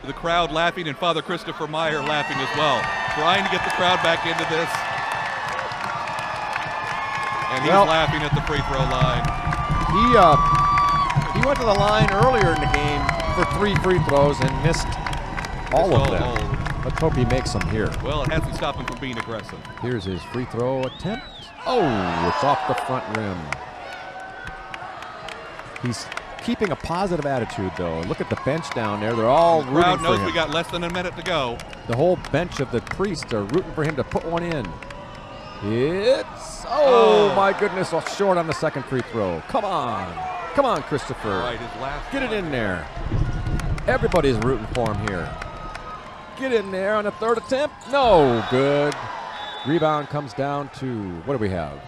The crowd laughing and Father Christopher Meyer laughing as well. Trying to get the crowd back into this. And he's laughing at the free throw line. He went to the line earlier in the game for 3 free throws and missed all of them. Let's hope he makes them here. Well, it hasn't stopped him from being aggressive. Here's his free throw attempt. Oh, it's off the front rim. He's keeping a positive attitude, though. Look at the bench down there. They're all rooting for him. The crowd knows we got less than a minute to go. The whole bench of the priests are rooting for him to put one in. It's, oh my goodness, short on the second free throw. Come on. Come on, Christopher. All right, his last Get it in there. Everybody's rooting for him here. Get in there on the third attempt. No good. Rebound comes down to, what do we have?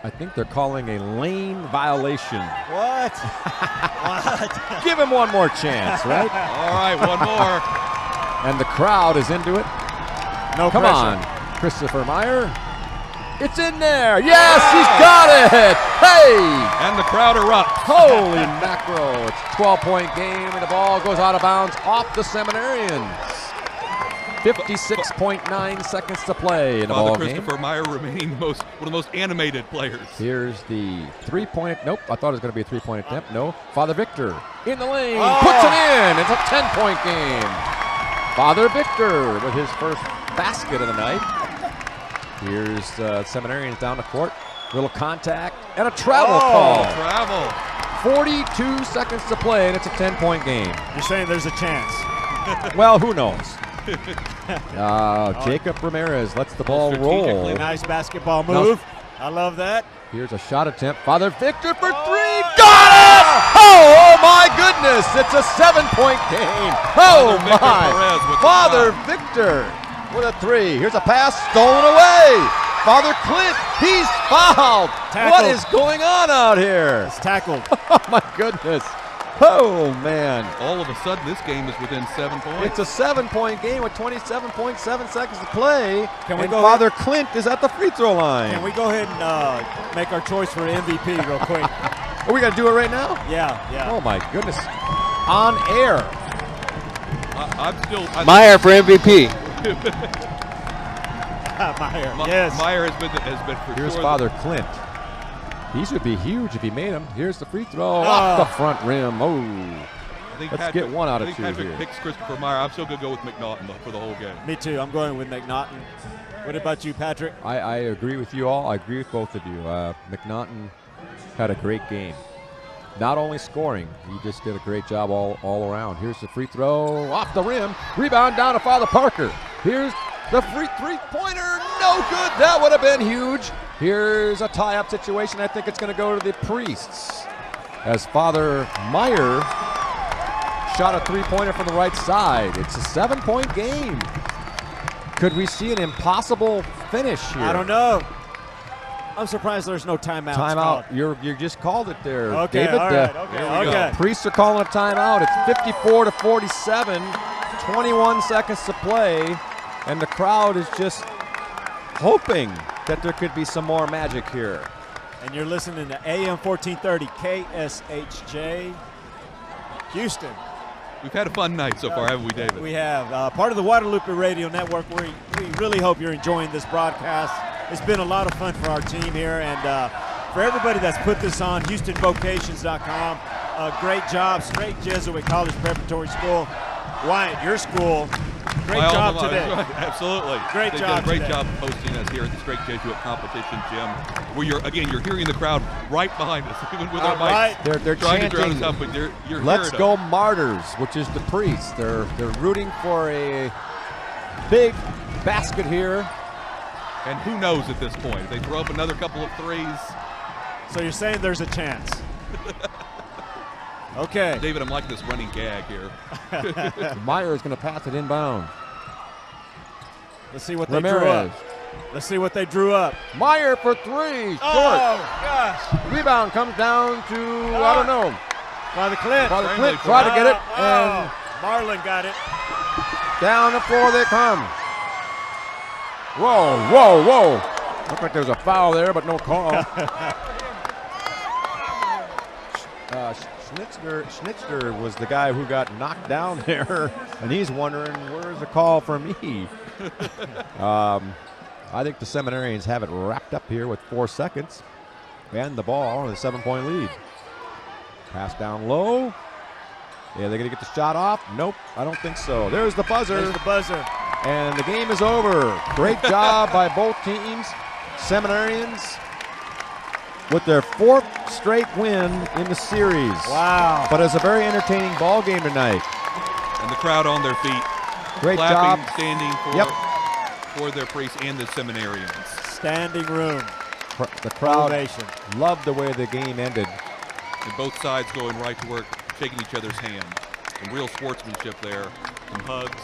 I think they're calling a lane violation. What? What? Give him one more chance, right? All right, one more. And the crowd is into it. No Come pressure. on, Christopher Meyer. It's in there. Yes, he's got it. Hey! And the crowd erupts. Holy mackerel. It's a 12-point game, and the ball goes out of bounds off the Seminarians. 56.9 seconds to play in the Father ball game. Christopher Meyer remaining one of the most animated players. Here's the three-point. Nope, I thought it was going to be a three-point attempt. No. Father Victor in the lane, puts it in. It's a 10-point game. Father Victor with his first basket of the night. Here's Seminarians down the court. Little contact and a travel call. Travel. 42 seconds to play, and it's a 10-point game. You're saying there's a chance. Well, who knows? Jacob Ramirez lets the ball roll. Nice basketball move. I love that. Here's a shot attempt. Father Victor for three. Got it! Oh my goodness! It's a 7-point game. Oh my! Father Victor with a three. Here's a pass stolen away. Father Clint, he's fouled. Tackled. What is going on out here? It's tackled. Oh my goodness. Oh man. All of a sudden this game is within 7 points. It's a 7-point game with 27.7 seconds to play. Can we and go Father Clint is at the free throw line. Can we go ahead and make our choice for MVP real quick? Are we going to do it right now? Yeah. Oh my goodness. On air. I'm still. Meyer for MVP. Meyer. Yes. Meyer has been for Here's sure. Father Clint. These would be huge if he made them. Here's the free throw off the front rim. Oh. Let's get one out of two Patrick here. picks Christopher Meyer. I'm still going to go with McNaughton for the whole game. Me too. I'm going with McNaughton. What about you, Patrick? I agree with you all. I agree with both of you. McNaughton had a great game. Not only scoring, he just did a great job all around. Here's the free throw off the rim. Rebound down to Father Parker. Here's the free three-pointer. No good. That would have been huge. Here's a tie-up situation. I think it's going to go to the priests as Father Meyer shot a three-pointer from the right side. It's a 7-point game. Could we see an impossible finish here? I don't know. I'm surprised there's no timeout. Timeout. You just called it there, Okay, David. all right, okay. Priests are calling a timeout. It's 54-47. 21 seconds to play, and the crowd is just hoping that there could be some more magic here. And you're listening to AM 1430 KSHJ Houston. We've had a fun night so far, haven't we, David? We have. Part of the Guadalupe Radio Network. We really hope you're enjoying this broadcast. It's been a lot of fun for our team here, and for everybody that's put this on, HoustonVocations.com. Great job, Straight Jesuit College Preparatory School. Wyatt, your school, great job today. Right, absolutely. Great They job did a great today. job hosting us here at the Straight Jesuit Competition Gym. Where you're hearing the crowd right behind us, even with our right. mics. They're trying to drown us chanting, out, but you're "Let's hearing go them. Martyrs," which is the priests. They're rooting for a big basket here. And who knows at this point? If they throw up another couple of threes. So you're saying there's a chance. Okay. David, I'm like this running gag here. Meyer is going to pass it inbound. Let's see what they drew up. Let's see what they drew up. Meyer for three. Short. Oh, gosh. Rebound comes down to, I don't know. Father Clint. Father Clint tried to get it, and Marlon got it. down the floor they come. Whoa, whoa, whoa. Looked like there was a foul there, but no call. Schnitzler was the guy who got knocked down there, and he's wondering, where's the call for me? I think the Seminarians have it wrapped up here with 4 seconds, and the ball on a 7-point lead. Pass down low. Yeah, they're going to get the shot off. Nope, I don't think so. There's the buzzer. There's the buzzer. And the game is over. Great job by both teams. Seminarians with their 4th straight win in the series. Wow. But it's a very entertaining ball game tonight. And the crowd on their feet. Great clapping, job. standing for their priests and the seminarians. Standing room. The crowd Ovation. loved the way the game ended. And both sides going right to work, shaking each other's hand. Some real sportsmanship there. Some hugs.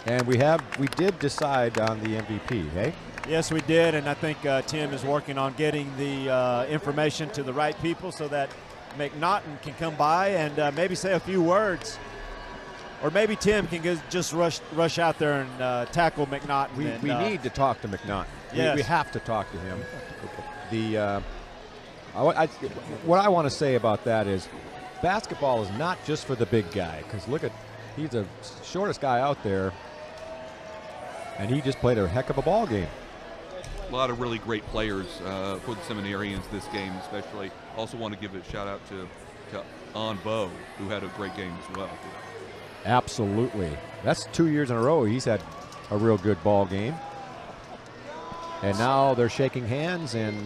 And we did decide on the MVP, hey? Yes, we did, and I think Tim is working on getting the information to the right people so that McNaughton can come by and maybe say a few words. Or maybe Tim can just rush out there and tackle McNaughton. We need to talk to McNaughton. Yes. We have to talk to him. What I want to say about that is basketball is not just for the big guy, because look at, he's the shortest guy out there, And he just played a heck of a ball game. A lot of really great players for the Seminarians this game, especially. Also want to give a shout out to Bo, who had a great game as well. Absolutely. That's 2 years in a row he's had a real good ball game. And now they're shaking hands, and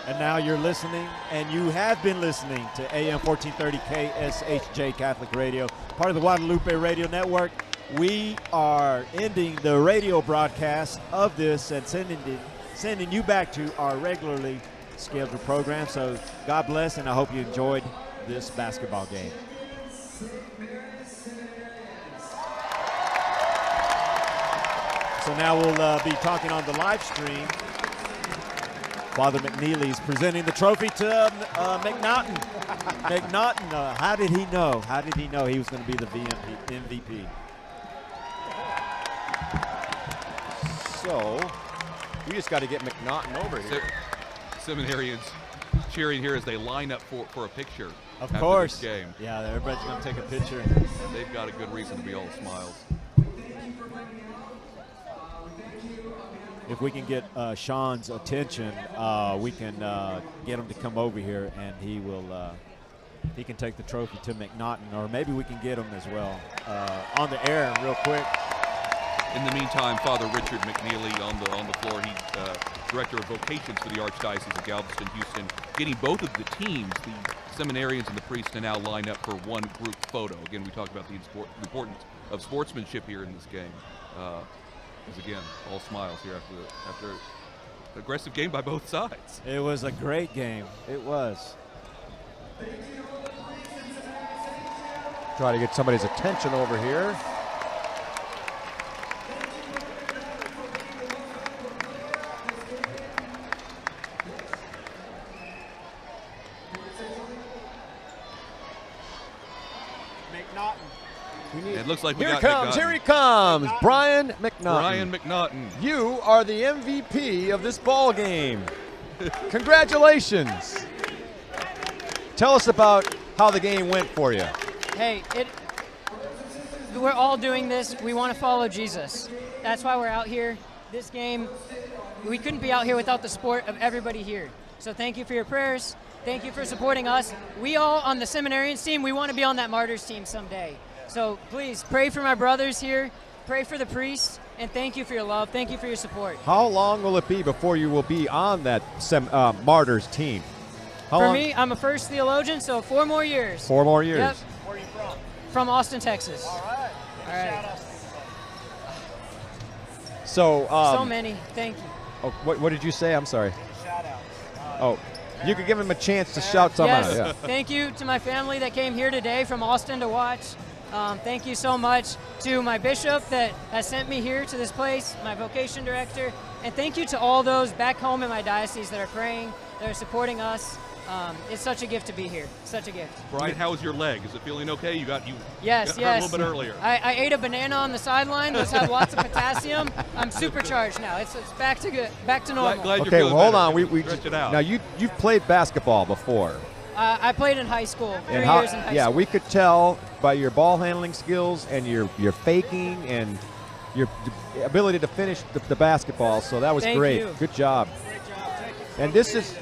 now you're listening, and you have been listening to AM 1430 KSHJ Catholic Radio, part of the Guadalupe Radio Network. We are ending the radio broadcast of this and sending you back to our regularly scheduled program. So God bless, and I hope you enjoyed this basketball game. So now we'll be talking on the live stream. Father McNeely's presenting the trophy to McNaughton. McNaughton, how did he know? How did he know he was going to be the MVP? so we just got to get McNaughton over here. Seminarians cheering here as they line up for a picture. Of course. This game. Yeah, everybody's going to take a picture. They've got a good reason to be all smiles. If we can get Sean's attention, we can get him to come over here, and he can take the trophy to McNaughton, or maybe we can get him as well on the air real quick. In the meantime, Father Richard McNeely on the floor. He's director of vocations for the Archdiocese of Galveston-Houston, getting both of the teams, the Seminarians and the priests, to now line up for one group photo. Again, we talked about the importance of sportsmanship here in this game. Is again all smiles here after an aggressive game by both sides. It was a great game. It was. Try to get somebody's attention over here. It looks like here he comes, Brian McNaughton. Brian McNaughton. You are the MVP of this ball game. Congratulations. Tell us about how the game went for you. Hey, we're all doing this. We want to follow Jesus. That's why we're out here. This game, we couldn't be out here without the support of everybody here. So thank you for your prayers. Thank you for supporting us. We all on the Seminarians team, we want to be on that Martyrs team someday. So please pray for my brothers here, pray for the priests, and thank you for your love. Thank you for your support. How long will it be before you will be on that Martyrs team? For me, I'm a first theologian, so 4 more years. 4 more years. Yep. Where are you from? From Austin, Texas. All right. All right. So, so many. Thank you. Oh, what did you say? I'm sorry. Shout out. You could give him a chance to shout something out. Yeah. Thank you to my family that came here today from Austin to watch. Thank you so much to my bishop that has sent me here to this place, my vocation director, and thank you to all those back home in my diocese that are praying, that are supporting us. It's such a gift to be here. Such a gift. Brian, how's your leg? Is it feeling okay? Yes. Hurt a little bit earlier. I ate a banana on the sideline. Let's have lots of potassium. I'm supercharged now. It's back to normal. Glad okay, well, hold on. We stretch it out. Now you've played basketball before. I played in high school. 3 years in high school. Yeah, we could tell by your ball handling skills and your faking and your ability to finish the basketball. So that was great. You. Good job. And this is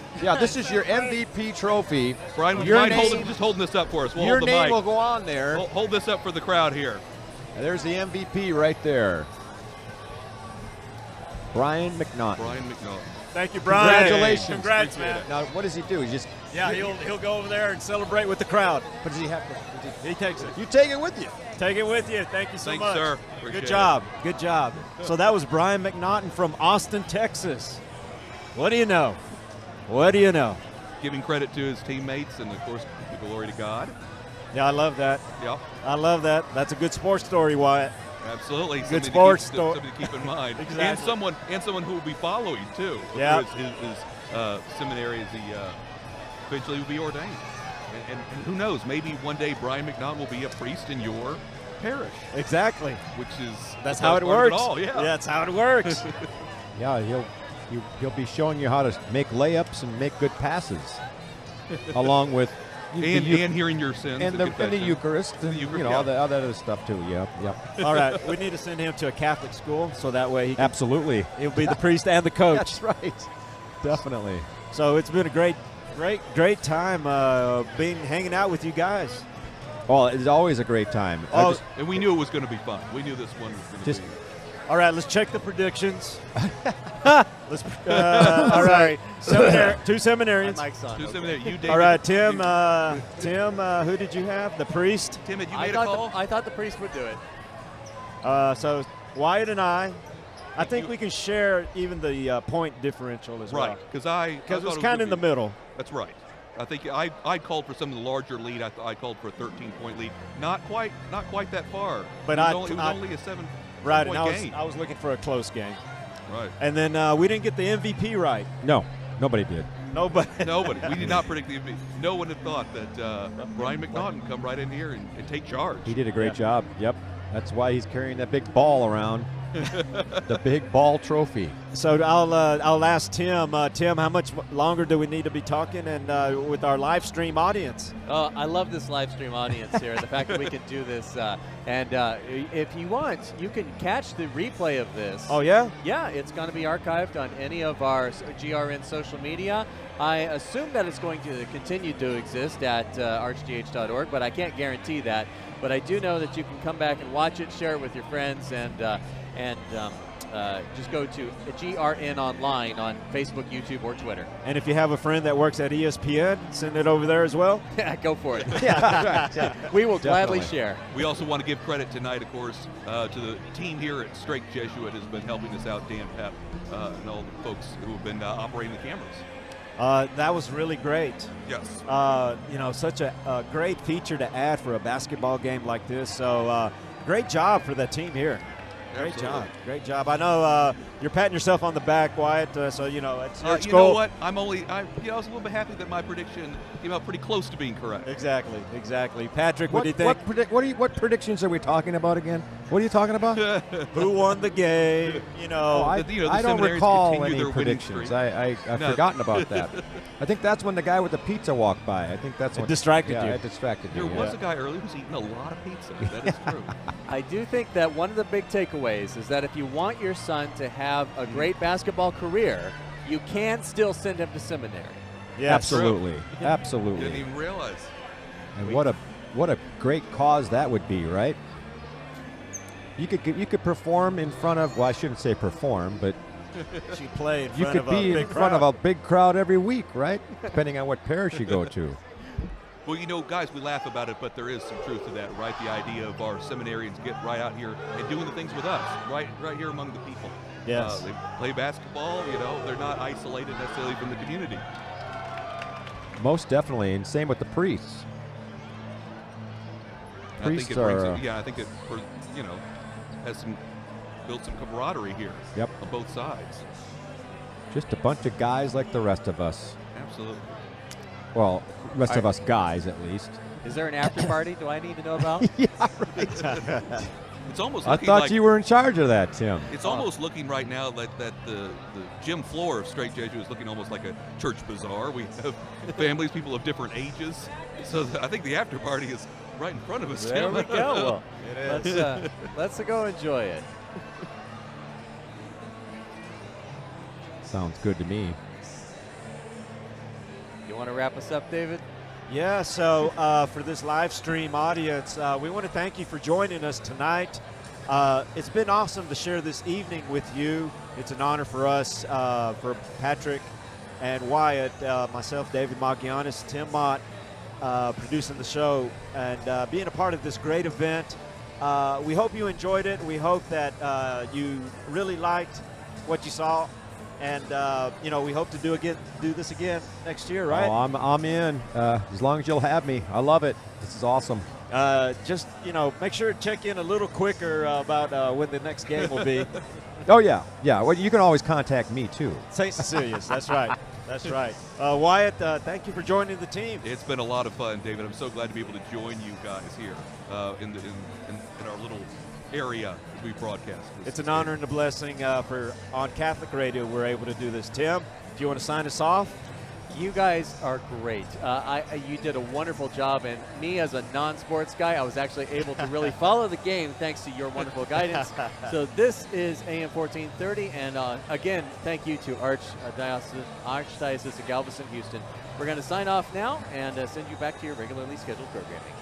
your MVP trophy. Brian, would you mind just holding this up for us? We'll your hold the name mic. will go on there. Hold this up for the crowd here. And there's the MVP right there. Brian McNaughton. Brian McNaughton. Thank you, Brian. Congratulations. Congrats, man. Now, what does he do? He'll go over there and celebrate with the crowd. What does he have to? He takes it. You take it with you. Take it with you. Thank you so much. Sir. Good job. Good job. So that was Brian McNaughton from Austin, Texas. What do you know? What do you know? Giving credit to his teammates and, of course, the glory to God. Yeah, I love that. Yeah. I love that. That's a good sports story, Wyatt. Absolutely. Good sports story. Something to keep in mind. Exactly. And someone who will be following, too. Yeah. His seminary as he eventually will be ordained. And who knows, maybe one day Brian McNaughton will be a priest in your parish. Exactly. Which is that's how it works. Yeah, that's how it works. Yeah, he'll be showing you how to make layups and make good passes, along with and hearing your sins and the confession. Eucharist, and all that other stuff too. Yep. All right, we need to send him to a Catholic school so that way he can, Absolutely. he'll be the priest and the coach. That's right. Definitely. So it's been a great time hanging out with you guys. Well, it's always a great time. And we knew it was going to be fun. We knew this one was going to be. All right, let's check the predictions. All right, two seminarians. Two seminarians. You, David. All right, Tim. Who did you have? The priest. Tim, had you made a call? I thought the priest would do it. So Wyatt and I think we can share even the point differential as well. Right, because it was kind of in the middle. That's right. I think I called for some of the larger lead. I called for a 13-point lead. Not quite that far. But it was only a 7. Right, and I was looking for a close game. Right. And then we didn't get the MVP right. No, nobody did. Nobody. We did not predict the MVP. No one had thought that Brian McNaughton would come right in here and take charge. He did a great job. Yep. That's why he's carrying that big ball around. The big ball trophy. So I'll ask Tim. Tim, how much longer do we need to be talking and with our live stream audience? I love this live stream audience here. The fact that we can do this, and if you want, you can catch the replay of this. Oh yeah? Yeah, it's going to be archived on any of our GRN social media. I assume that it's going to continue to exist at archdh.org, but I can't guarantee that. But I do know that you can come back and watch it, share it with your friends, and just go to GRN Online on Facebook, YouTube, or Twitter. And if you have a friend that works at ESPN, send it over there as well. Yeah, go for it. Yeah, we will gladly share. We also want to give credit tonight, of course, to the team here at Strake Jesuit has been helping us out, Dan Pep, and all the folks who have been operating the cameras. That was really great. Yes. Such a great feature to add for a basketball game like this. So great job for the team here. Great job. I know you're patting yourself on the back, Wyatt. It's your goal. You know what? I was a little bit happy that my prediction came out pretty close to being correct. Exactly. Patrick, what do you think? What predictions are we talking about again? What are you talking about? Who won the game? I don't recall any predictions. I've forgotten about that. I think that's when the guy with the pizza walked by. I think that's what distracted you. It distracted There you. was a guy earlier who was eating a lot of pizza. That is true. I do think that one of the big takeaways is that if you want your son to have a great basketball career, you can still send him to seminary. Yeah, absolutely. Absolutely. Didn't even realize. And what a great cause that would be, right? You could perform in front of, well, I shouldn't say perform, but she played. You could be in front of a big crowd every week, right? Depending on what parish you go to. Well, guys, we laugh about it, but there is some truth to that, right? The idea of our seminarians getting right out here and doing the things with us, right here among the people. Yes. They play basketball, they're not isolated necessarily from the community. Most definitely, and same with the priests. Priests are. I think it has built some camaraderie here. Yep. On both sides. Just a bunch of guys like the rest of us. Absolutely. Well, rest of us guys, at least. Is there an after party? Do I need to know about? Yeah, right. It's almost. I thought you were in charge of that, Tim. It's almost looking right now like that the gym floor of Strake Jesuit is looking almost like a church bazaar. We have families, people of different ages. So I think the after party is right in front of us. There Tim. we go. Well, let's go enjoy it. Sounds good to me. You want to wrap us up, David? Yeah, so for this live stream audience, we want to thank you for joining us tonight. It's been awesome to share this evening with you. It's an honor for us, for Patrick and Wyatt, myself, David Magianis, Tim Mott, producing the show and being a part of this great event. We hope you enjoyed it. We hope that you really liked what you saw. And we hope to do this again next year, right? Oh, I'm in. As long as you'll have me, I love it. This is awesome. Just make sure to check in a little quicker about when the next game will be. Oh yeah. Well, you can always contact me too. St. Cecilia's. That's right. That's right. Wyatt, thank you for joining the team. It's been a lot of fun, David. I'm so glad to be able to join you guys here in our little area as we broadcast. It's an honor and a blessing on Catholic Radio we're able to do this. Tim, do you want to sign us off? You guys are great. You did a wonderful job, and me as a non-sports guy, I was actually able to really follow the game thanks to your wonderful guidance. So this is AM 1430, and again, thank you to Archdiocese of Galveston-Houston. We're going to sign off now and send you back to your regularly scheduled programming.